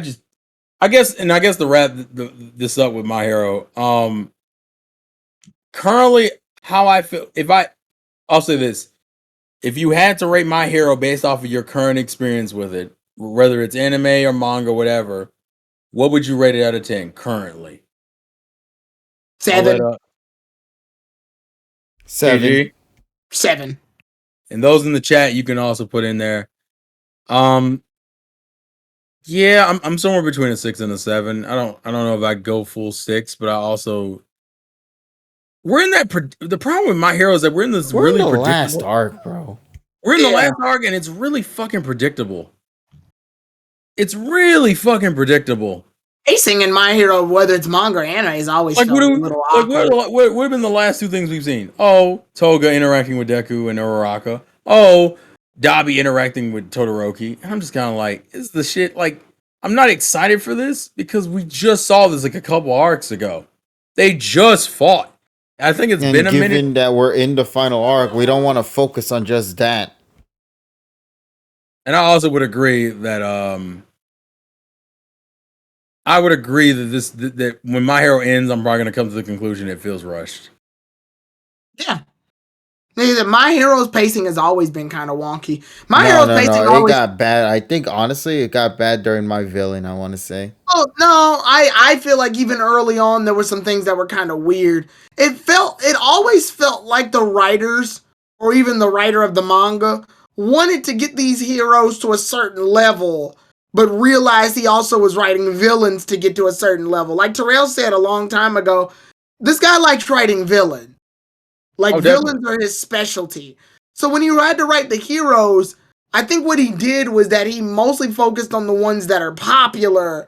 guess to wrap this up with My Hero, currently how I feel, I'll say this. If you had to rate My Hero based off of your current experience with it, whether it's anime or manga, whatever, what would you rate it out of 10 currently? 7. 7. KG? 7. And those in the chat, you can also put in there. Yeah, I'm somewhere between a 6 and a 7. I don't know if I go full 6, but I also we're in that. The problem with My Hero is that we're in this really in the predictable last arc, bro. We're in the last arc, and it's really fucking predictable. It's really fucking predictable. Pacing in My Hero, whether it's manga or anime, is always like, a little awkward. What have been the last two things we've seen? Oh, Toga interacting with Deku and Uraraka. Oh, Dabi interacting with Todoroki. And I'm just kind of like, is the shit like? I'm not excited for this because we just saw this like a couple arcs ago. They just fought. I think it's been a minute. Given that we're in the final arc, we don't want to focus on just that. And I also would agree that that when My Hero ends, I'm probably gonna come to the conclusion it feels rushed. Yeah. My Hero's pacing has always been kind of wonky. My Hero's pacing always... It got bad. I think honestly, it got bad during My Villain. I want to say. Oh no, I feel like even early on there were some things that were kind of weird. It always felt like the writers or even the writer of the manga wanted to get these heroes to a certain level, but realized he also was writing villains to get to a certain level. Like Terrell said a long time ago, this guy likes writing villains. Villains are his specialty. So when he had to write the heroes, I think what he did was that he mostly focused on the ones that are popular,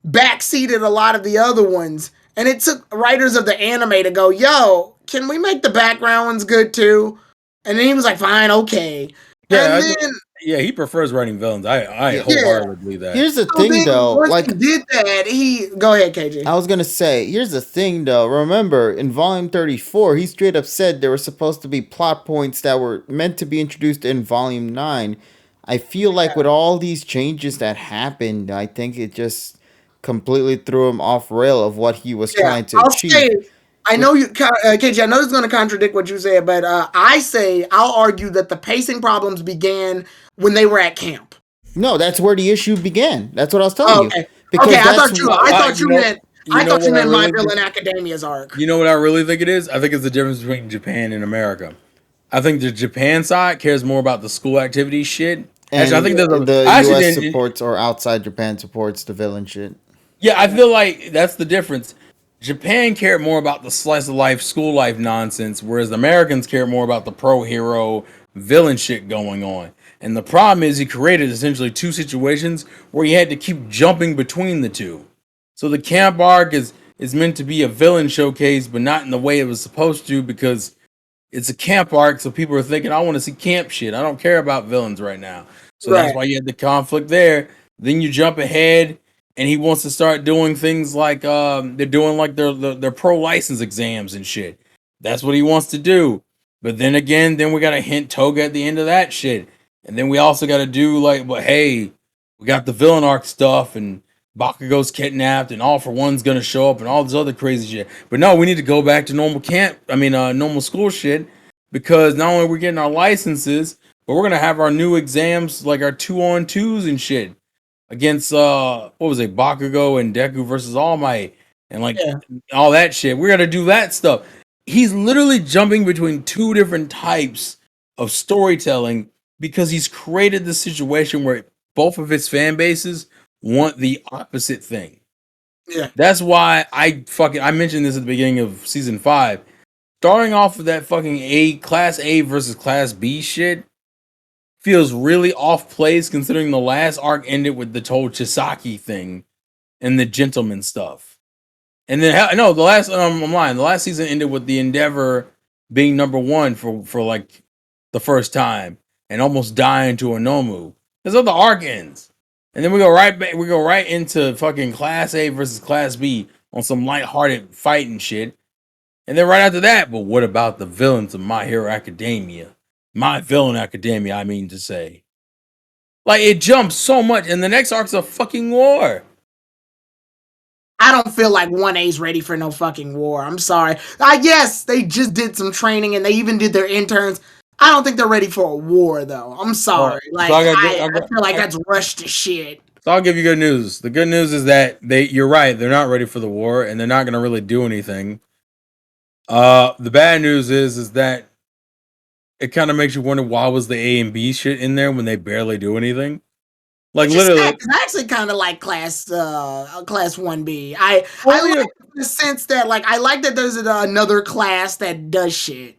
backseated a lot of the other ones, and it took writers of the anime to go, yo, can we make the background ones good too? And then he was like, fine, okay. Yeah, he prefers writing villains. I wholeheartedly believe that. Here's the thing, though. Once he did that, go ahead, KJ. I was gonna say, here's the thing, though. Remember, in Volume 34, he straight up said there were supposed to be plot points that were meant to be introduced in Volume 9. I feel like with all these changes that happened, I think it just completely threw him off rail of what he was trying to achieve. I know you, KJ, I know this is going to contradict what you said, but I'll argue that the pacing problems began when they were at camp. No, that's where the issue began. That's what I was telling you. Because I thought you meant My Villain Academia's arc. You know what I really think it is? I think it's the difference between Japan and America. I think the Japan side cares more about the school activity shit. And I think the US supports or outside Japan supports the villain shit. Yeah, I feel like that's the difference. Japan cared more about the slice of life, school life nonsense, whereas the Americans cared more about the pro-hero villain shit going on. And the problem is he created essentially two situations where he had to keep jumping between the two. So the camp arc is meant to be a villain showcase, but not in the way it was supposed to because it's a camp arc, so people are thinking, I want to see camp shit. I don't care about villains right now. So that's why you had the conflict there. Then you jump ahead and he wants to start doing things like they're doing like their pro license exams and shit. That's what he wants to do. But then again, we got to hint Toga at the end of that shit. And then we also got to do like, but hey, we got the villain arc stuff and Bakugo's kidnapped and All for One's gonna show up and all this other crazy shit. But no, we need to go back to normal normal school shit, because not only are we getting our licenses, but we're gonna have our new exams, like our 2-on-2s and shit against what was it, Bakugo and Deku versus All Might and like Yeah. all that shit. We're gonna do that stuff. He's literally jumping between two different types of storytelling because he's created the situation where both of his fan bases want the opposite thing. Yeah. That's why I mentioned this at the beginning of season 5. Starting off with that fucking class A versus class B shit feels really off place, considering the last arc ended with the whole Chisaki thing and the gentleman stuff. And then no, I'm lying. The last season ended with the Endeavor being number 1 for like the first time and almost dying to a Nomu. That's how the arc ends. And then we go right back. We go right into fucking Class A versus Class B on some lighthearted fighting shit. And then right after that, but what about the villains of My Hero Academia? My Villain Academia, I mean to say. Like, it jumps so much, and the next arc's a fucking war. I don't feel like 1A's ready for no fucking war. I'm sorry. Yes, they just did some training and they even did their interns. I don't think they're ready for a war, though. I'm sorry. I feel like that's rushed to shit. So I'll give you good news. The good news is that you're right. They're not ready for the war, and they're not going to really do anything. The bad news is that it kind of makes you wonder, why was the A and B shit in there when they barely do anything? Like, literally, I actually kind of like class 1B. I like the sense that, like, I like that there's another class that does shit.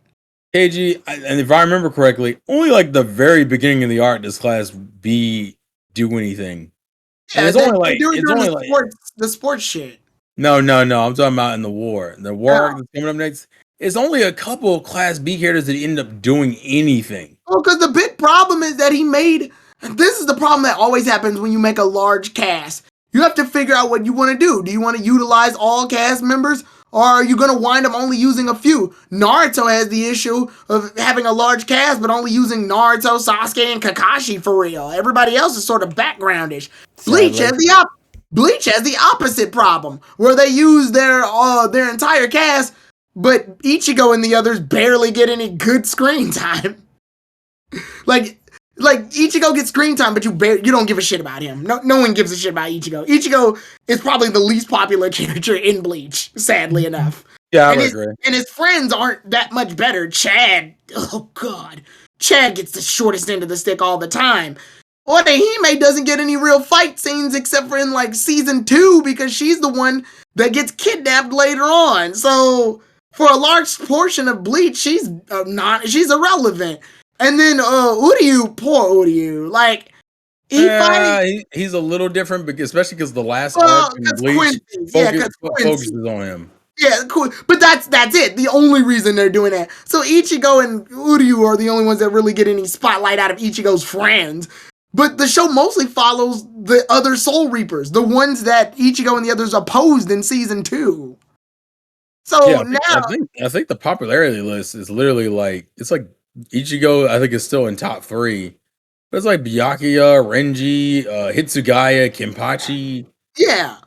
KG, and if I remember correctly, only like the very beginning of the arc does class B do anything. Yeah, it's only like the sports shit. No. I'm talking about in the war. The war arc that's coming up next. It's only a couple of class B characters that end up doing anything. Oh, because the big problem is that this is the problem that always happens when you make a large cast. You have to figure out what you want to do. Do you want to utilize all cast members, or are you going to wind up only using a few? Naruto has the issue of having a large cast, but only using Naruto, Sasuke, and Kakashi for real. Everybody else is sort of backgroundish. Bleach has the opposite problem, where they use their entire cast, but Ichigo and the others barely get any good screen time. Like Ichigo gets screen time, but you don't give a shit about him. No one gives a shit about Ichigo. Ichigo is probably the least popular character in Bleach, sadly enough. Yeah, I agree. And his friends aren't that much better. Chad, oh god, Chad gets the shortest end of the stick all the time. Orihime doesn't get any real fight scenes except for in like season 2, because she's the one that gets kidnapped later on. So for a large portion of Bleach, she's irrelevant. And then Uryu, poor Uryu, like he's a little different, because especially because the last arc in Bleach focuses on him. Yeah, cool. But that's it. The only reason they're doing that. So Ichigo and Uryu are the only ones that really get any spotlight out of Ichigo's friends. But the show mostly follows the other Soul Reapers, the ones that Ichigo and the others opposed in season 2. So yeah, I think the popularity list is literally like, it's like Ichigo, I think, is still in top 3. But it's like Byakuya, Renji, Hitsugaya, Kenpachi. Yeah.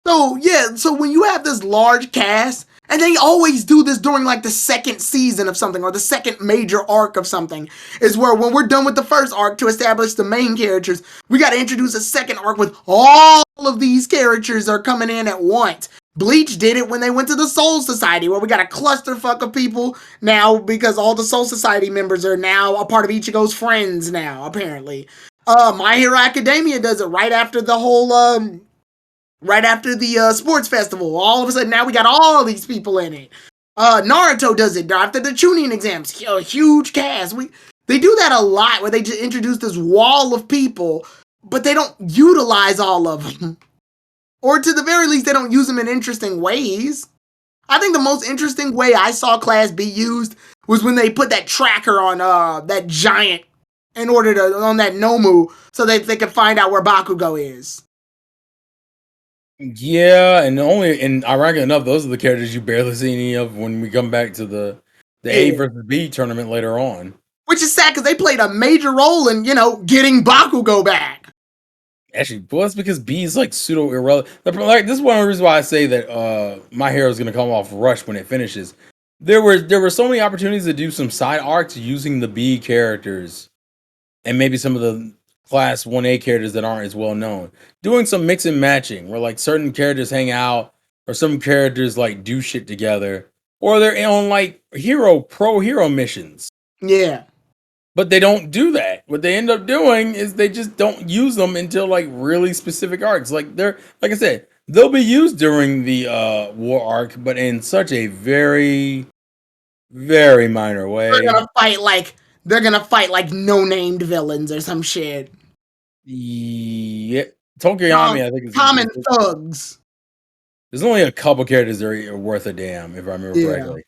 So when you have this large cast, and they always do this during like the second season of something, or the second major arc of something, is where when we're done with the first arc to establish the main characters, we got to introduce a second arc with all of these characters are coming in at once. Bleach did it when they went to the Soul Society, where we got a clusterfuck of people now because all the Soul Society members are now a part of Ichigo's friends now, apparently. My Hero Academia does it right after the whole sports festival. All of a sudden now we got all these people in it. Naruto does it after the Chunin exams. A huge cast. They do that a lot, where they just introduce this wall of people, but they don't utilize all of them. Or to the very least, they don't use them in interesting ways. I think the most interesting way I saw Class B used was when they put that tracker on that giant on that Nomu, so that they could find out where Bakugo is. Yeah, and ironically enough, those are the characters you barely see any of when we come back to the A versus B tournament later on. Which is sad, because they played a major role in, getting Bakugo back. Actually, well, that's because B is like pseudo irrelevant. Like this is one of the reasons why I say that My Hero is gonna come off rush when it finishes. There were so many opportunities to do some side arcs using the B characters and maybe some of the class 1A characters that aren't as well known. Doing some mix and matching where like certain characters hang out or some characters like do shit together or they're on like pro hero missions. Yeah. But they don't do that. What they end up doing is they just don't use them until like really specific arcs. Like like I said, they'll be used during the war arc, but in such a very, very minor way. They're gonna fight like no named villains or some shit. Yeah, Tokuyami, I think is common thugs. There's only a couple characters that are worth a damn, if I remember correctly.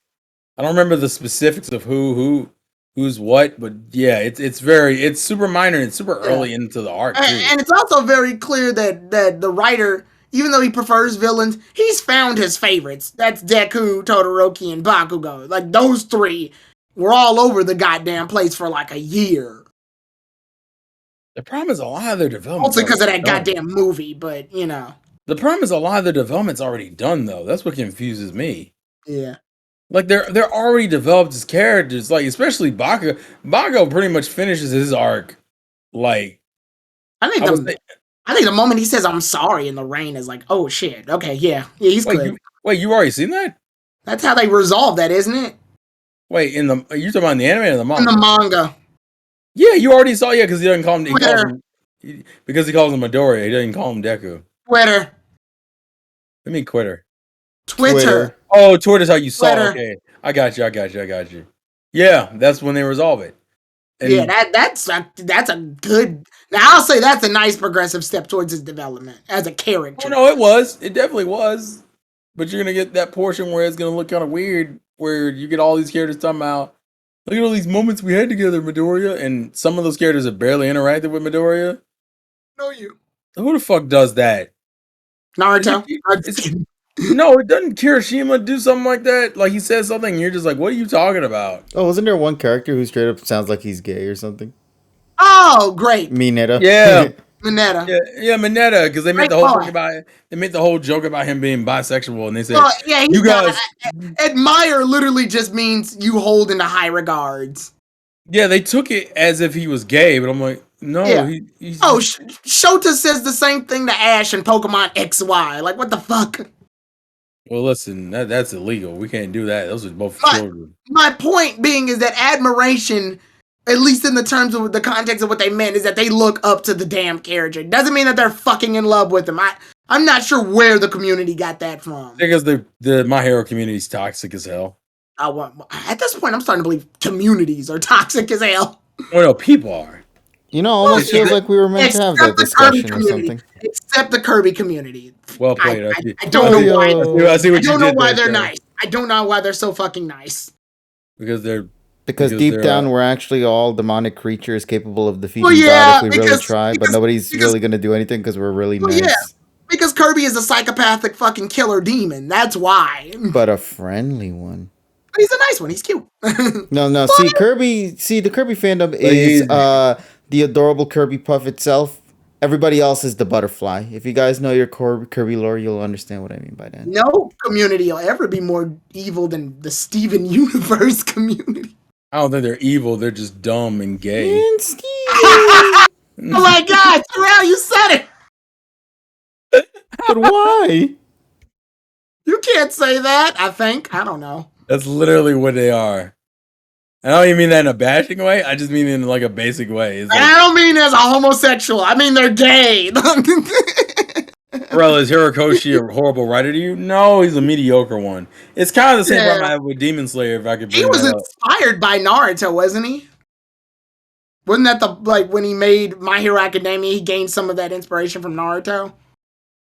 I don't remember the specifics of who's what, but yeah, it's super minor and super early into the arc too. And it's also very clear that the writer, even though he prefers villains, he's found his favorites. That's Deku, Todoroki, and Bakugo. Like those three were all over the goddamn place for like a year. The problem is a lot of their development. Also because of that goddamn movie, but you know. The problem is a lot of the development's already done though. That's what confuses me. Yeah. Like they're already developed as characters, like especially Bakugo. Bakugo pretty much finishes his arc. Like I think the moment he says "I'm sorry" in the rain is like, oh shit, okay, yeah, he's good. You already seen that? That's how they resolve that, isn't it? Wait, are you talking about in the anime or the manga? In the manga. Yeah, you already saw. Yeah, because he doesn't call him. Because he calls him Midoriya. He doesn't call him Deku. Twitter. I mean Twitter. Twitter. Oh, Twitter's how you saw it. Okay. I got you. Yeah, that's when they resolve it. And yeah, that's a good. Now I'll say that's a nice progressive step towards his development as a character. Oh, no, it was. It definitely was. But you're gonna get that portion where it's gonna look kind of weird, where you get all these characters talking about, look at all these moments we had together, Midoriya, and some of those characters have barely interacted with Midoriya. No, you. Who the fuck does that? Naruto. No, it doesn't Kirishima do something like that? Like he says something, and you're just like, what are you talking about? Oh, wasn't there one character who straight up sounds like he's gay or something? Oh, great. Mineta. Yeah. Mineta. Yeah, Mineta, because they made the whole thing about they made the whole joke about him being bisexual, and they said, "You guys admire." Literally, just means you hold into high regards. Yeah, they took it as if he was gay, but I'm like, no. Yeah. Shota says the same thing to Ash in Pokemon XY. Like, what the fuck? Well, listen, that's illegal. We can't do that. Those are both children. My point being is that admiration, at least in the terms of the context of what they meant, is that they look up to the damn character. Doesn't mean that they're fucking in love with him. I'm not sure where the community got that from. Because the My Hero community is toxic as hell. At this point, I'm starting to believe communities are toxic as hell. Well, no, people are. You know, almost feels like we were meant to have that discussion or something. Except the Kirby community. Well played. I don't know why. I don't know why they're nice. I don't know why they're so fucking nice. Because deep down we're actually all demonic creatures capable of defeating God if we really try, but nobody's really going to do anything because we're really nice. Yeah, because Kirby is a psychopathic fucking killer demon. That's why. But a friendly one. But he's a nice one. He's cute. No. The Kirby fandom is the adorable Kirby Puff itself. Everybody else is the butterfly. If you guys know your Kirby lore, you'll understand what I mean by that. No community will ever be more evil than the Steven Universe community. I don't think they're evil. They're just dumb and gay. And Steven. Oh my God, Terrell, you said it. But why? You can't say that, I think. I don't know. That's literally what they are. I don't even mean that in a bashing way. I just mean in like a basic way. Like, I don't mean as a homosexual. I mean they're gay. Bro, is Hirokoshi a horrible writer to you? No, he's a mediocre one. It's kind of the same problem I have with Demon Slayer. If I could, he was inspired by Naruto, wasn't he? Wasn't that when he made My Hero Academia? He gained some of that inspiration from Naruto.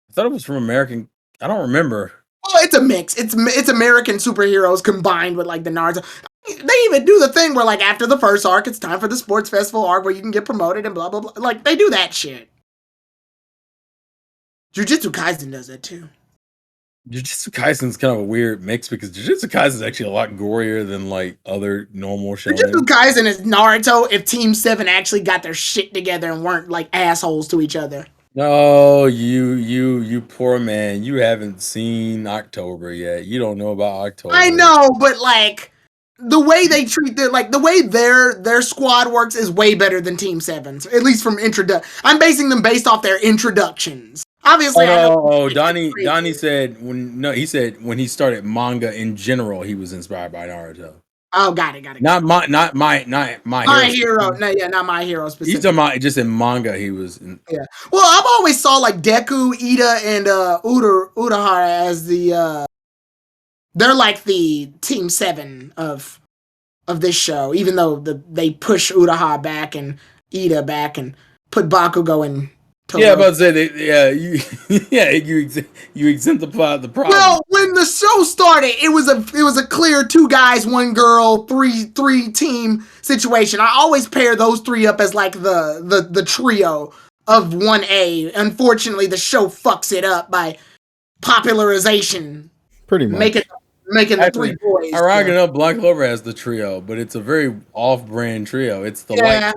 I thought it was from American. I don't remember. Well, it's a mix. It's American superheroes combined with like the Naruto. They even do the thing where like after the first arc, it's time for the sports festival arc where you can get promoted and blah blah blah. Like they do that shit. Jujutsu Kaisen does that too. Jujutsu Kaisen's kind of a weird mix because Jujutsu Kaisen is actually a lot gorier than like other normal shows. Jujutsu Kaisen is Naruto if Team 7 actually got their shit together and weren't like assholes to each other. No, you poor man. You haven't seen October yet. You don't know about I October. know, but like the way they treat the way their squad works is way better than Team Seven's. At least from introduction. I'm basing them based off their introductions. Oh Obviously, I know. no, Donnie said he said when he started manga in general, he was inspired by Naruto. Oh, got it. Not my My hero. hero. No, yeah, not my hero He's talking specifically. about just in manga he was in, Yeah. Well, I've always saw like Deku, Ida, and Urahara as they're like the Team Seven of this show. Even though they push Urahara back and Ida back and put Bakugo and yeah, Todoroki. about to say that, yeah, you yeah, you exemplify the problem. Well, when the show started, it was a clear two guys, one girl, three team situation. I always pair those three up as like the trio of 1A. Unfortunately, the show fucks it up by popularization, Pretty making much. making the three Actually, boys. ironically enough, Black Clover has the trio, but it's a very off-brand trio. It's the Yeah,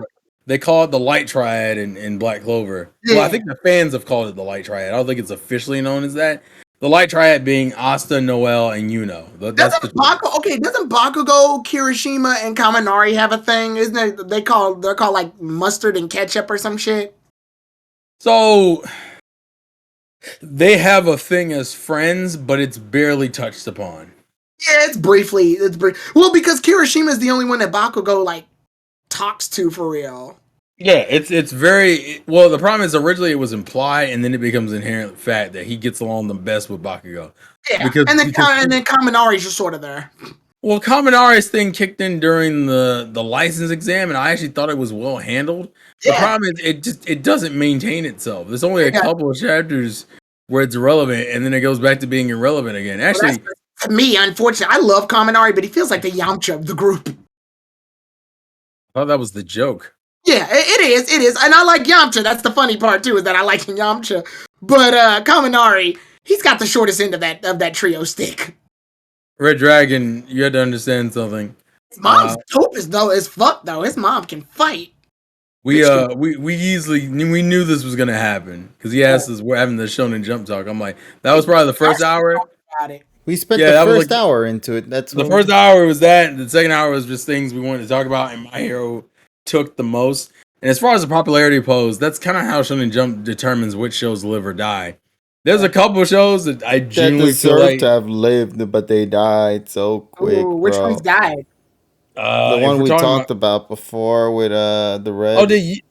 they call it the Light Triad in Black Clover. Well, I yeah. think the fans have called it the Light Triad. I don't think it's officially known as that. The Light Triad being Asta, Noel, and Yuno. That's the Doesn't Bakugo, Kirishima, and Kaminari have a thing? Isn't it? They're called like mustard and ketchup or some shit. So they have a thing as friends, but it's barely touched upon. Yeah, it's briefly. Well, because Kirishima is the only one that Bakugo like talks to for real. Yeah, it's very well. The problem is originally it was implied, and then it becomes inherent fact that he gets along the best with Bakugo. Yeah, Because and then Kaminari's just sort of there. well, Kaminari's thing kicked in during the license exam, and I actually thought it was well handled. The Yeah, problem is it doesn't maintain itself. There's only a yeah. couple of chapters where it's relevant, and then it goes back to being irrelevant again. Well, that's Actually, to me. Unfortunately, I love Kaminari, but he feels like the Yamcha of the group. I thought that was the joke. Yeah, it is, and I like Yamcha. That's the funny part too, is that I like Yamcha. But Kaminari, he's got the shortest end of that trio stick. Red Dragon, you had to understand something. His mom's dope as fuck though. His mom can fight. We easily we knew this was gonna happen because he asked us we're having the Shonen Jump talk. I'm like, that was probably the first hour. We spent Yeah, the that was first like- hour into it. That's The what first hour was that. The second hour was just things we wanted to talk about, and My Hero took the most. And as far as the popularity pose, that's kind of how Shonen Jump determines which shows live or die. There's a couple shows that I that genuinely feel deserved like to have lived, but they died so quick, Ooh, which bro. one's died? The if one we're we talking talked about before with the red. did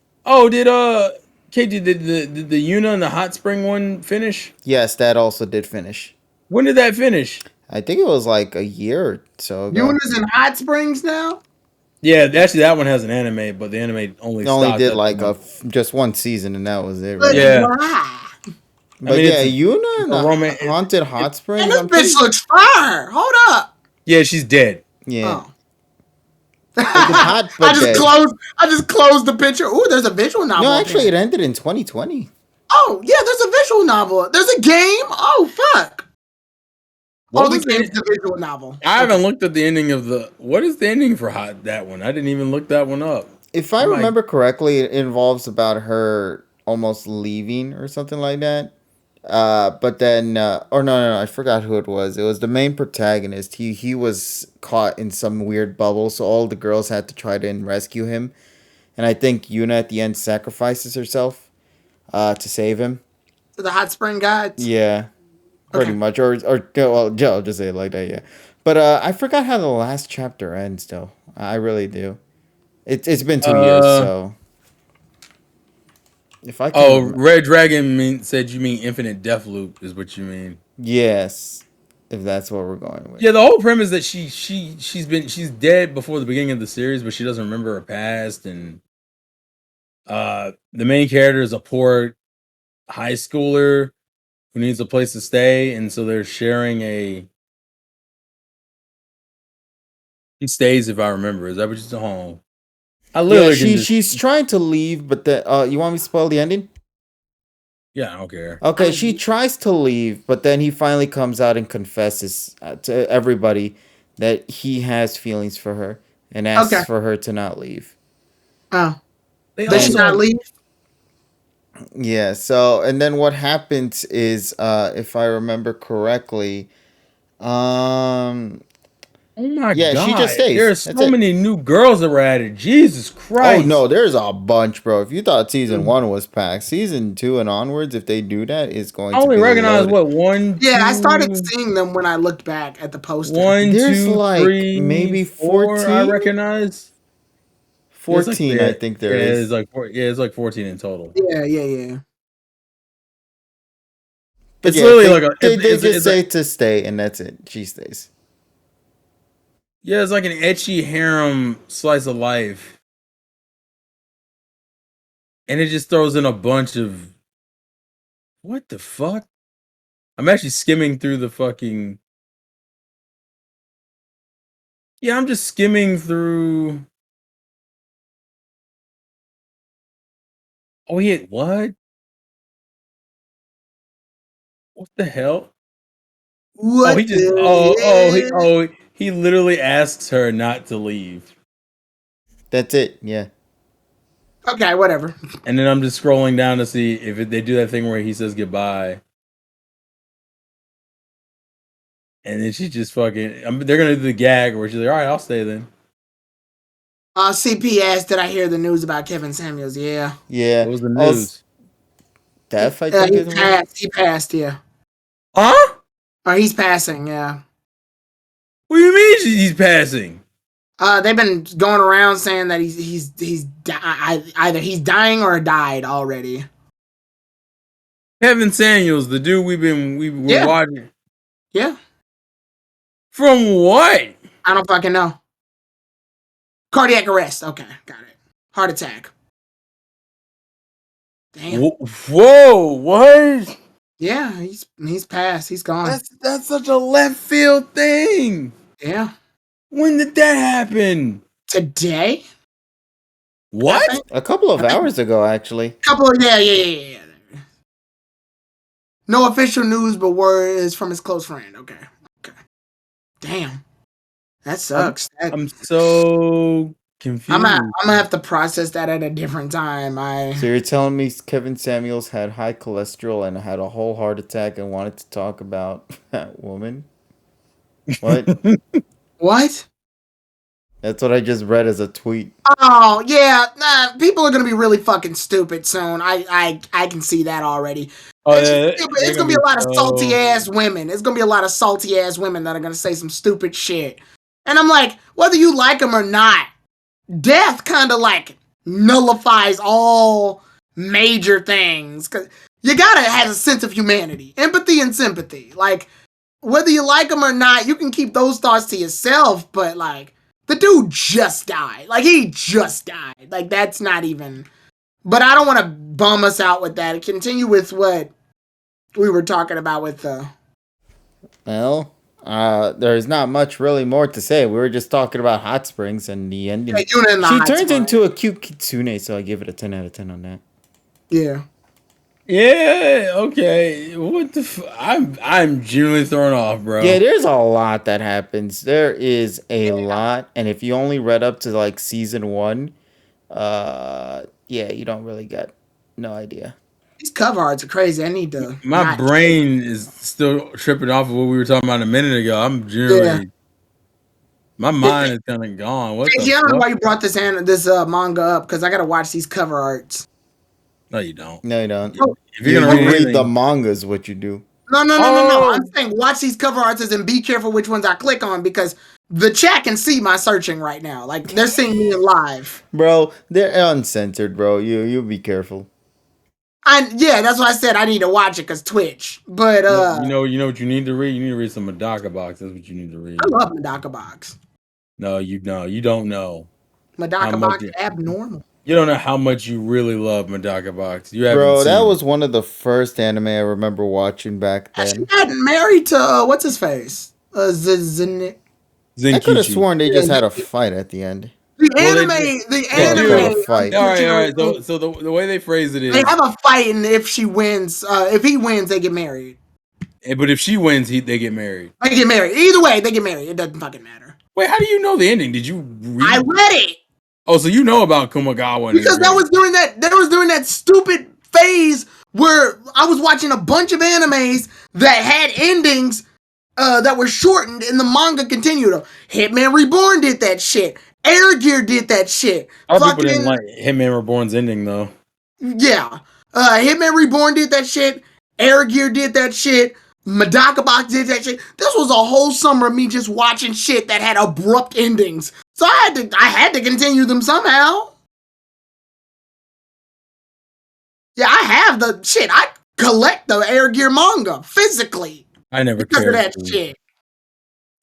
KG did the Yuna and the Hot Spring one finish? Yes, that also did finish. When did that finish? I think it was like a year or so ago. Yuna's in Hot Springs now. Yeah, actually that one has an anime, but the anime only It only stopped did at like the- just one season, and that was it. But Right? Yeah. why? But mean, yeah, it's Yuna and a the Haunted Hot Springs. And this I'm pretty- bitch looks fire. Hold up. Yeah, she's dead. yeah. Oh. hot, but dead. I just closed the picture. Ooh, there's a visual novel. No, up actually, here. it ended in 2020. Oh, yeah, there's a visual novel. There's a game. Oh, fuck. What The was the- game's the visual novel. I haven't looked at the ending of the. What is the ending for that one? I didn't even look that one up. If I Oh my- remember correctly, it involves about her almost leaving or something like that. But then, or no, I forgot who it was. It was the main protagonist. He was caught in some weird bubble, so all the girls had to try to rescue him. And I think Yuna at the end sacrifices herself to save him. To the Hot Spring Guides. Yeah, pretty Okay. much. Or well, I'll just say it like that. Yeah, but I forgot how the last chapter ends. Though I really do. It's been 2 years, so if I can. Oh, Red Dragon said you mean Infinite Death Loop is what you mean. Yes, if that's what we're going with. Yeah, the whole premise that she's dead before the beginning of the series, but she doesn't remember her past, and the main character is a poor high schooler who needs a place to stay, and so they're sharing a. He stays, if I remember. Is that what you're saying? Home? I Yeah, literally can just- she's trying to leave, but you want me to spoil the ending? Yeah, I don't care. Okay, she tries to leave, but then he finally comes out and confesses to everybody that he has feelings for her and asks Okay. for her to not leave. Oh. They Does she also- not leave? Yeah. So, and then what happens is, if I remember correctly, um, Oh my yeah, she just god, stays. there's That's so it. many new girls that were added. Jesus Oh Christ. no, there's a bunch, bro. If you thought season Mm. 1 was packed, season 2 and onwards, if they do that, is going I to only be recognize loaded. what one, Yeah, I started two, seeing them when I looked back at the poster. one, There's two, like three, maybe four. I 14? recognize. Yeah, it's like 14, I think there it's is. like it's like 14 in total. Yeah, yeah, yeah. But It's yeah, literally like a they just it's like say to stay, and that's it. She stays. yeah, it's like an etchy harem slice of life, and it just throws in a bunch of what the fuck. I'm actually skimming through the fucking. Yeah, I'm just skimming through. Oh yeah, what? What the hell? Oh, he What just the heck? he literally asks her not to leave. That's it. Yeah. Okay, whatever. And then I'm just scrolling down to see if they do that thing where he says goodbye. And then she just fucking they're gonna do the gag where she's like, all right, I'll stay then. CP asked, did I hear the news about Kevin Samuels? Yeah. Yeah. What was the Also, news? Death, I think He is what. passed. He passed, yeah. Huh? Or he's passing, yeah. What do you mean he's passing? They've been going around saying that either he's dying or died already. Kevin Samuels, the dude we're Yeah, watching. yeah. From what? I don't fucking know. Cardiac arrest. Okay, got it. Heart attack. Damn. Whoa, what? Yeah, he's passed. He's gone. That's such a left field thing. Yeah. When did that happen? Today? I What? think. A couple of I think hours ago, actually. couple. Yeah. No official news, but word is from his close friend. Okay. Damn. That sucks. I'm so I'm confused. gonna have to process that at a different time. So you're telling me Kevin Samuels had high cholesterol and had a whole heart attack and wanted to talk about that woman? What? What? That's what I just read as a tweet. Oh yeah, nah, people are gonna be really fucking stupid soon. I can see that already. Oh It's, yeah, it's gonna be a lot of salty ass women. It's gonna be a lot of salty ass women that are gonna say some stupid shit. And I'm like, whether you like them or not, death kind of like nullifies all major things. Cause you gotta have a sense of humanity, empathy, and sympathy. Like whether you like them or not, you can keep those thoughts to yourself. But like the dude just died. Like he just died. Like that's not even. But I don't want to bum us out with that. Continue with what we were talking about with Well, there's not much really more to say. We were just talking about hot springs and the ending. Yuna and the She hot turns spring. into a cute kitsune, so I give it a 10 out of 10 on that. Yeah. Yeah, okay. What the I'm genuinely thrown off, bro. Yeah, there's a lot that happens. There is a lot, and if you only read up to like season 1, yeah, you don't really get no idea. These cover arts are crazy. I need to. My not brain is still tripping off of what we were talking about a minute ago. I'm genuinely my mind is kind of gone. What the I don't know fuck? why you brought this manga up because I gotta watch these cover arts. No, you don't. No, you don't. If you're gonna read read the anything, manga is what you do. No. Oh. I'm saying watch these cover arts and be careful which ones I click on because the chat can see my searching right now. Like they're seeing me in live. Bro, they're uncensored, bro. You be careful. Yeah, that's why I said I need to watch it because Twitch. But you know what you need to read. You need to read some Madaka Box. That's what you need to read. I love Madaka Box. No, you don't know. Madaka Box abnormal. You don't know how much you really love Madaka Box. You haven't Bro, seen that it. was one of the first anime I remember watching back She then. got married to what's his face? I could have Zenkichi. sworn they just had a fight at the end. The Well, anime. fight. All right. So the way they phrase it is, They have a fight, and if she wins, if he wins, they get married. but if she wins, they get married. They get married. Either way, they get married. It doesn't fucking matter. Wait, how do you know the ending? Did you read? I read it Oh, so you know about Kumagawa? because that was during that stupid phase where I was watching a bunch of animes that had endings that were shortened and the manga continued. Hitman Reborn did that shit. Air Gear did that shit. Our people didn't like Hitman Reborn's ending though. Yeah. Hitman Reborn did that shit. Air Gear did that shit. Medaka Box did that shit. This was a whole summer of me just watching shit that had abrupt endings. So I had to continue them somehow. Yeah, I have the shit. I collect the Air Gear manga physically. I never because cared. of that shit.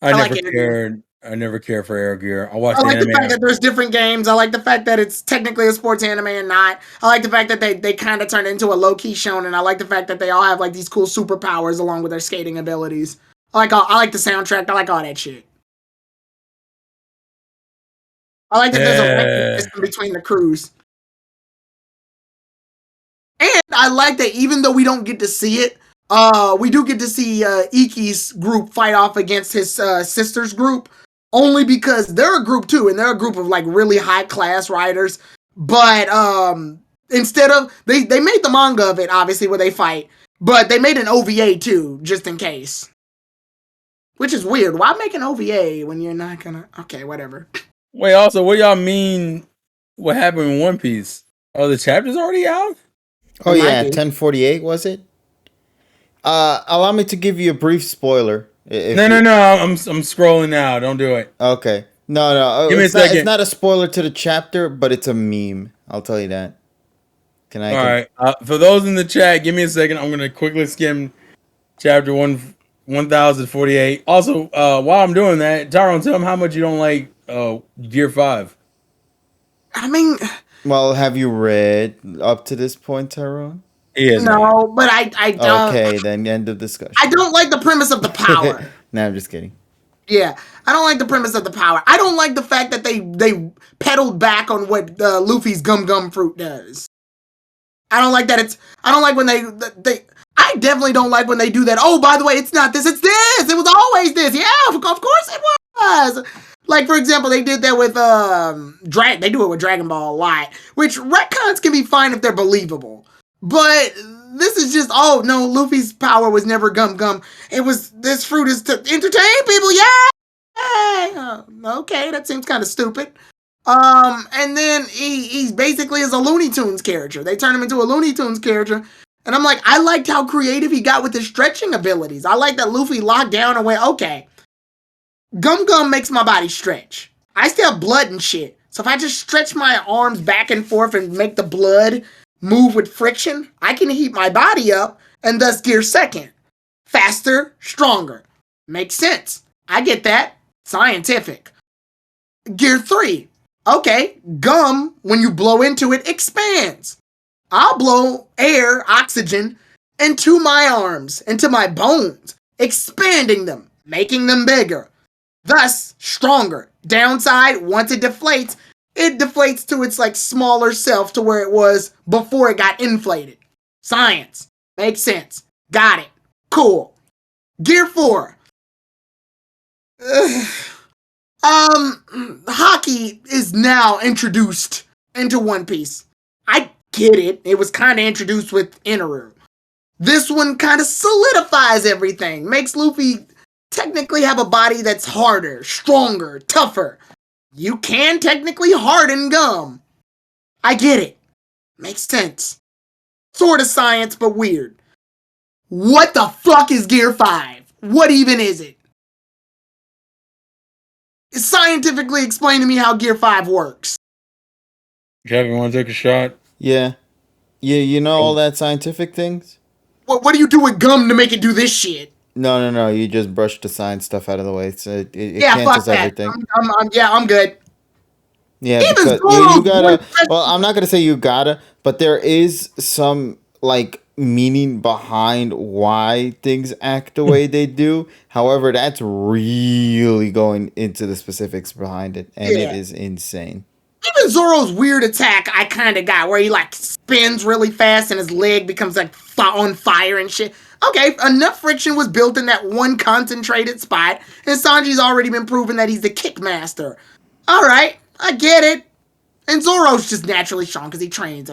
I never cared. I never cared for Air Gear. I watched I like anime. the fact that there's different games. I like the fact that it's technically a sports anime and not. I like the fact that they kind of turned into a low-key shonen. I like the fact that they all have like these cool superpowers along with their skating abilities. I like the soundtrack. I like all that shit. I like that there's a ranking system between the crews. And I like that even though we don't get to see it, we do get to see Iki's group fight off against his sister's group, only because they're a group too, and they're a group of like really high class writers. But instead of they made the manga of it, obviously, where they fight, but they made an OVA too, just in case. Which is weird. Why make an OVA when you're not gonna? Okay, whatever. Wait, also, what y'all mean? What happened in One Piece? Oh, the chapter's already out? Oh yeah, 1048 was it? Allow me to give you a brief spoiler. No. I'm scrolling now. Don't do it. Okay. No. Give me a second. It's not a spoiler to the chapter, but it's a meme. I'll tell you that. All right. For those in the chat, give me a second. I'm gonna quickly skim chapter 1048. Also, while I'm doing that, Tyrone, tell them how much you don't like Gear 5. I mean, well, have you read up to this point, Tyrone? No, but I don't. Okay, then end of discussion. I don't like the premise of the power. No, I'm just kidding. Yeah, I don't like the premise of the power. I don't like the fact that they pedaled back on what Luffy's gum fruit does. I don't like that. I don't like when they. I definitely don't like when they do that. Oh, by the way, it's not this. It's this. It was always this. Yeah, of course it was. Like, for example, they did that with they do it with Dragon Ball a lot, which retcons can be fine if they're believable. But this is just, oh no, Luffy's power was never gum. It was, this fruit is to entertain people. Yeah. Okay, that seems kind of stupid. And then he basically is a Looney Tunes character. They turn him into a Looney Tunes character. And I'm like, I liked how creative he got with his stretching abilities. I like that Luffy locked down and went, okay, gum makes my body stretch. I still have blood and shit. So if I just stretch my arms back and forth and make the blood move with friction, I can heat my body up and thus gear second. Faster, stronger. Makes sense. I get that. Scientific. Gear 3. Okay, gum, when you blow into it, expands. I'll blow air, oxygen, into my arms, into my bones, expanding them, making them bigger. Thus, stronger. Downside, once it deflates to its like smaller self to where it was before it got inflated. Science. Makes sense. Got it. Cool. Gear 4. Hockey is now introduced into One Piece. I get it. It was kind of introduced with Inaru. This one kind of solidifies everything. Makes Luffy technically have a body that's harder, stronger, tougher. You can technically harden gum. I get it. Makes sense. Sort of science, but weird. What the fuck is Gear 5? What even is it? Scientifically explain to me how Gear 5 works. Kevin, want to take a shot? Yeah. You know all that scientific things? What do you do with gum to make it do this shit? No. You just brush the science stuff out of the way. It yeah, cancels fuck that. everything. I'm good. Yeah, because you gotta. Well, I'm not gonna say you gotta, but there is some like meaning behind why things act the way they do. However, that's really going into the specifics behind it, and it is insane. Even Zoro's weird attack, I kind of got where he like spins really fast and his leg becomes like on fire and shit. Okay, enough friction was built in that one concentrated spot, and Sanji's already been proven that he's the kick master. All right, I get it. And Zoro's just naturally strong because he trains.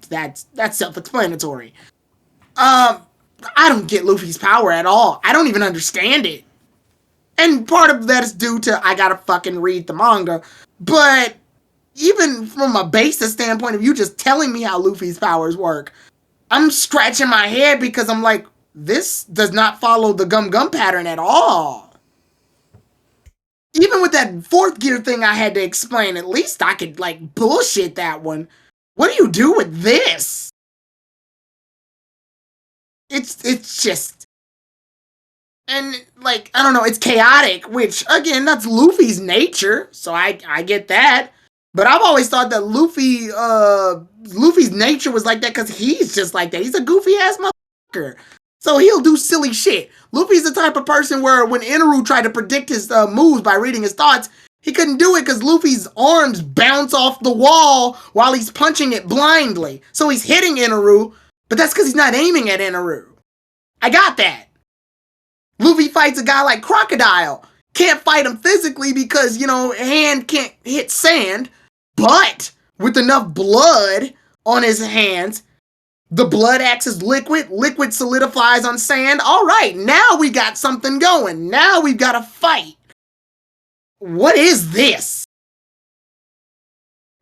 That's self-explanatory. I don't get Luffy's power at all. I don't even understand it. And part of that is due to I gotta fucking read the manga. But even from a basis standpoint of you just telling me how Luffy's powers work, I'm scratching my head because I'm like, this does not follow the Gum Gum pattern at all. Even with that fourth gear thing I had to explain, at least I could, like, bullshit that one. What do you do with this? It's just... And, like, I don't know, it's chaotic, which, again, that's Luffy's nature, so I get that. But I've always thought that Luffy's nature was like that because he's just like that. He's a goofy-ass motherfucker. So he'll do silly shit. Luffy's the type of person where when Inaru tried to predict his moves by reading his thoughts, he couldn't do it because Luffy's arms bounce off the wall while he's punching it blindly. So he's hitting Inaru, but that's because he's not aiming at Inaru. I got that. Luffy fights a guy like Crocodile. Can't fight him physically because, hand can't hit sand. But with enough blood on his hands, the blood acts as liquid. Liquid solidifies on sand. All right, now we got something going. Now we've got a fight. What is this?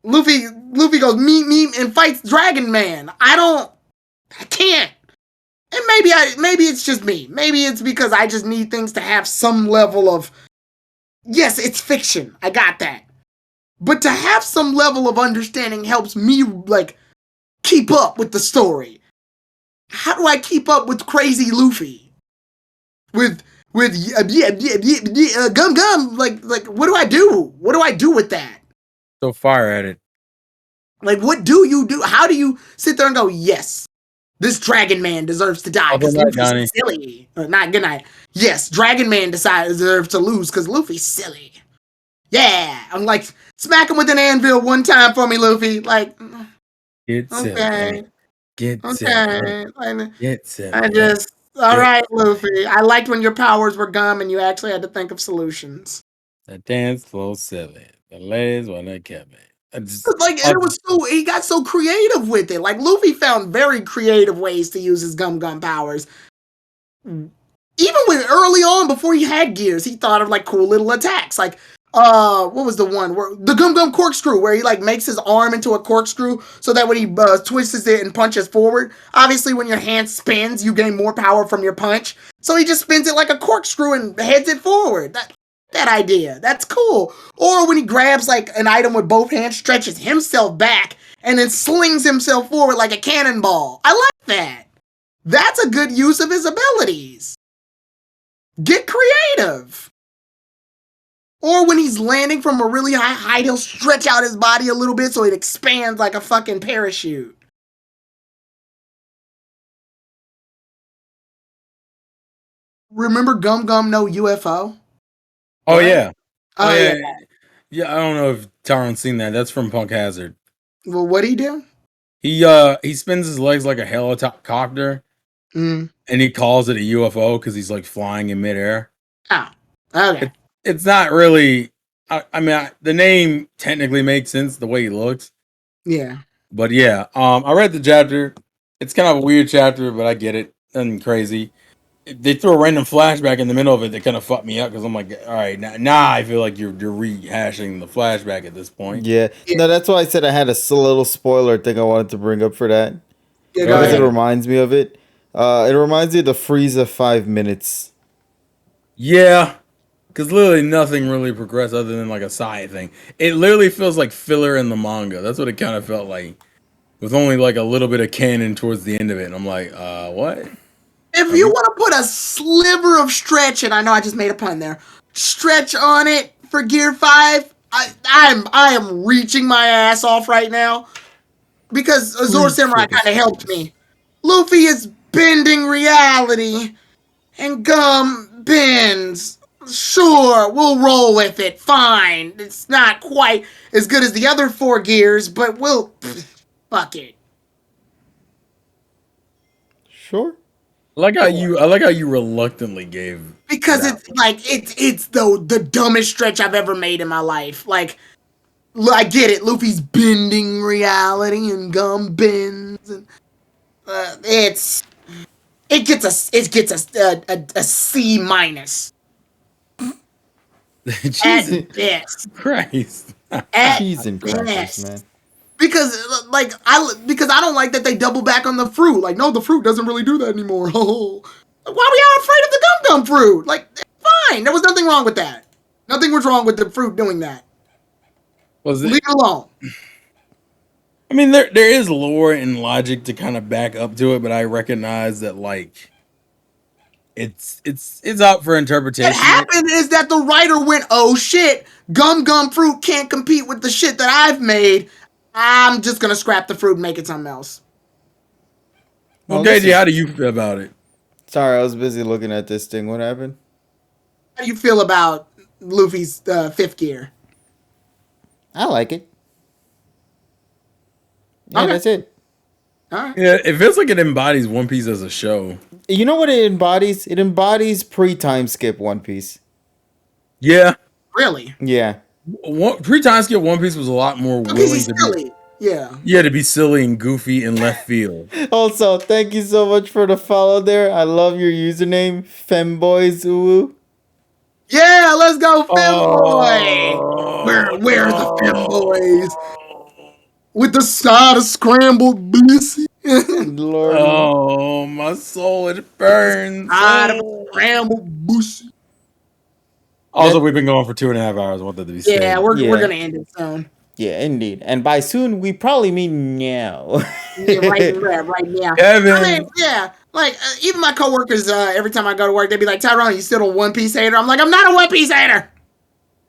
Luffy goes meep and fights Dragon Man. I can't. And maybe it's just me. Maybe it's because I just need things to have some level of, yes, it's fiction. I got that. But to have some level of understanding helps me, like, keep up with the story. How do I keep up with crazy Luffy? With Gum Gum, like what do I do? What do I do with that? So fire at it. Like, what do you do? How do you sit there and go, yes, this Dragon Man deserves to die because Luffy's silly. Not good night. Yes, Dragon Man deserves to lose because Luffy's silly. Yeah, I'm like, smack him with an anvil one time for me, Luffy. Like, get okay, get okay. get I just, all right, Luffy. I liked when your powers were gum and you actually had to think of solutions. The dance floor silly. The ladies want to keep it. He got so creative with it. Like, Luffy found very creative ways to use his gum powers. Even with early on, before he had gears, he thought of like cool little attacks. Like, what was the one where the gum corkscrew, where he like makes his arm into a corkscrew so that when he twists it and punches forward, obviously when your hand spins, you gain more power from your punch. So he just spins it like a corkscrew and heads it forward. That idea, that's cool. Or when he grabs like an item with both hands, stretches himself back, and then slings himself forward like a cannonball. I like that. That's a good use of his abilities. Get creative. Or when he's landing from a really high height, he'll stretch out his body a little bit so it expands like a fucking parachute. Remember Gum Gum No UFO? Oh, what? Yeah. Oh, yeah. Yeah, I don't know if Tyrone's seen that. That's from Punk Hazard. Well, what'd he do? He spins his legs like a helicopter. Mm. And he calls it a UFO because he's like flying in midair. Oh, okay. It's not really. I mean, the name technically makes sense the way he looks. Yeah. But yeah, I read the chapter. It's kind of a weird chapter, but I get it. Nothing crazy. They threw a random flashback in the middle of it that kind of fucked me up because I'm like, all right, now I feel like you're rehashing the flashback at this point. Yeah. No, that's why I said I had a little spoiler thing I wanted to bring up for that. Yeah, because it reminds me of it. It reminds me of the Frieza 5 minutes. Yeah, because literally nothing really progressed other than like a side thing. It literally feels like filler in the manga. That's what it kind of felt like, with only like a little bit of canon towards the end of it. And I'm like, what? If you want to put a sliver of stretch, and I know I just made a pun there, stretch on it for Gear 5, I am reaching my ass off right now. Because Azor Samurai kind of helped me. Luffy is bending reality, and Gum bends. Sure, we'll roll with it. Fine. It's not quite as good as the other 4 gears, but fuck it. Sure. I like how you reluctantly gave. Because it's like it's the dumbest stretch I've ever made in my life. Like, I get it. Luffy's bending reality and Gum bends, and it gets a C minus Jesus at best. Christ. At Cheese and crackers, best. man. Because I don't like that they double back on the fruit. Like, no, the fruit doesn't really do that anymore. Oh, why are we all afraid of the gum fruit? Like, fine. There was nothing wrong with that. Nothing was wrong with the fruit doing that. Was Leave it? it alone. I mean, there is lore and logic to kind of back up to it, but I recognize that like it's out for interpretation. What happened is that the writer went, oh shit, gum fruit can't compete with the shit that I've made. I'm just gonna scrap the fruit and make it something else. Well, KJ, how do you feel about it? Sorry, I was busy looking at this thing. What happened? How do you feel about Luffy's fifth gear? I like it. Yeah, Okay. that's it. All right. Yeah, it feels like it embodies One Piece as a show. You know what it embodies? It embodies pre-time skip One Piece. Yeah. Really? Yeah. Pre-time skip One Piece was a lot more willing to silly. Yeah. to be silly and goofy in left field. Also, thank you so much for the follow there. I love your username, Femboys. Yeah, let's go, Femboy! Where are the Femboys? With the side of scrambled bliss. Lord. Oh, my soul, it burns. Side of scrambled bussy. Also, we've been going for 2.5 hours. I want that to be said. Yeah, we're gonna end it soon. Yeah, indeed. And by soon, we probably mean now. Yeah, right now. Kevin. I mean, yeah, like even my coworkers, every time I go to work, they'd be like, "Tyrone, you still a One Piece hater?" I'm like, "I'm not a One Piece hater."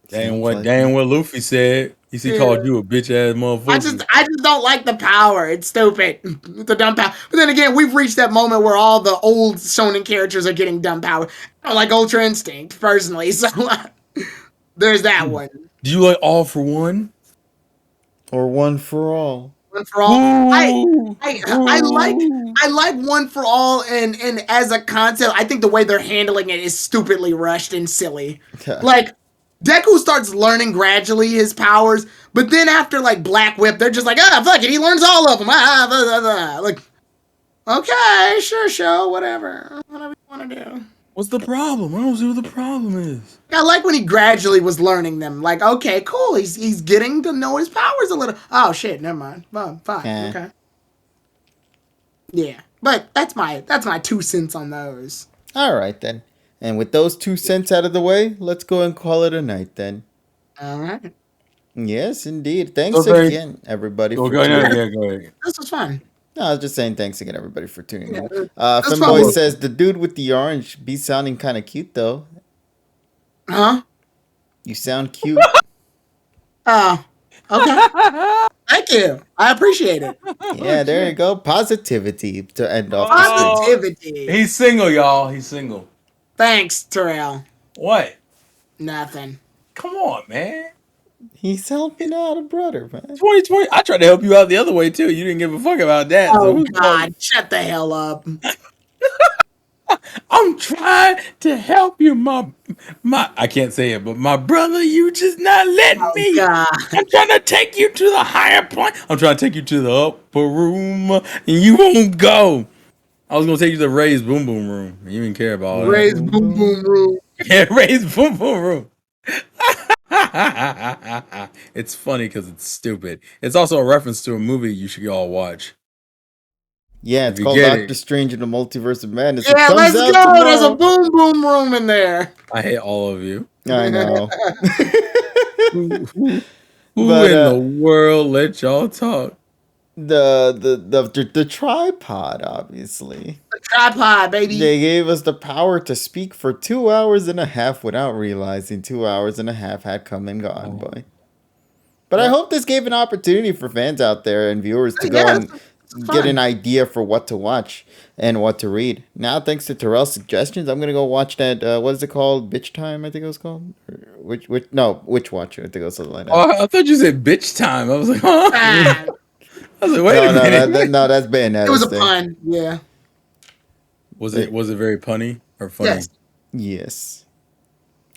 Dang what Luffy said. He called you a bitch ass motherfucker. I just don't like the power. It's stupid. The dumb power. But then again, we've reached that moment where all the old shonen characters are getting dumb power. I don't like Ultra Instinct personally, so there's that one. Do you like All for One? Or One for All? One for All. I like One for All, and as a concept, I think the way they're handling it is stupidly rushed and silly. Like, Deku starts learning gradually his powers, but then after like Black Whip, they're just like, fuck it, he learns all of them. Blah, blah, blah. Like, okay, sure, whatever you want to do. What's the problem? I don't see what the problem is. I like when he gradually was learning them. Like, okay, cool, he's getting to know his powers a little. Oh shit, never mind. Fine, okay. Yeah, but that's my 2 cents on those. All right then. And with those 2 cents out of the way, let's go and call it a night then. All right. Yes, indeed. Thanks again, everybody. Go ahead. This was fun. No, I was just saying thanks again, everybody, for tuning in. That's Femboy fun. says, the dude with the orange be sounding kind of cute, though. Huh? You sound cute. Oh, okay. Thank you. I appreciate it. Yeah, there you go. Positivity to end off the stream. Positivity. He's single, y'all. He's single. Thanks, Terrell. What? Nothing. Come on, man. He's helping out a brother, man. 2020. I tried to help you out the other way, too. You didn't give a fuck about that. Oh, God. Shut the hell up. I'm trying to help you, my I can't say it, but my brother, you just not letting me. God. I'm trying to take you to the higher point. I'm trying to take you to the upper room, and you won't go. I was gonna take you to the Ray's Boom Boom room. You didn't care about Ray's Boom Boom room. Yeah, Ray's Boom Boom room. It's funny because it's stupid. It's also a reference to a movie you should all watch. Yeah, it's called Doctor Strange in the Multiverse of Madness. Yeah, let's go. Tomorrow. There's a Boom Boom room in there. I hate all of you. I know. Who in the world let y'all talk? The tripod, obviously. The tripod, baby. They gave us the power to speak for 2 hours and a half without realizing 2 hours and a half had come and gone, boy. But I hope this gave an opportunity for fans out there and viewers to go and get an idea for what to watch and what to read. Now, thanks to Terrell's suggestions, I'm gonna go watch that. What is it called? Bitch Time, I think it was called. Witch Watch. I think it was something like that. Oh, I thought you said bitch time. I was like, huh? I was like, wait a minute. No, that's bad. It was a pun. Yeah. Was it very punny or funny? Yes. Yes.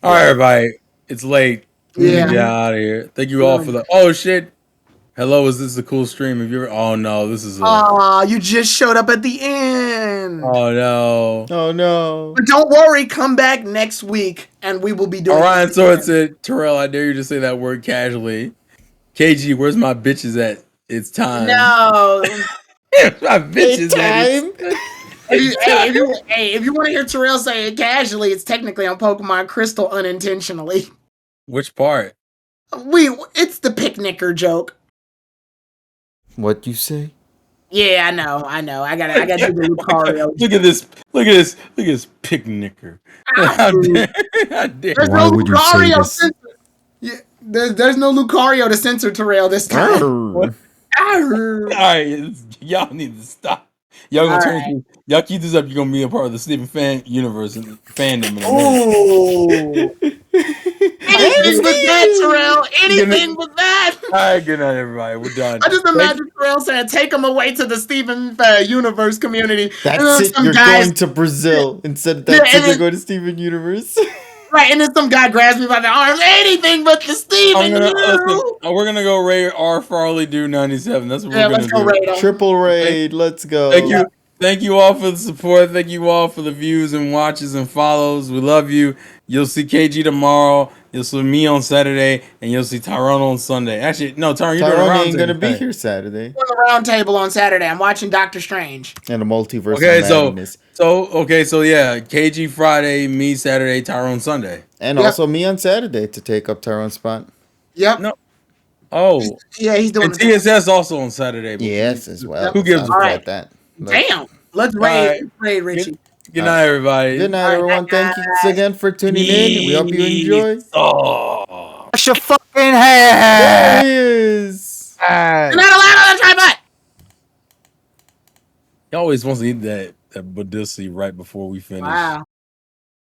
All right, everybody. It's late. Yeah. Get out of here. Thank you all for the. Oh shit. Hello, is this a cool stream? If you're, oh no, this is a. Aw, you just showed up at the end. Oh no. Oh no. But don't worry, come back next week and we will be doing Orion it Sword again. said, Terrell, I dare you to say that word casually. KG, where's my bitches at? It's time. No. My bitches Time. If you want to hear Terrell say it casually, it's technically on Pokemon Crystal unintentionally. Which part? It's the picnicker joke. What you say? Yeah, I know. I gotta do the Lucario. Look at this picnicker. How dare There's Why no would you say Lucario this? censor. Yeah, there's no Lucario to censor Terrell this time. Arr. Arr. Alright, y'all need to stop. Y'all gonna turn Alright. into, y'all keep this up, you're gonna be a part of the Stephen fan universe and fandom in a minute. Oh. Anything but that, Terrell. Anything but that. Alright, good night, everybody. We're done. I just imagine Terrell saying, "Take him away to the Steven universe community." That's it. You're going to Brazil. Instead, that's it. You're going to Steven Universe. Right, and then some guy grabs me by the arms. Anything but the Steven. We're gonna go raid R Farley do 97. That's what we're gonna do. Raid him. Triple raid. Let's go. Thank you all for the support. Thank you all for the views and watches and follows. We love you. You'll see KG tomorrow. You'll see me on Saturday, and you'll see Tyrone on Sunday. Actually, no, Tyrone, you're doing a round ain't gonna be here Saturday. On the round table on Saturday. I'm watching Doctor Strange. And a multiverse. Okay, so yeah, KG Friday, me Saturday, Tyrone Sunday, and also me on Saturday to take up Tyrone's spot. Yep. No. Oh. He's doing. And TSS also on Saturday. Yes, as well. Who gives a fuck? That? Damn. Let's raid Richie. Good night, everybody. Good night, everyone. Thank you again for tuning in. We hope you enjoy. Wash your fucking hands. There he is. You're not allowed on the tripod. He always wants to eat that Badussi right before we finish. Wow.